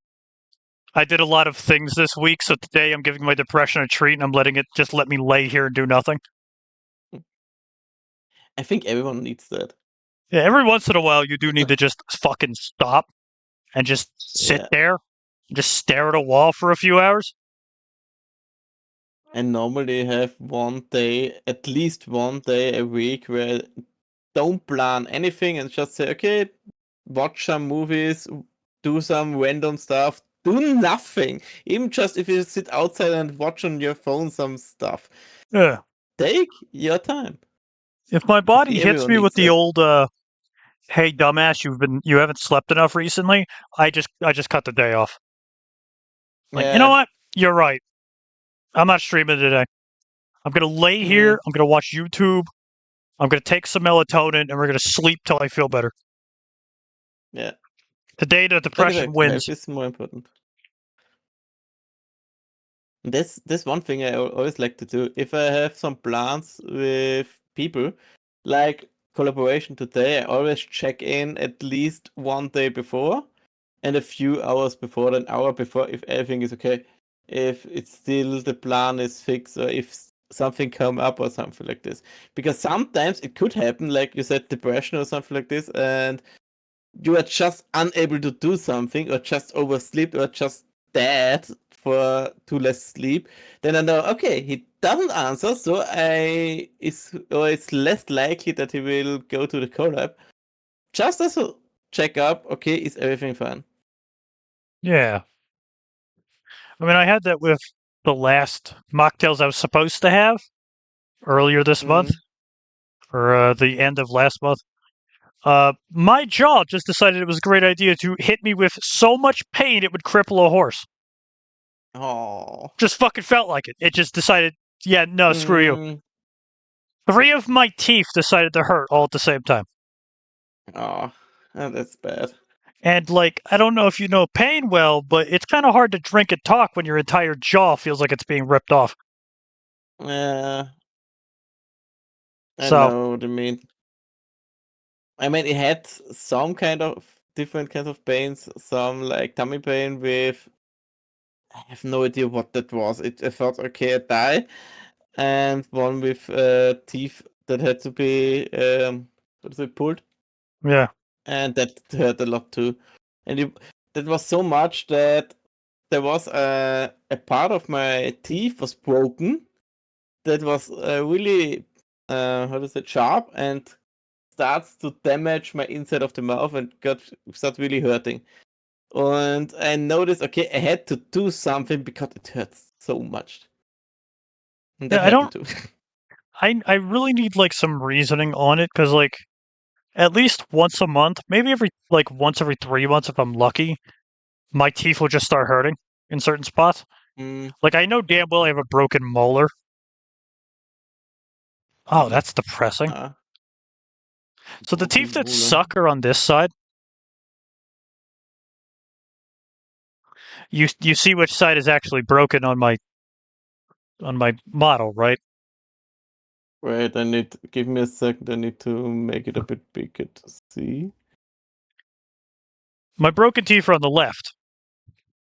I did a lot of things this week, so today I'm giving my depression a treat, and I'm letting it just let me lay here and do nothing. I think everyone needs that. Yeah, every once in a while, you do need to just fucking stop and just sit Yeah. there, just stare at a wall for a few hours. I normally have one day, at least one day a week where I don't plan anything and just say, okay, watch some movies, do some random stuff, do nothing. Even just if you sit outside and watch on your phone some stuff. Yeah. Take your time. If my I body think hits everyone me with needs the that. old hey dumbass, you haven't slept enough recently. I just cut the day off. Like, you know Yeah. what? You're right. I'm not streaming today. I'm gonna lay here. Mm, I'm gonna watch YouTube. I'm gonna take some melatonin, and we're gonna sleep till I feel better. yeah. Today, the Like I depression said, wins. health is more important. This one thing I always like to do. If I have some plans with people, like collaboration today, I always check in at least one day before and a few hours before, an hour before, if everything is okay. If it's still the plan is fixed, or if something come up or something like this. Because sometimes it could happen, like you said, depression or something like this, and you are just unable to do something, or just oversleep, or just dead for too less sleep, then I know, okay, he doesn't answer, so it's less likely that he will go to the collab. Just as a check up, okay, is everything fine? Yeah. I mean, I had that with the last mocktails I was supposed to have earlier this month, Mm. or the end of last month. My jaw just decided it was a great idea to hit me with so much pain it would cripple a horse. Oh. Just fucking felt like it. It just decided, yeah, no, screw you. Mm. 3 of my teeth decided to hurt all at the same time. Oh, that's bad. And, like, I don't know if you know pain well, but it's kind of hard to drink and talk when your entire jaw feels like it's being ripped off. Yeah, I So, know what you mean. I mean, it had some kind of different kinds of pains, some like tummy pain with, I have no idea what that was. I thought, okay, I die, and one with teeth that had to be what is it, pulled, yeah. and that hurt a lot too. And that was so much that there was a part of my teeth was broken that was really how to say, sharp, and starts to damage my inside of the mouth and start really hurting. And I noticed, okay, I had to do something because it hurts so much. And that Yeah, I happened don't. too. I really need, like, some reasoning on it, because, like, at least once a month, maybe once every 3 months if I'm lucky, my teeth will just start hurting in certain spots. Mm, Like, I know damn well I have a broken molar. Oh, mm, that's depressing. ah, So the teeth broken that molar. suck are on this side. You see which side is actually broken on my model, right? Wait, give me a second. I need to make it a bit bigger to see. My broken teeth are on the left,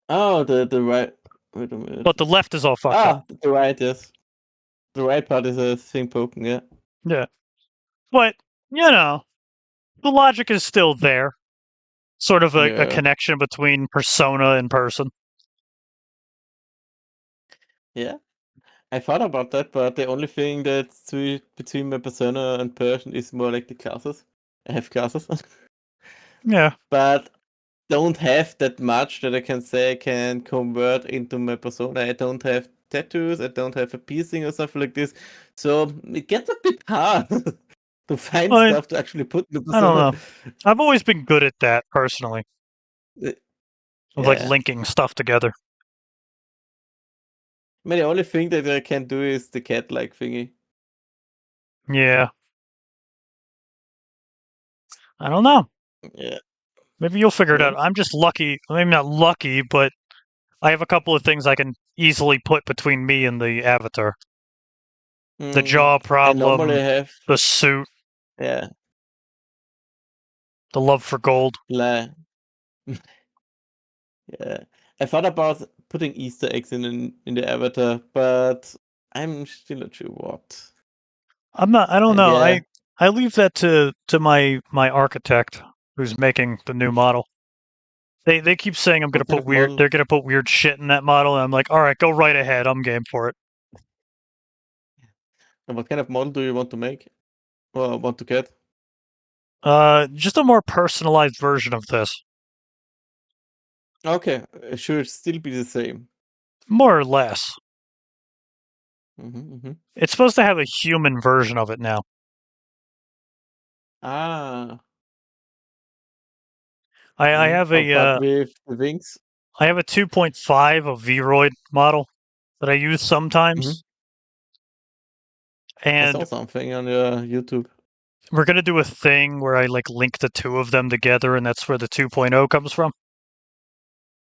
Oh, the right. Wait a minute. but the left is all fucked up. Ah, the right, yes. The right part is a thing poking, yeah. Yeah. But, the logic is still there. Sort of a Yeah. connection between persona and person. Yeah. I thought about that, but the only thing that's between my persona and person is more like the classes. I have classes, Yeah. but don't have that much that I can say I can convert into my persona. I don't have tattoos, I don't have a piercing or something like this. So it gets a bit hard to find I stuff to actually put in the I don't persona. know. I've always been good at that personally, Uh, of like Yeah. linking stuff together. I mean, the only thing that I can do is the cat-like thingy. Yeah. I don't know. Yeah. Maybe you'll figure it out. Yeah. I'm just lucky. Maybe not lucky, but I have a couple of things I can easily put between me and the avatar. The Mm, jaw I normally problem, have, the suit, yeah, the love for gold. like, yeah. I thought about putting Easter eggs in the avatar, but I'm still not sure what. I don't And know. yeah, I leave that to my architect who's making the new model. They keep saying I'm gonna what kind put of weird model? they're gonna put weird shit in that model, and I'm like, all right, go right ahead. I'm game for it. What kind of model do you want to make or want to get? Just a more personalized version of this. Okay, it should still be the same. More or less. Mm-hmm. It's supposed to have a human version of it now. Ah, I have But a with the wings. 2.5 of Vroid model that I use sometimes, I saw and something on your YouTube. we're gonna do a thing where I like link the two of them together, and that's where the 2.0 comes from.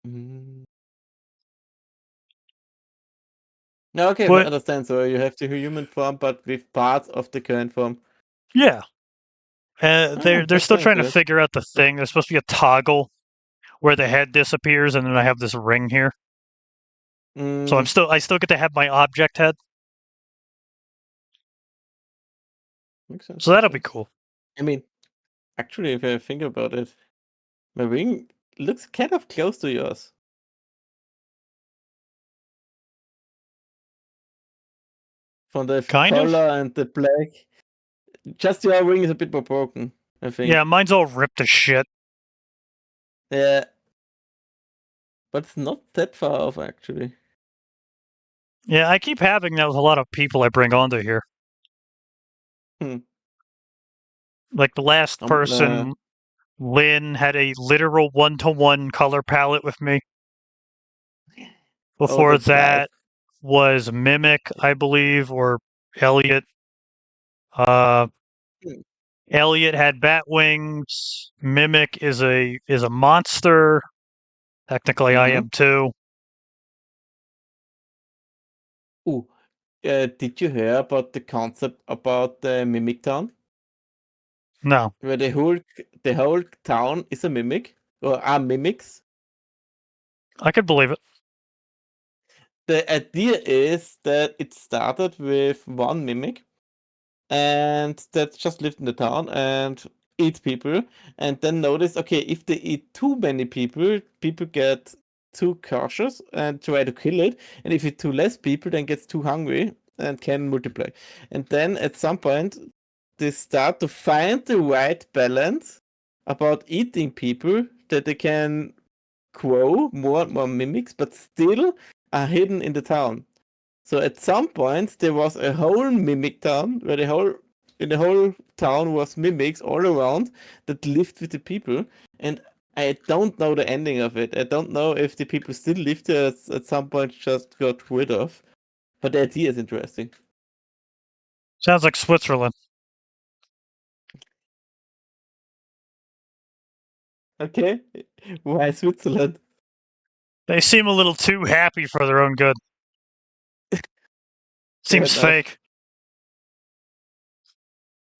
Mm. No, okay, I But understand. So you have the human form, but with parts of the current form. yeah, they're Makes still sense, trying to yes. figure out the thing. There's supposed to be a toggle where the head disappears, and then I have this ring here. So Mm, I still get to have my object head. makes sense, So makes that'll be sense. cool. I mean, actually, if I think about it, my wing looks kind of close to yours. From the Kind of. color and the black. Just your wing is a bit more broken, I think. Yeah, mine's all ripped to shit. Yeah. But it's not that far off, actually. Yeah, I keep having that with a lot of people I bring onto here. Hmm. Like the last person, Lynn, had a literal 1-to-1 color palette with me. Oh, Before that's nice. that was Mimic, I believe, or Elliot. Uh, Hmm. Elliot had bat wings. Mimic is a monster. Technically, I Mm-hmm. am too. Ooh, did you hear about the concept about the Mimic Town? No, Where the whole town is a mimic or are mimics. I could believe it. The idea is that it started with one mimic and that just lived in the town and eats people, and then noticed, okay, if they eat too many people, people get too cautious and try to kill it, and if it's too less people, then gets too hungry and can multiply. And then at some point they start to find the right balance about eating people that they can grow more and more mimics, but still are hidden in the town. So at some point there was a whole mimic town where the whole town was mimics all around that lived with the people, and I don't know the ending of it. I don't know if the people still live there at some point just got rid of. But the idea is interesting. Sounds like Switzerland. Okay. Why Switzerland? They seem a little too happy for their own good. Fair Seems enough. fake.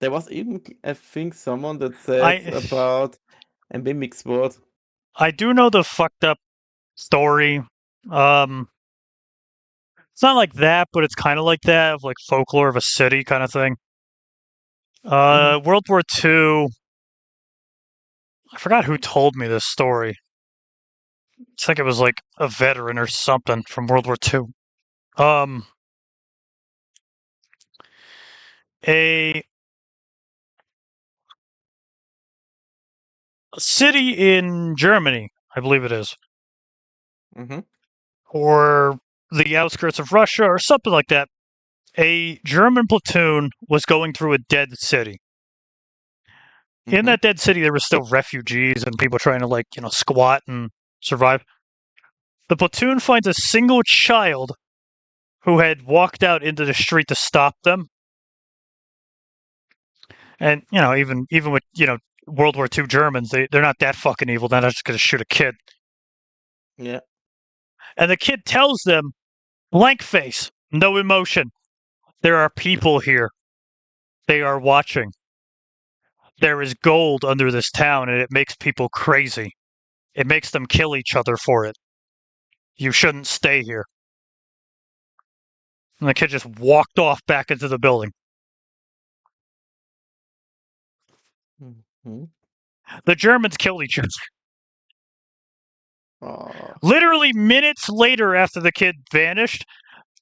There was even, I think, someone that says I about a mimic sport. I do know the fucked up story. Um, it's not like that, but it's kind of like that, of like folklore of a city kind of thing. Mm-hmm. World War II. I forgot who told me this story. I think it was like a veteran or something from World War II. Um, a city in Germany, I believe it is, Mm-hmm. or the outskirts of Russia, or something like that. A German platoon was going through a dead city. In Mm-hmm. that dead city, there were still refugees and people trying to, like, squat and survive. The platoon finds a single child who had walked out into the street to stop them. And, even with, World War II Germans, they're not that fucking evil. They're not just going to shoot a kid. Yeah. And the kid tells them, blank face, no emotion. There are people here. They are watching. There is gold under this town, and it makes people crazy. It makes them kill each other for it. You shouldn't stay here. And the kid just walked off back into the building. Mm-hmm. The Germans killed each other. Oh. Literally minutes later, after the kid vanished,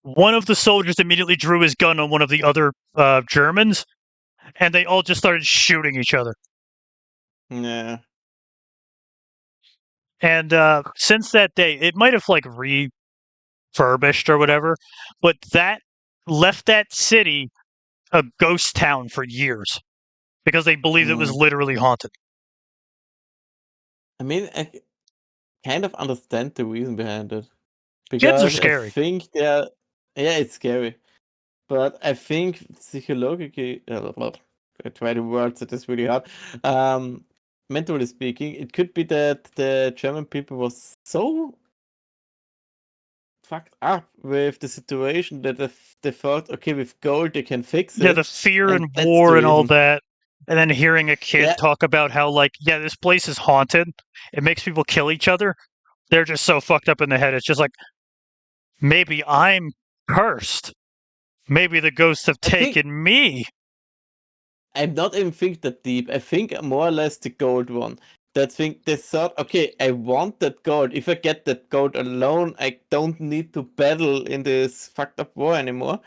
one of the soldiers immediately drew his gun on one of the other Germans, and they all just started shooting each other. Yeah. And since that day, it might have like refurbished or whatever, but that left that city a ghost town for years because they believed it was Mm. literally haunted. I mean, I kind of understand the reason behind it. Kids are Because I scary. think yeah, it's scary. But I think psychologically, I try to words it is really hard. Mentally speaking, it could be that the German people was so fucked up with the situation that they thought, okay, with gold they can fix Yeah, the it, fear and and that's the war and all reason. that. And then hearing a kid Yeah, talk about how, like, yeah, this place is haunted. It makes people kill each other. They're just so fucked up in the head. It's just like, maybe I'm cursed. Maybe the ghosts have I think taken me. I'm not even think that deep. I think more or less the gold one. That think they thought, okay, I want that gold. If I get that gold alone, I don't need to battle in this fucked up war anymore.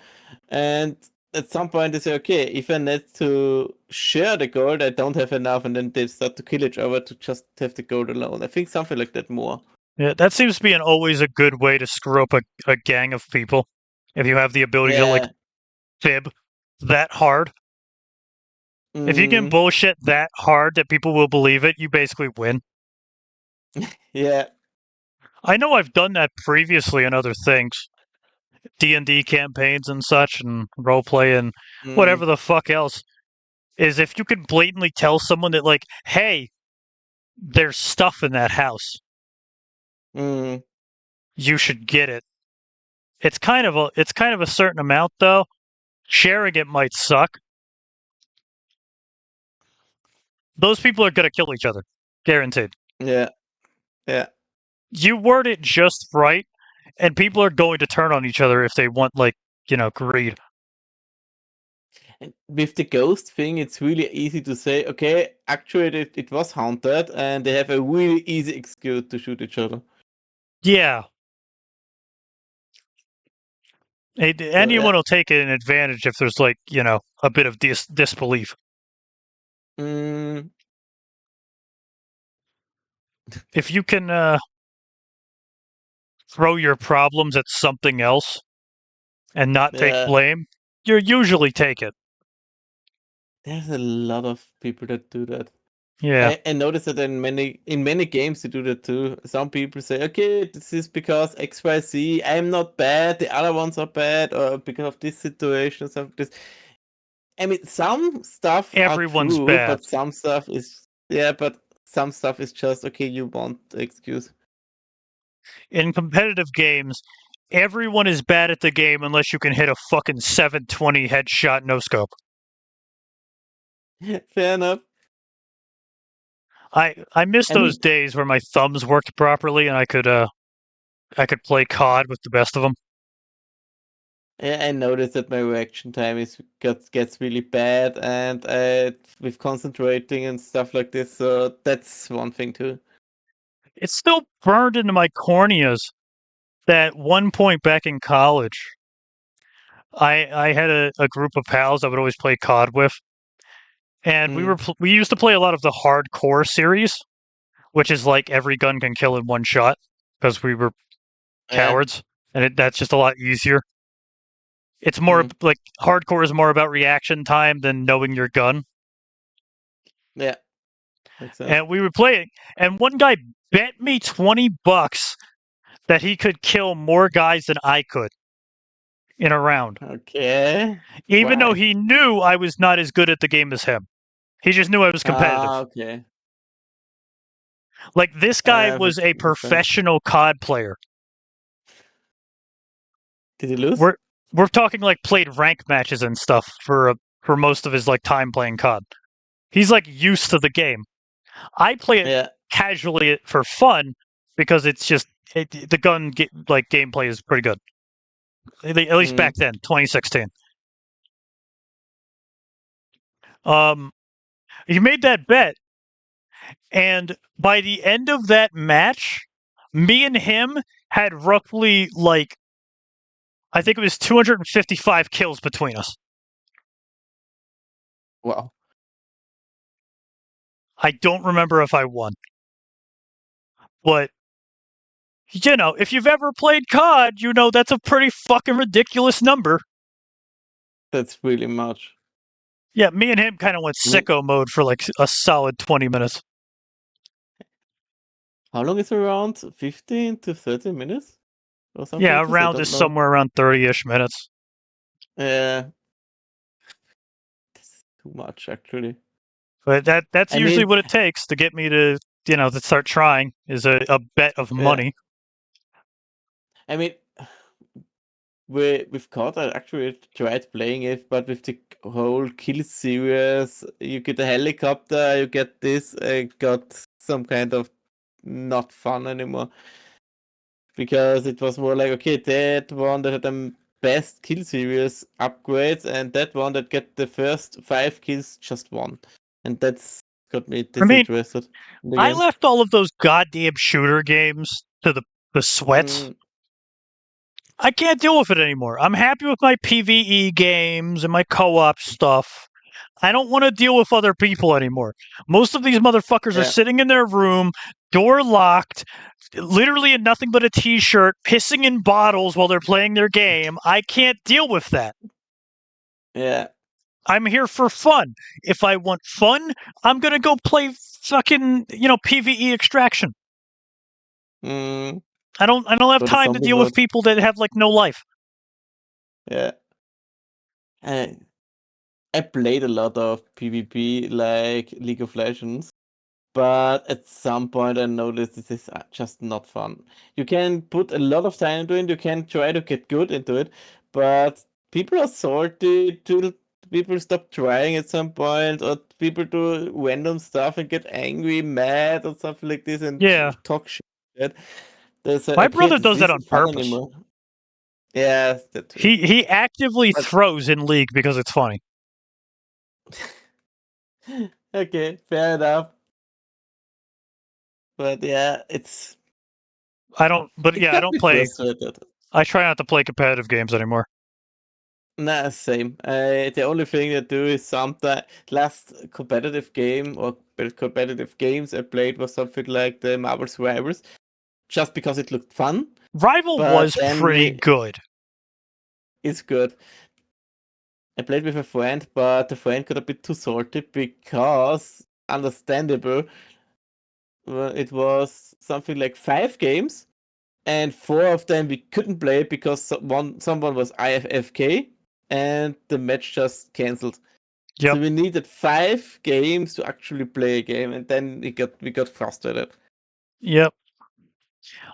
And at some point they say, okay, if I need to share the gold, I don't have enough, and then they start to kill each other to just have the gold alone. I think something like that more. Yeah, that seems to be always a good way to screw up a gang of people. If you have the ability to, like, Yeah. fib that hard. If you can Mm, bullshit that hard that people will believe it, you basically win. yeah. I know I've done that previously in other things. D&D campaigns and such, and roleplay and Mm, whatever the fuck else, is if you can blatantly tell someone that, like, hey, there's stuff in that house, mm, you should get it. It's kind of a certain amount though. Sharing it might suck. Those people are gonna kill each other, guaranteed. yeah. Yeah. You word it just right, and people are going to turn on each other if they want, like, greed. And with the ghost thing, it's really easy to say, okay, actually it was haunted, and they have a really easy excuse to shoot each other. Yeah, So yeah. anyone will take an advantage if there's, like, a bit of disbelief. Mm, If you can throw your problems at something else and not take yeah. blame, you usually take it. There's a lot of people that do that. Yeah. I noticed that in many games they do that too. Some people say, okay, this is because XYZ, I'm not bad, the other ones are bad, or because of this situation, something this. I mean, some stuff are Everyone's true, bad. but some stuff is yeah, but some stuff is just okay. You want the excuse. In competitive games, everyone is bad at the game unless you can hit a fucking 720 headshot no scope. Fair enough. I miss I those mean, days where my thumbs worked properly and I could play COD with the best of them. I noticed that my reaction time gets really bad, and with concentrating and stuff like this. So that's one thing too. It's still burned into my corneas that one point back in college, I had a group of pals I would always play COD with, and Mm, we used to play a lot of the hardcore series, which is like every gun can kill in one shot because we were yeah. cowards, and that's just a lot easier. It's more Mm, like hardcore is more about reaction time than knowing your gun. yeah. Makes sense. And we were playing, and one guy bet me $20 that he could kill more guys than I could in a round, Okay. even though Why? he knew I was not as good at the game as him. He just knew I was competitive. Ah, okay. Like, this guy was a Makes sense. professional COD player. Did he lose? We're we're talking like played rank matches and stuff for most of his, like, time playing COD. He's, like, used to the game. I play it Yeah. casually for fun because it's just the like gameplay is pretty good. At least Mm, back then, 2016. Um, he made that bet, and by the end of that match, me and him had roughly, like, I think it was 255 kills between us. wow. I don't remember if I won, but if you've ever played COD, that's a pretty fucking ridiculous number. That's really much. Yeah, me and him kind of went I mean, sicko mode for like a solid 20 minutes. How long is a round? 15 to 30 minutes? Or something Yeah, like a this? I round don't is know. somewhere around 30-ish minutes. Yeah. That's too much, actually. But that's I usually mean, what it takes to get me to, to start trying, is a bet of yeah. money. I mean, with COD, I actually tried playing it, but with the whole kill series, you get a helicopter, you get this, I got some kind of not fun anymore. Because it was more like, okay, that one that had the best kill series upgrades, and that one that get the first 5 kills just won. And that's got me I mean, disinterested in the I game. left all of those goddamn shooter games to the sweats. Mm, I can't deal with it anymore. I'm happy with my PvE games and my co-op stuff. I don't want to deal with other people anymore. Most of these motherfuckers are yeah. sitting in their room, door locked, literally in nothing but a t-shirt, pissing in bottles while they're playing their game. I can't deal with that. Yeah. I'm here for fun. If I want fun, I'm gonna go play fucking, PvE extraction. Mm, I don't have for the time to zombie deal with mode. people that have like no life. Yeah. I, I played a lot of PvP like League of Legends. But at some point, I noticed this is just not fun. You can put a lot of time into it, you can try to get good into it, but people are salty till people stop trying at some point, or people do random stuff and get angry, mad, or something like this, and Yeah. talk shit. They say, My okay, brother this does that on isn't fun purpose. anymore. Yeah, that too. He actively But throws in League because it's funny. okay, fair enough. But yeah, But it yeah, I got don't me play. frustrated. I try not to play competitive games anymore. Nah, same. The only thing I do is sometimes last competitive game or competitive games I played was something like the Marvel Rivals, just because it looked fun. Rival But was then pretty good. it's good. I played with a friend, but the friend got a bit too salty because, understandable, it was something like 5 games, and 4 of them we couldn't play because someone was IFFK, and the match just cancelled. Yep. So we needed 5 games to actually play a game, and then we got frustrated. Yep.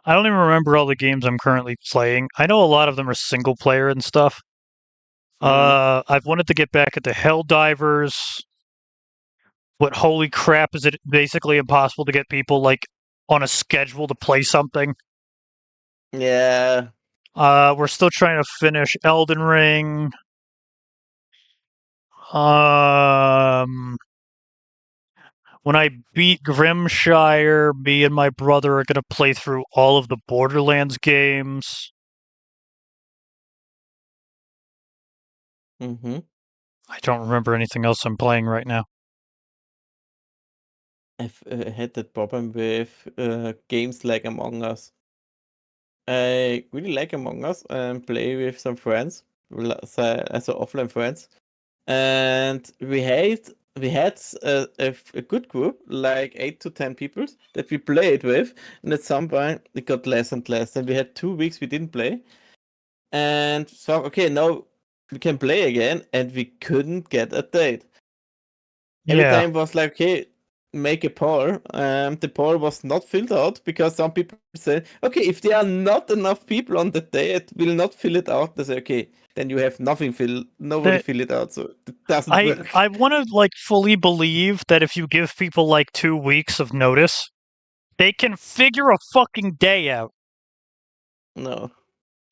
I don't even remember all the games I'm currently playing. I know a lot of them are single player and stuff. Mm. I've wanted to get back into Helldivers. But holy crap, is it basically impossible to get people like on a schedule to play something? Yeah. We're still trying to finish Elden Ring. Um, when I beat Grimshire, me and my brother are gonna play through all of the Borderlands games. Mm-hmm. I don't remember anything else I'm playing right now. I've had that problem with games like Among Us. I really like Among Us and play with some friends, also offline friends. And we had a good group, like 8 to 10 people that we played with, and at some point it got less and less. And we had 2 weeks we didn't play, and so okay, now we can play again, and we couldn't get a date. Every Yeah, time was like, okay, make a poll. The poll was not filled out because some people say, okay, if there are not enough people on the day, it will not fill it out. They say, okay, then you have nobody that fill it out, so it doesn't I work. I want to like fully believe that if you give people like 2 weeks of notice, they can figure a fucking day out. No,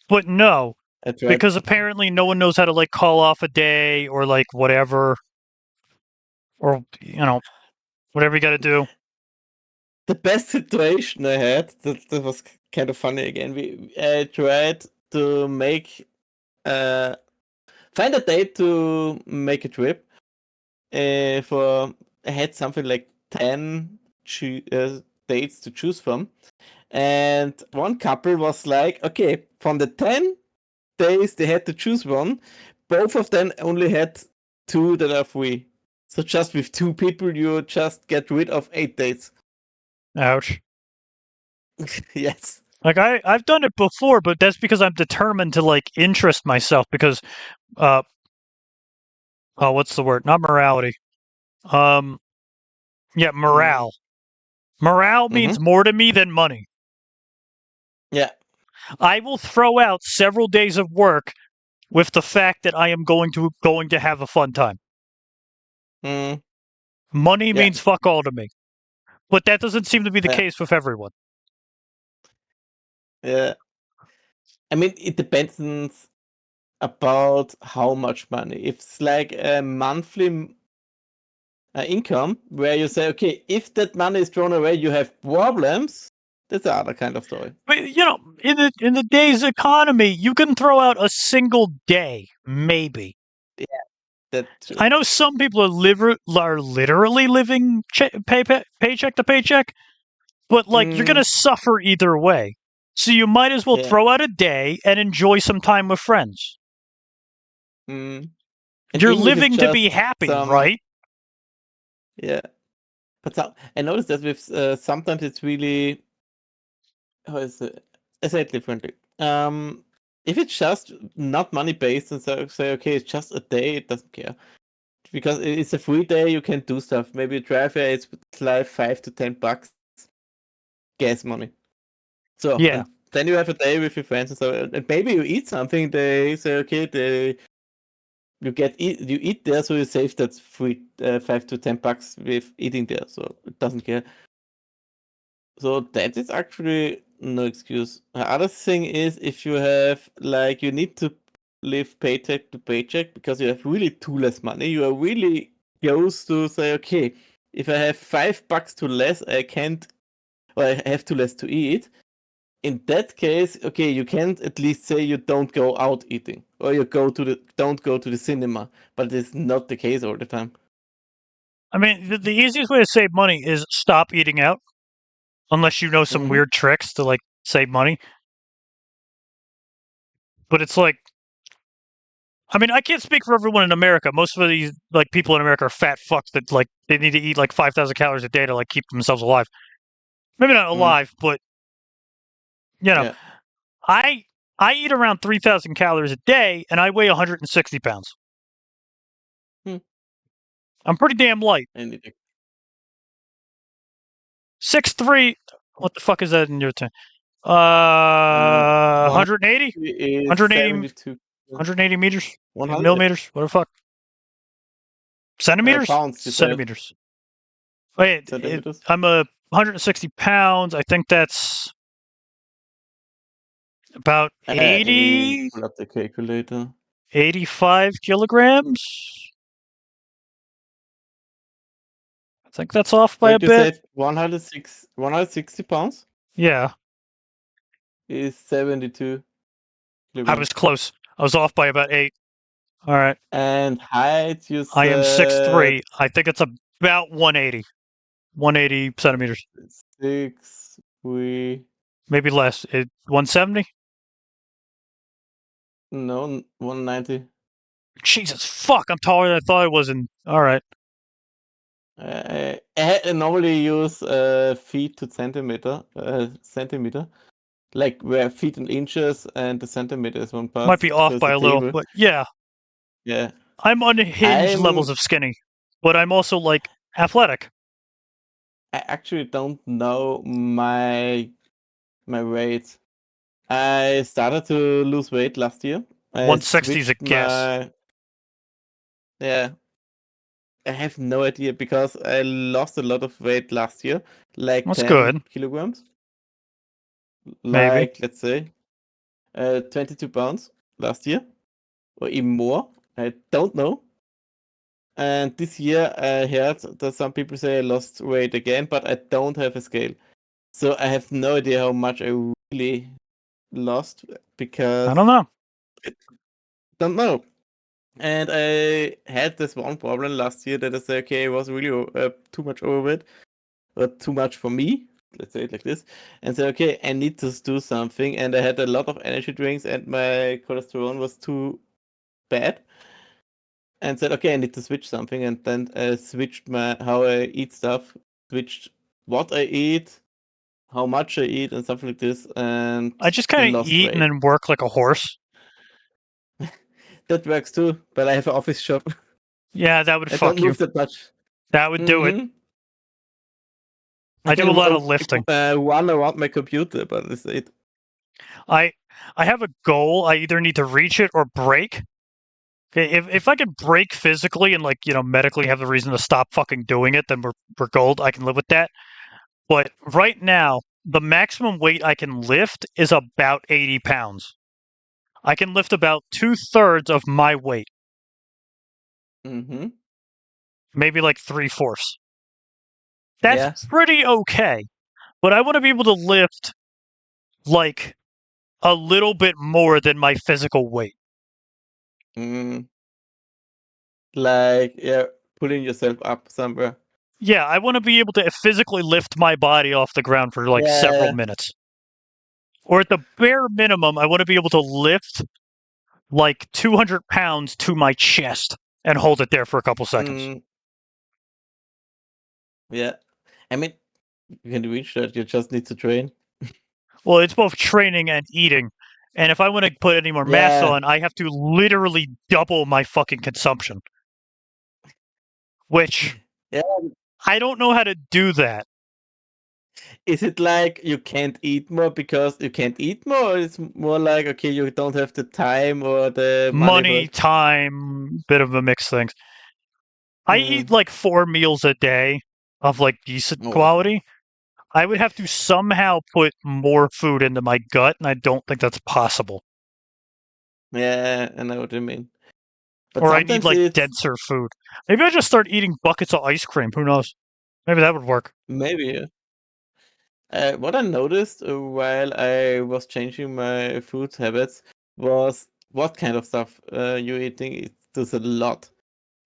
But no, I tried. because apparently no one knows how to like call off a day or like whatever, or whatever you got to do. The best situation I had, that was kind of funny again. I tried to uh find a date to make a trip. For I had something like 10 dates to choose from, and one couple was like, okay, from the 10 days they had to choose one, both of them only had 2 that are free. So just with 2 people, you just get rid of 8 dates. Ouch. Yes. Like I've done it before, but that's because I'm determined to like interest myself because oh, what's the word? Not morality. Um yeah, Mm. morale. Morale means Mm-hmm. more to me than money. Yeah. I will throw out several days of work with the fact that I am going to have a fun time. Mm. Money Yeah. means fuck all to me. But that doesn't seem to be the Yeah. case with everyone. Yeah. I mean, it depends about how much money. If it's like a monthly income where you say, okay, if that money is thrown away, you have problems. That's another kind of story. But in the day's economy, you can throw out a single day, maybe. Yeah, that too. I know some people are literally living paycheck to paycheck, but like you're Mm, gonna suffer either way. So you might as well yeah. throw out a day and enjoy some time with friends. Mm. And You're even if it's living to be just happy, some, right? yeah. But I noticed that with sometimes it's really, how is it? I say it differently. If it's just not money based and say okay, it's just a day, it doesn't care because it's a free day. You can do stuff. Maybe a drive fare it's like $5 to $10 gas money. So Yeah. and then you have a day with your friends and so and maybe you eat something. They say okay, you eat there, so you save that free $5 to $10 with eating there. So it doesn't care. So that is actually no excuse. The other thing is if you have like you need to live paycheck to paycheck because you have really too less money, you are really close to say, okay, if I have $5 too less, I can't or I have too less to eat. In that case, okay, you can at least say you don't go out eating or you don't go to the cinema, but it's not the case all the time. I mean, the easiest way to save money is stop eating out, unless you know some Mm-hmm. weird tricks to like save money. But it's like, I mean, I can't speak for everyone in America. Most of these like people in America are fat fucks that like they need to eat like 5,000 calories a day to like keep themselves alive. Maybe not Mm, alive, but you know, yeah. I I eat around 3,000 calories a day, and I weigh 160 pounds. Hmm. I'm pretty damn light. I need to, 6'3". What the fuck is that in your time? mm, 180, 180 is 180, 72 meters, 100 millimeters. What the fuck? Centimeters, pounds, you said centimeters. Wait, centimeters. I'm a 160 pounds. I think that's about I need to 80, pull up the calculator. 85 kilograms. I think that's off by a Wait, you bit. said 160 pounds Yeah, is 72 I was kilograms. close. I was off by about 8. All right. And height, you I am said 6'3". I think it's about 180. 180 centimeters. 3, Maybe less. 170? no, 190. Jesus, fuck. I'm taller than I thought I was. All right. I normally use feet to centimeter, like where feet and inches and the centimeter is one Might part. be So off it's a by a little, table. but yeah. Yeah. I'm unhinged levels I'm of skinny, but I'm also like athletic. I actually don't know my weight. I started to lose weight last year. I 160 is a switched guess. my yeah. I have no idea because I lost a lot of weight last year, like That's 10 good. kilograms, Maybe. like let's say 22 pounds last year, or even more. I don't know. And this year I heard that some people say I lost weight again, but I don't have a scale. So I have no idea how much I really lost I don't because know. I don't know. And I had this one problem last year that I said, okay, I was really too much overweight, or too much for me. Let's say it like this, and say, okay, I need to do something. And I had a lot of energy drinks, and my cholesterol was too bad. And said, okay, I need to switch something. And then I switched my how I eat stuff, switched what I eat, how much I eat and stuff like this, and I just kind of lost eat and weight. then work like a horse. That works too, but I have an office job. Yeah, that would I don't fuck you. move that much. That would do it. Mm-hmm. I I do a can lot of lifting. run around my computer, but that's it. I have a goal. I either need to reach it or break. Okay, if I can break physically and like, medically have the reason to stop fucking doing it, then we're gold. I can live with that. But right now, the maximum weight I can lift is about 80 pounds. I can lift about 2/3 of my weight, Mm-hmm. maybe like 3/4. That's Yeah. pretty okay. But I want to be able to lift like a little bit more than my physical weight. Mm. Like, yeah, pulling yourself up somewhere. Yeah, I want to be able to physically lift my body off the ground for like several Yeah. minutes. Or at the bare minimum, I want to be able to lift like 200 pounds to my chest and hold it there for a couple seconds. Mm. Yeah. I mean, you can reach that. You just need to train. Well, it's both training and eating. And if I want to put any more mass Yeah. on, I have to literally double my fucking consumption. Which Yeah. I don't know how to do that. Is it like you can't eat more because you can't eat more? Or it's more like, okay, you don't have the time or the money for Money, it? time, bit of a mix things. I eat Mm. like 4 meals a day of like decent Oh. quality. I would have to somehow put more food into my gut, and I don't think that's possible. Yeah, I know what you mean. But Or I need sometimes like it's denser food. Maybe I just start eating buckets of ice cream. Who knows? Maybe that would work. maybe. What I noticed while I was changing my food habits was what kind of stuff you're eating. It does a lot.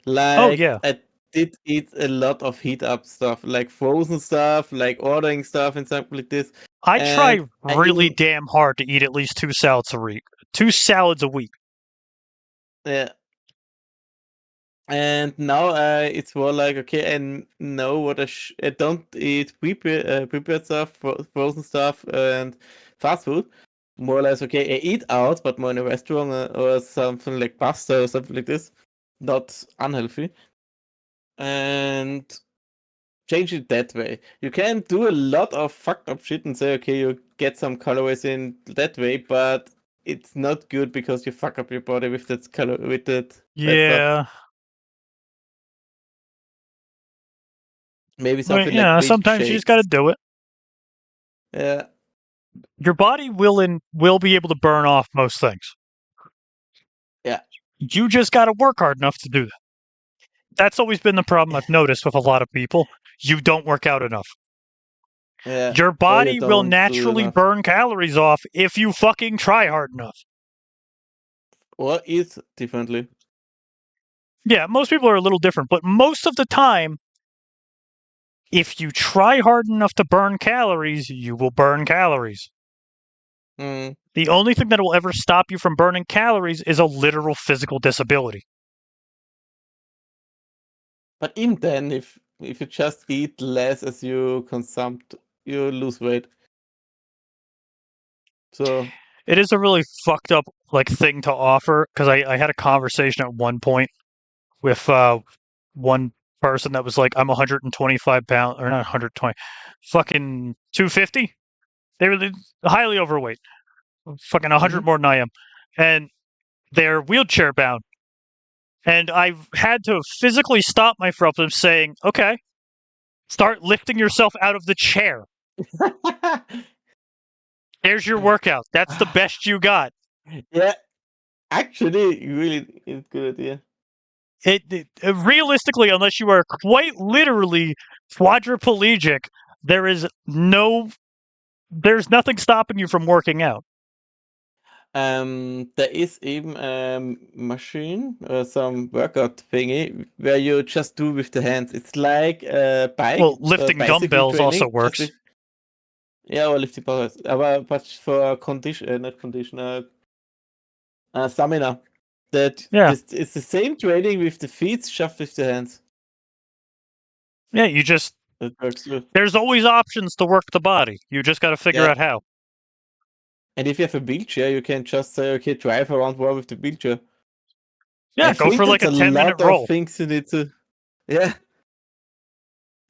Oh Like yeah. I did eat a lot of heat up stuff, like frozen stuff, like ordering stuff and something like this. I try And I really even damn hard to eat at least 2 salads a week. 2 salads a week. yeah. And now it's more like, okay, I know what I don't eat prepared stuff, frozen stuff, and fast food. More or less, okay, I eat out, but more in a restaurant or something like pasta or something like this. Not unhealthy. And change it that way. You can do a lot of fucked up shit and say, okay, you get some calories in that way, but it's not good because you fuck up your body with that bad stuff. Yeah. Maybe But something like yeah, milk sometimes you just got to shakes. do it. Yeah, Your body will be able to burn off most things. yeah, You just got to work hard enough to do that. That's always been the problem I've noticed with a lot of people. You don't work out enough. yeah. Your Or you body will don't do naturally enough. burn calories off if you fucking try hard enough. Or eat differently. Yeah, most people are a little different, but most of the time, if you try hard enough to burn calories, you will burn calories. Mm. The only thing that will ever stop you from burning calories is a literal physical disability. But even then, if you just eat less as you consume, you lose weight. So It is a really fucked up like thing to offer because I had a conversation at one point with one person that was like, I'm 125 pounds, or not 120, fucking 250. They were highly overweight, fucking 100 mhm. more than I am, and they're wheelchair bound. And I've had to physically stop myself from saying, okay, start lifting yourself out of the chair. There's your workout. That's the best you got. Yeah, actually, really, it's good idea. Realistically, unless you are quite literally quadriplegic, there is there's nothing stopping you from working out. There is even machine or some workout thingy where you just do with the hands. It's like Well, lifting bicycle dumbbells also training, just works. with yeah, or lifting powers. But for condition, not condition, stamina. That Yeah, this it's the same training with the feet, just with the hands. yeah. You just That works too. There's always options to work the body. You just got to figure Yeah. out how. And if you have a wheelchair, you can just say, okay, drive around more with the wheelchair. Yeah, I go think for like that's a a 10-minute lot of roll. things you need to. Yeah.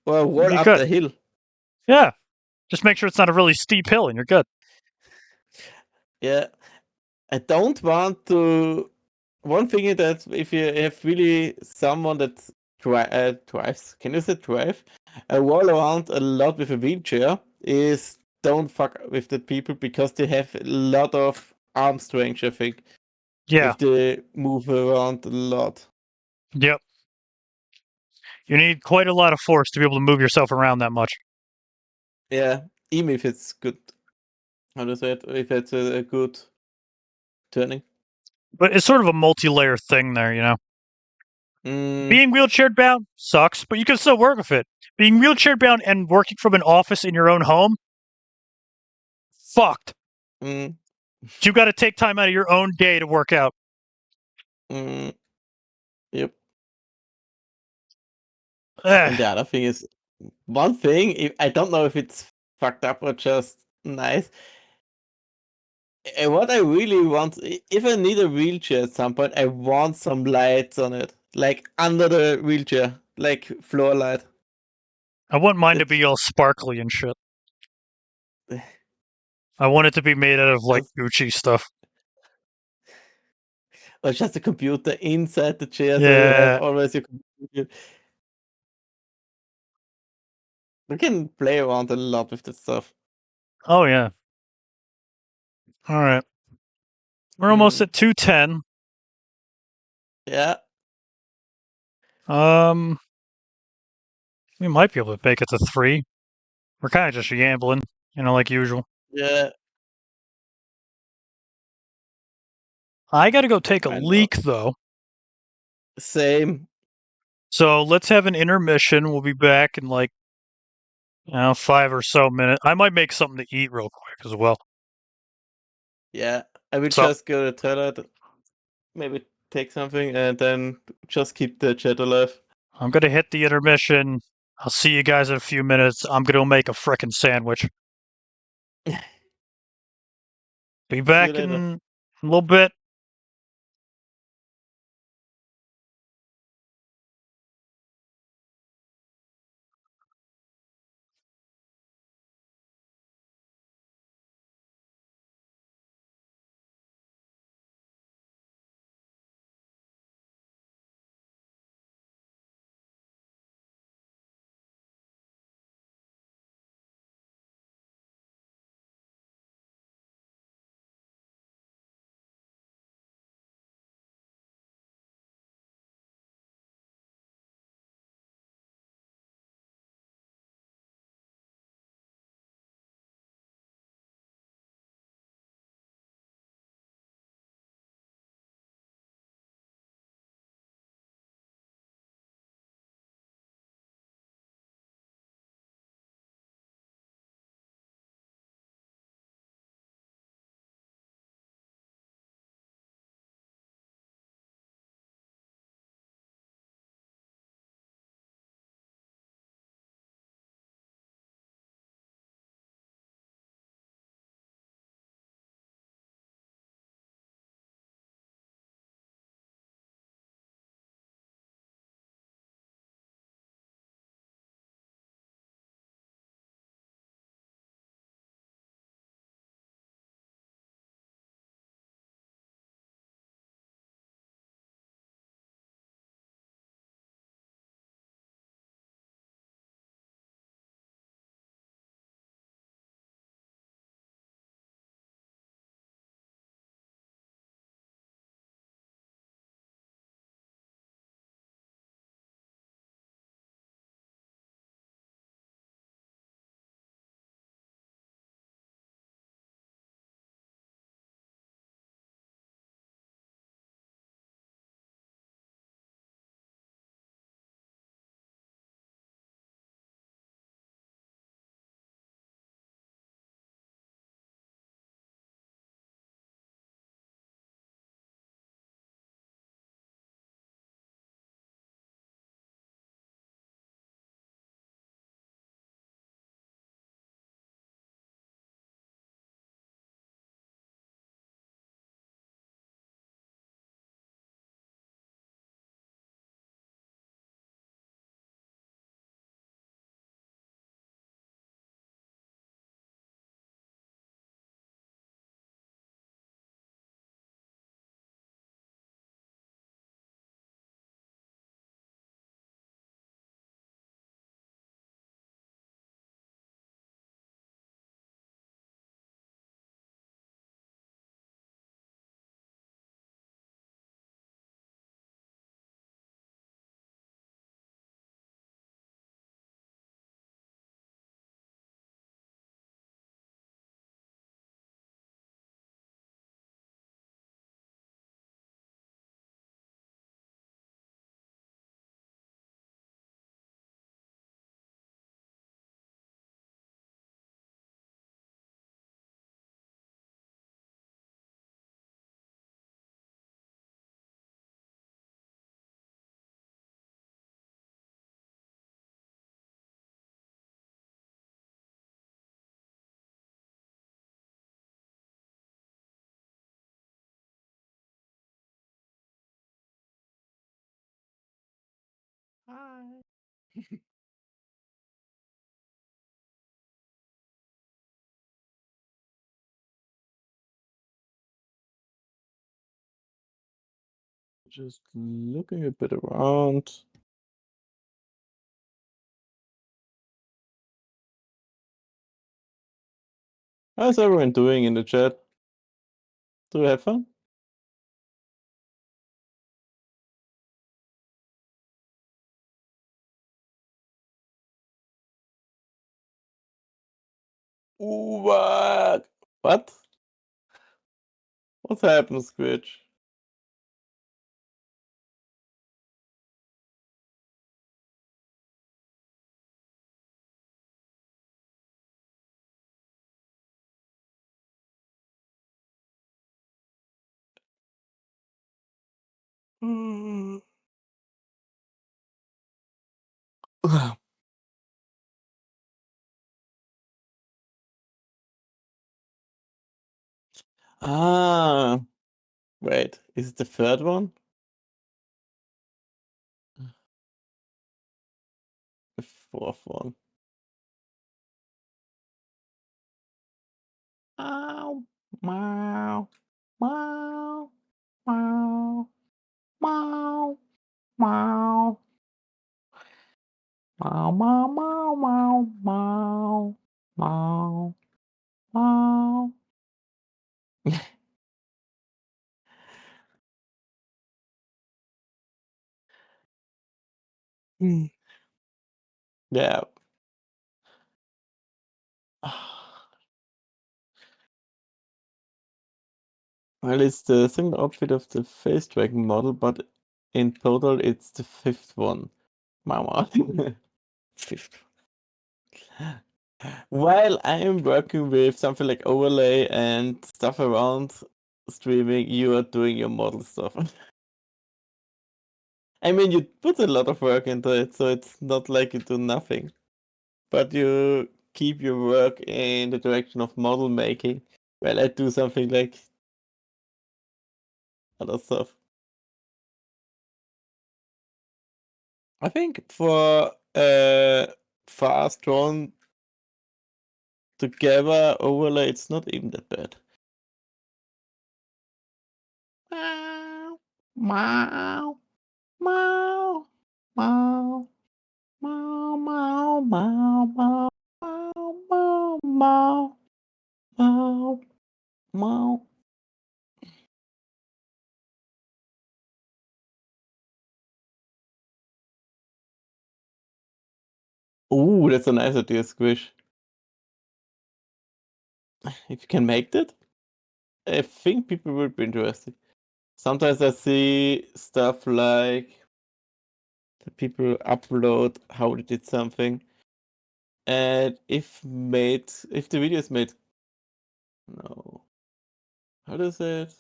Or You'd wall be up good. the hill. Yeah. Just make sure it's not a really steep hill and you're good. Yeah. I don't want to. One thing is that if you have really someone that drives, can you say drive? Wall around a lot with a wheelchair is don't fuck with the people because they have a lot of arm strength, I think, Yeah. if they move around a lot. Yep. You need quite a lot of force to be able to move yourself around that much. Yeah, even if it's good. How to say it? If it's a good turning. But it's sort of a multi-layer thing there, you know? Mm, Being wheelchair bound sucks, but you can still work with it. Being wheelchair bound and working from an office in your own home, fucked. mm, You got to take time out of your own day to work out. mm, yep. And the Ugh. other thing is, one thing, I don't know if it's fucked up or just nice. What I really want, if I need a wheelchair at some point, I want some lights on it, like under the wheelchair, like floor light. I want mine to It's be all sparkly and shit. I want it to be made out of like just, Gucci stuff. or just a computer inside the chair, so you have Yeah. always your computer. You can play around a lot with this stuff. Oh yeah. All right. We're almost Mm, at 210. yeah, Um, we might be able to make it to 3. We're kind of just yambling, like usual. yeah, I got to go take a I know. leak though. Same. So let's have an intermission. We'll be back in like 5 or so minutes. I might make something to eat real quick as well. Yeah, I will So just go to the toilet, maybe take something, and then just keep the chat alive. I'm gonna hit the intermission. I'll see you guys in a few minutes. I'm gonna make a frickin' sandwich. Be See you back later. in a little bit. Hi. Just looking a bit around. How's everyone doing in the chat? Do you have fun? What? What? What's happened, Squidge? Ah, wait, is it the third one? The fourth one. Meow, meow, meow, meow, meow, meow, meow, meow, meow, meow, meow, meow. Hmm. Yeah. Well, it's the single outfit of the face dragon model, but in total it's the fifth one. Mama. Fifth. While I am working with something like overlay and stuff around streaming, you are doing your model stuff. I mean, you put a lot of work into it, so it's not like you do nothing. But you keep your work in the direction of model making, while I do something like other stuff. I think for fast drawn together overlay, it's not even that bad. Meow, meow, meow, meow, meow, meow, meow, meow, meow, meow, meow, meow. Ooh, that's a nice idea, Squish. If you can make that, I think people will be interested. Sometimes I see stuff like the people upload how they did something, and if the video is made, no, how does it?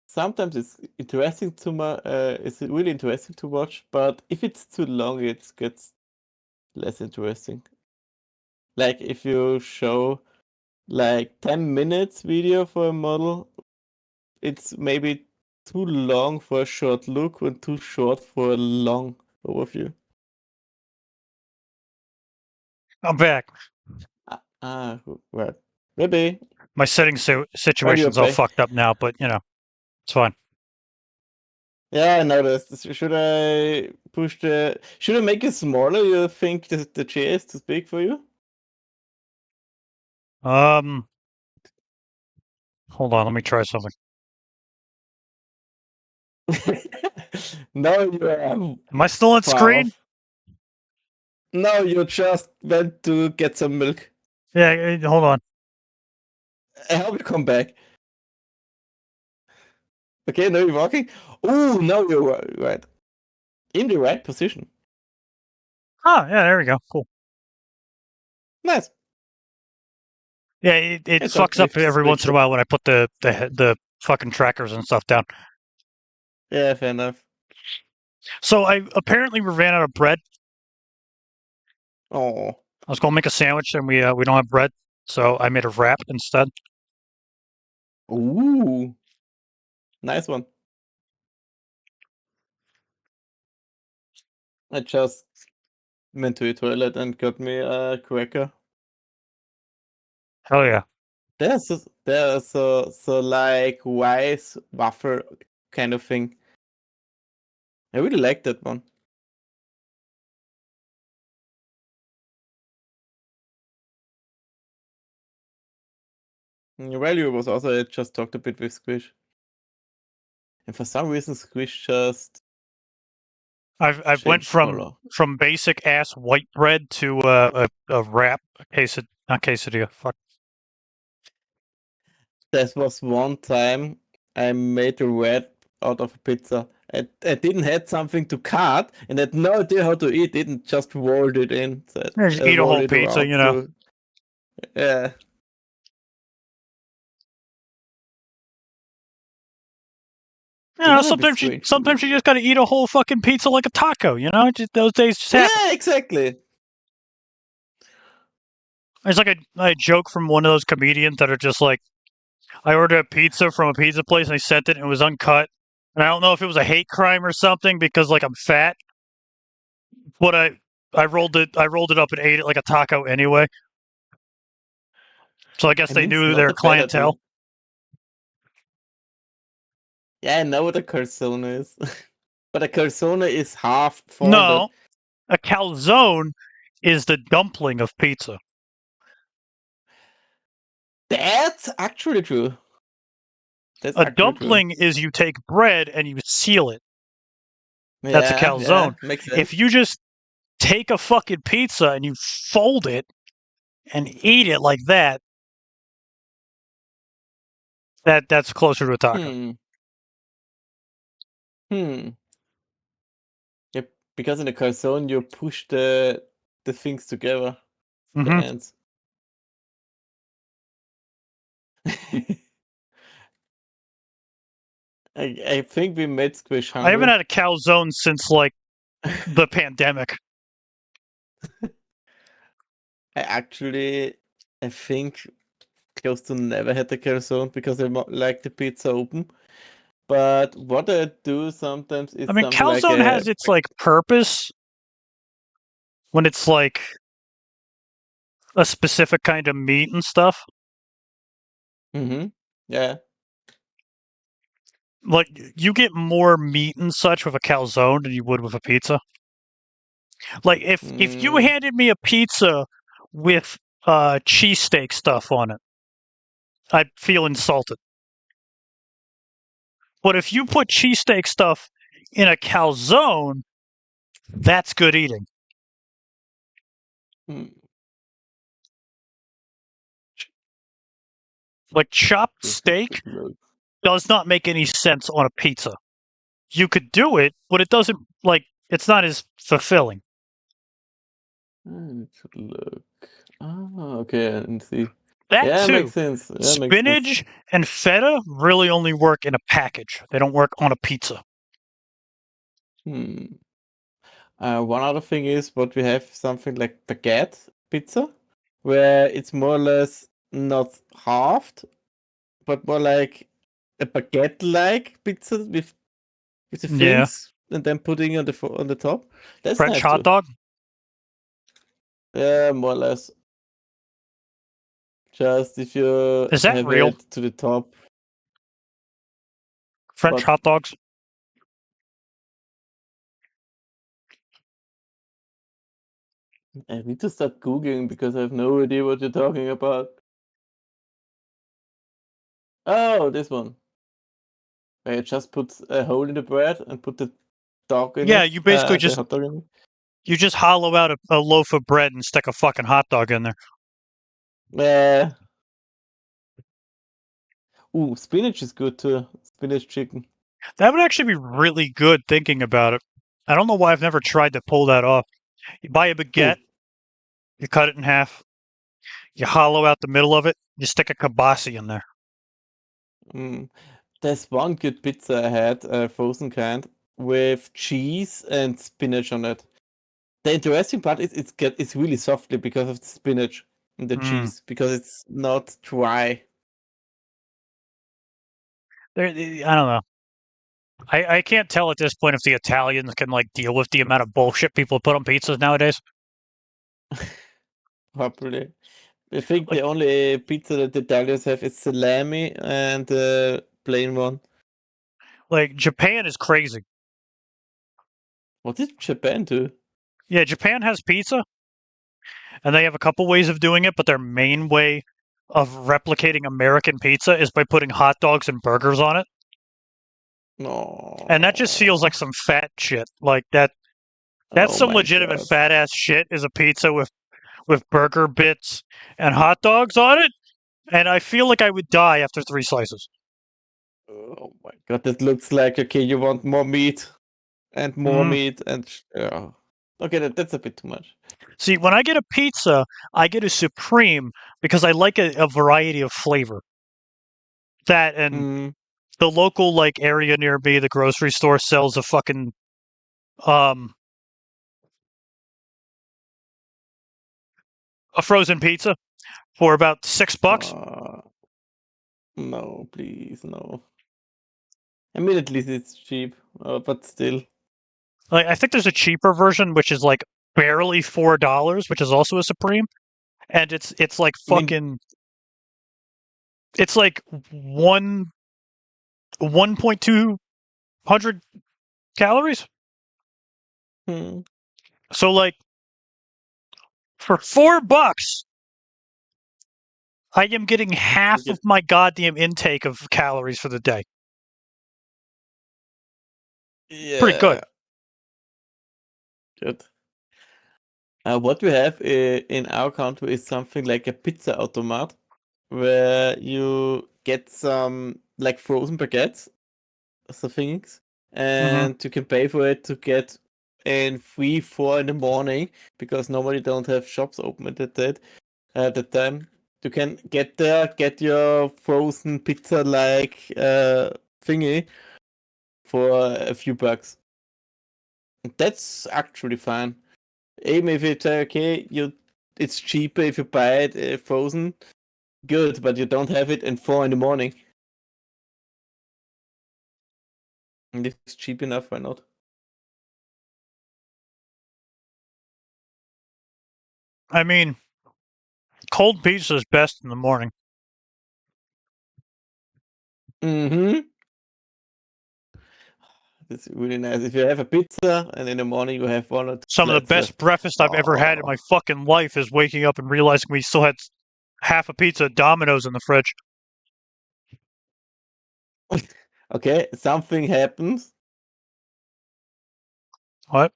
Sometimes it's interesting to it's really interesting to watch, but if it's too long, it gets less interesting. Like if you show like 10 minutes video for a model, it's maybe too long for a short look and too short for a long overview. I'm back. Right. Maybe. My setting While you're situation's all back. fucked up now, but it's fine. Yeah, I noticed. Should I should I make it smaller? You think the chair is too big for you? Hold on, let me try something. No, you are Am I still on far screen? off. No, you just went to get some milk. Yeah, hold on. I hope you come back. Okay, now you're walking. Oh, now you're right. In the right position. Oh, yeah, there we go. Cool. Nice. Yeah, it I talked fucks up with every once in a Switcher. while when I put the fucking trackers and stuff down. Yeah, fair enough. So I apparently we ran out of bread. Oh. I was gonna make a sandwich and we don't have bread, so I made a wrap instead. Ooh. Nice one. I just went to the toilet and got me a cracker. Hell yeah. There's so like wise waffle kind of thing. I really like that one. Value was also I just talked a bit with Squish. And for some reason Squish just I've went changed color. from basic ass white bread to a wrap, not quesadilla. Fuck. There was one time I made a wrap out of a pizza. I didn't have something to cut and had no idea how to eat it and just rolled it in. So Just I eat a rolled whole it pizza, around. you know. So yeah. You It know, was a bit strange to me. sometimes you just gotta eat a whole fucking pizza like a taco, you know? Just, those days just happen. Yeah, exactly. There's like a joke from one of those comedians that are just like, I ordered a pizza from a pizza place and they sent it and it was uncut. And I don't know if it was a hate crime or something because like I'm fat, but I rolled it up and ate it like a taco anyway. So I guess I they mean, it's knew not their a bad idea. clientele. Yeah, I know what a calzone is. But a calzone is half folded. No, a calzone is the dumpling of pizza. That's actually true. That's A actually true. dumpling is you take bread and you seal it. That's a Yeah, calzone. makes If sense. you just take a fucking pizza and you fold it and eat it like that, that's closer to a taco. Hmm. Hmm. Yep. Because in a calzone you push the things together, the Mm-hmm. ends. I think we made Squish I haven't hungry. had a calzone since like the pandemic. I think close to never had a calzone because I like the pizza open. But what I do sometimes is I mean, something like calzone has its like purpose when it's like a specific kind of meat and stuff. Yeah. Like you get more meat and such with a calzone than you would with a pizza. Like if you Mm, handed me a pizza with cheesesteak stuff on it, I'd feel insulted. But if you put cheesesteak stuff in a calzone, that's good eating. mm, Like chopped this is steak good look. does not make any sense on a pizza. You could do it, but it doesn't like it's not as fulfilling. It should look. Ah, okay, and see. That Yeah, too. makes sense. Yeah, makes sense. Spinach and feta really only work in a package. They don't work on a pizza. Hmm. One other thing is what we have something like baguette pizza, where it's more or less not halved, but more like a baguette-like pizza with the Yeah. things and then putting on on the top. That's French nice hot too. dog? Yeah, more or less. Just if you Is that have real? it to the top, French but hot dogs? I need to start Googling because I have no idea what you're talking about. Oh, this one. Where you just put a hole in the bread and put the dog in Yeah, it. you basically The just hot dog in it. you just hollow out a loaf of bread and stick a fucking hot dog in there. Yeah. Ooh, spinach is good too. Spinach chicken. That would actually be really good thinking about it. I don't know why I've never tried to pull that off. You buy a baguette, Ooh. you cut it in half, you hollow out the middle of it, you stick a kibasi in there. Mm. There's one good pizza I had, a frozen kind, with cheese and spinach on it. The interesting part is it's really softly because of the spinach and the Mm. cheese, because it's not dry. I don't know. I can't tell at this point if the Italians can like deal with the amount of bullshit people put on pizzas nowadays. Probably. I think Like the only pizza that the Italians have is salami and plain one. like Japan is crazy. What did Japan do? Yeah, Japan has pizza, and they have a couple ways of doing it, but their main way of replicating American pizza is by putting hot dogs and burgers on it. And that just feels No. like some fat shit. Like that's Oh some my legitimate god. fat ass shit is a pizza with burger bits and hot dogs on it. And I feel like I would die after 3 slices. Oh my god, that looks like okay, you want more meat and more Mm. meat and okay, that's a bit too much. See, when I get a pizza, I get a supreme because I like a variety of flavor. That and Mm, the local like area near me, the grocery store sells a fucking um a frozen pizza for about $6. uh, no, please, no. I mean, at least it's cheap, but still. Like I think there's a cheaper version which is like barely $4, which is also a supreme, and it's like I mean, fucking it's like 1.200 calories. hmm, So like for $4, I am getting you half of get my goddamn intake of calories for the day. Pretty good. yeah, good. What we have in our country is something like a pizza automat, where you get some like frozen baguettes, the things, Hmm. and you can pay for it to get in 3, 4 in the morning because normally don't have shops open at that time. You can get there, get your frozen pizza like thingy for a few bucks. That's actually fine. Even if it's okay, it's cheaper if you buy it frozen. Good, but you don't have it in 4 in the morning. And if it's cheap enough, why not? I mean, cold pizza is best in the morning. Mm-hmm. It's really nice. If you have a pizza and in the morning you have 1 or 2 Some of the slices best left. breakfast I've ever had in Oh. my fucking life is waking up and realizing we still had half a pizza at Domino's in the fridge. Okay, something happens. What?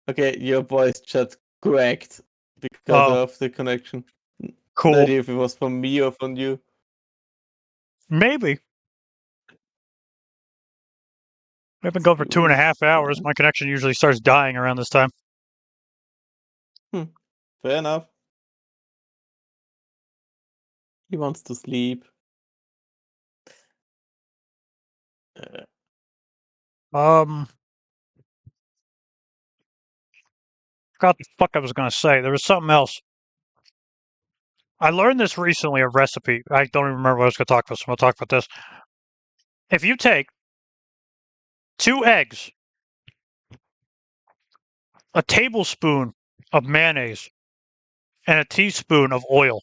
Okay, your voice just cracked because Oh, of the connection. No cool. idea if it was from me or from you. Maybe. We've been going for two and a It's half hours. fine. My connection usually starts dying around this time. Hmm, fair enough. He wants to sleep. Uh, Um, forgot the fuck I was gonna say. There was something else. I learned this recently, a recipe. I don't even remember what I was gonna talk about, so I'm gonna talk about this. If you take 2 eggs, a tablespoon of mayonnaise, and a teaspoon of oil,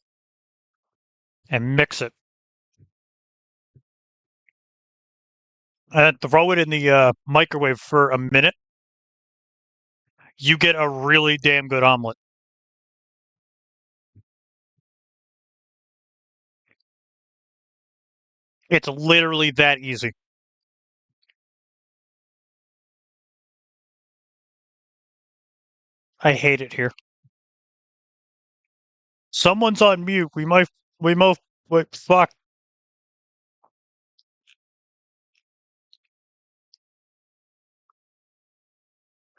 and mix it, and throw it in the microwave for a minute, you get a really damn good omelet. It's literally that easy. I hate it here. Someone's on mute. We might, wait, fuck.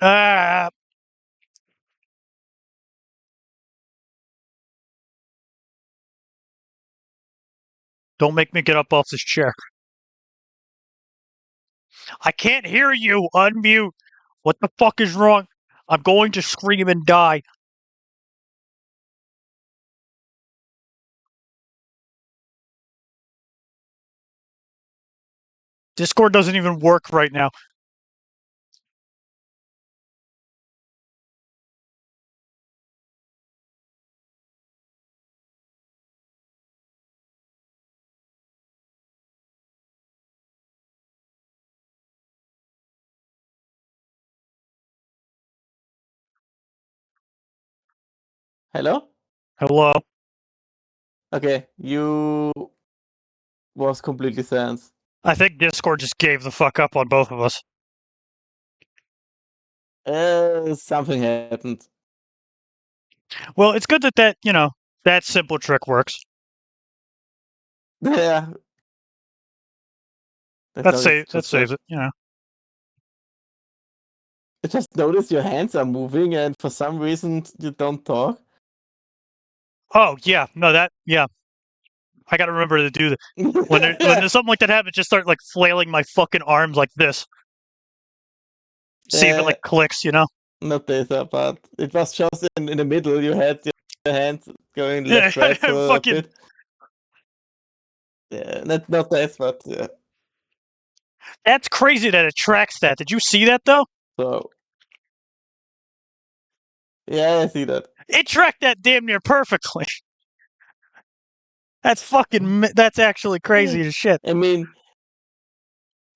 Ah, don't make me get up off this chair. I can't hear you. Unmute. What the fuck is wrong? I'm going to scream and die. Discord doesn't even work right now. Hello? Hello? Okay, you was completely silent. I think Discord just gave the fuck up on both of us. Something happened. Well, it's good that simple trick works. Yeah. That Just saves work. it, I just noticed your hands are moving and for some reason you don't talk. Oh, yeah. No, yeah. I gotta remember to do that. When there's something like that happens, just start like flailing my fucking arms like this. See if it like clicks, Not this, but it was just in the middle. You had your hands going left, right for a bit. Yeah, not this, but yeah. That's crazy that it tracks that. Did you see that though? So yeah, I see that. It tracked that damn near perfectly. That's actually crazy as shit. I mean,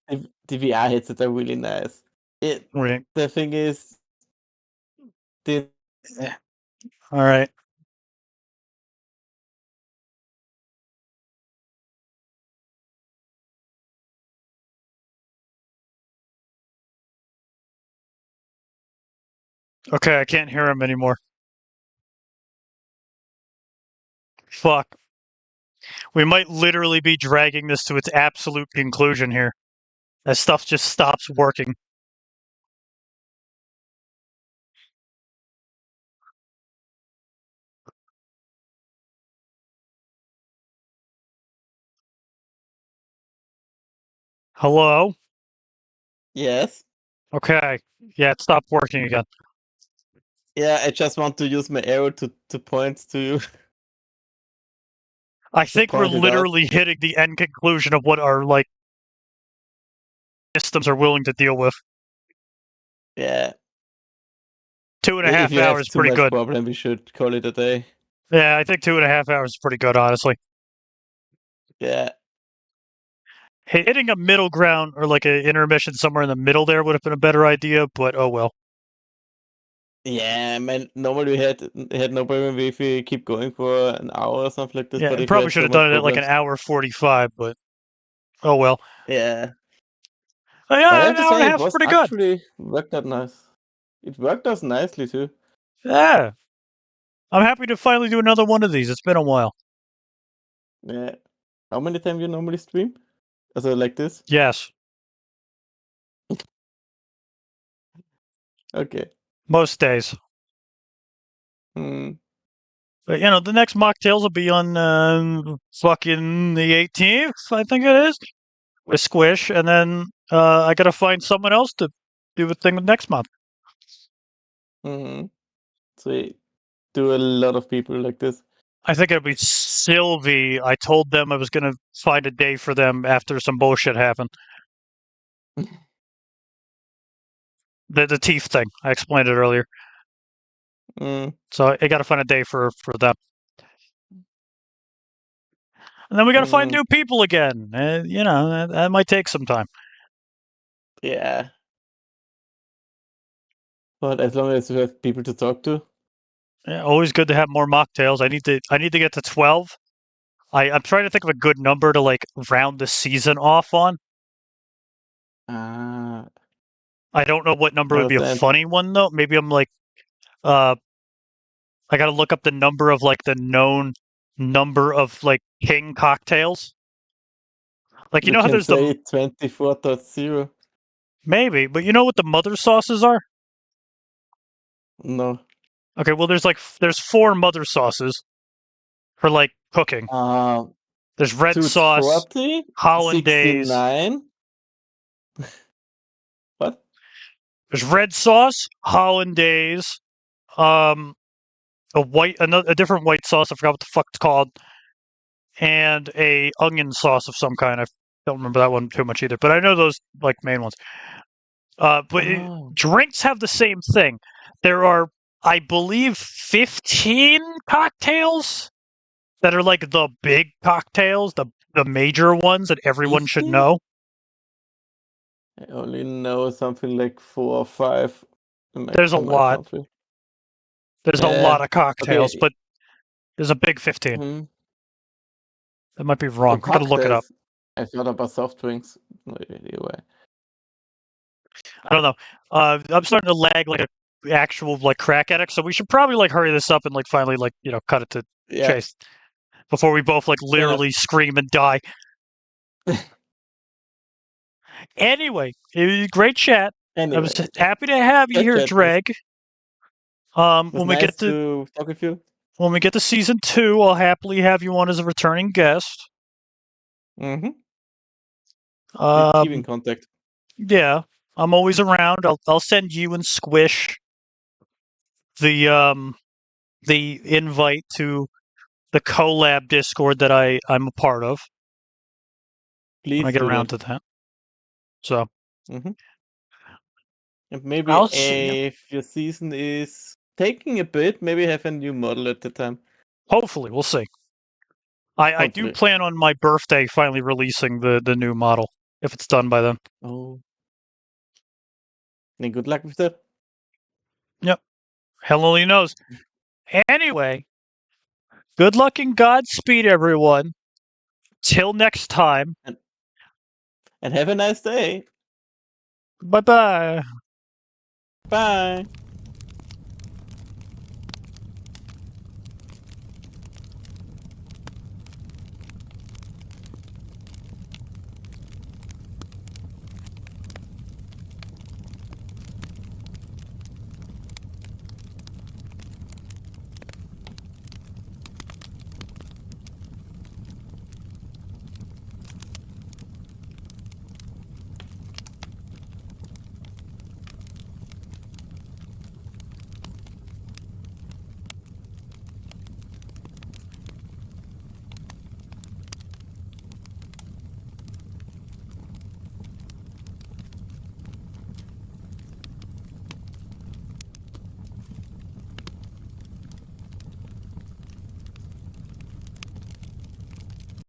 the VR headsets are really nice. Right. The thing is, the All right. Okay, I can't hear him anymore. Fuck. We might literally be dragging this to its absolute conclusion here. As stuff just stops working. Hello? yes. Okay. Yeah, it stopped working again. Yeah, I just want to use my arrow to point to you. I think we're point it out. literally hitting the end conclusion of what our systems are willing to deal with. Yeah. 2.5 If you have hours is too pretty much good. problem, we should call it a day. Yeah, I think 2.5 hours is pretty good, honestly. Yeah. Hitting a middle ground or like an intermission somewhere in the middle there would have been a better idea, but oh well. Yeah, man. Normally we had no problem if we keep going for an hour or something like this. Yeah, But and if you probably have should so have much done it at like an problems, hour 45, but oh well. yeah. Oh, But I yeah, have an to hour and say, a it half's was pretty good. actually worked out nice. It worked out nicely too. Yeah. I'm happy to finally do another one of these. It's been a while. Yeah. How many times you normally stream? Also like this? Yes. Okay. Most days. Hmm. But the next mocktails will be on fucking the 18th, I think it is, with Squish, and then I gotta find someone else to do the thing with next month. Hmm. So we do a lot of people like this. I think it'll be Sylvie. I told them I was gonna find a day for them after some bullshit happened. The teeth thing. I explained it earlier. Mm. So I gotta find a day for them. And then we gotta find new people again. That might take some time. Yeah. But as long as you have people to talk to. Yeah, always good to have more mocktails. I need to get to 12. I'm trying to think of a good number to like round the season off on. Ah. I don't know what number would be a Understand. funny one though. Maybe I'm like I gotta look up the number of like the known number of like king cocktails. Like You how can there's say the 24.0. maybe, but you know what the mother sauces are? No. Okay, well there's 4 mother sauces for like cooking. There's red sauce, 240, hollandaise. 69. What? There's red sauce, hollandaise, um, a different white sauce. I forgot what the fuck it's called, and a onion sauce of some kind. Don't remember that one too much either, but I know those like main ones. Oh, Drinks have the same thing. There are, I believe, 15 cocktails that are like the big cocktails, the major ones that everyone should 15? know. I only know something like 4 or 5 There's a maximum, I lot. can't feel. There's a lot Yeah. of cocktails, Okay. but there's a big 15. Hmm. That might be Oh, wrong. I'm gonna look it up. cocktails. I thought about soft drinks. Anyway. I don't know. I'm starting to lag like a actual like crack addict, so we should probably like hurry this up and like finally like cut it to Yeah, chase before we both like fair enough. literally scream and die. Anyway, it was a great chat. I was Anyway, happy to have you that here, chat was Drag. was nice to talk with you. When we get to season 2, I'll happily have you on as a returning guest. Mm-hmm. We keep in Um, contact. yeah, I'm always around. I'll send you and Squish the the invite to the collab Discord that I'm a part of when I Please get do around that. to that. So Mm-hmm. And maybe I'll if your season is taking a bit, maybe have a new model at the time. hopefully we'll see. I do Hopefully. plan on my birthday finally releasing the new model if it's done by then. Oh. Then good luck with that. Yep. Hell only knows. Anyway, good luck and Godspeed, everyone. Till next time. And have a nice day. Bye bye. Bye.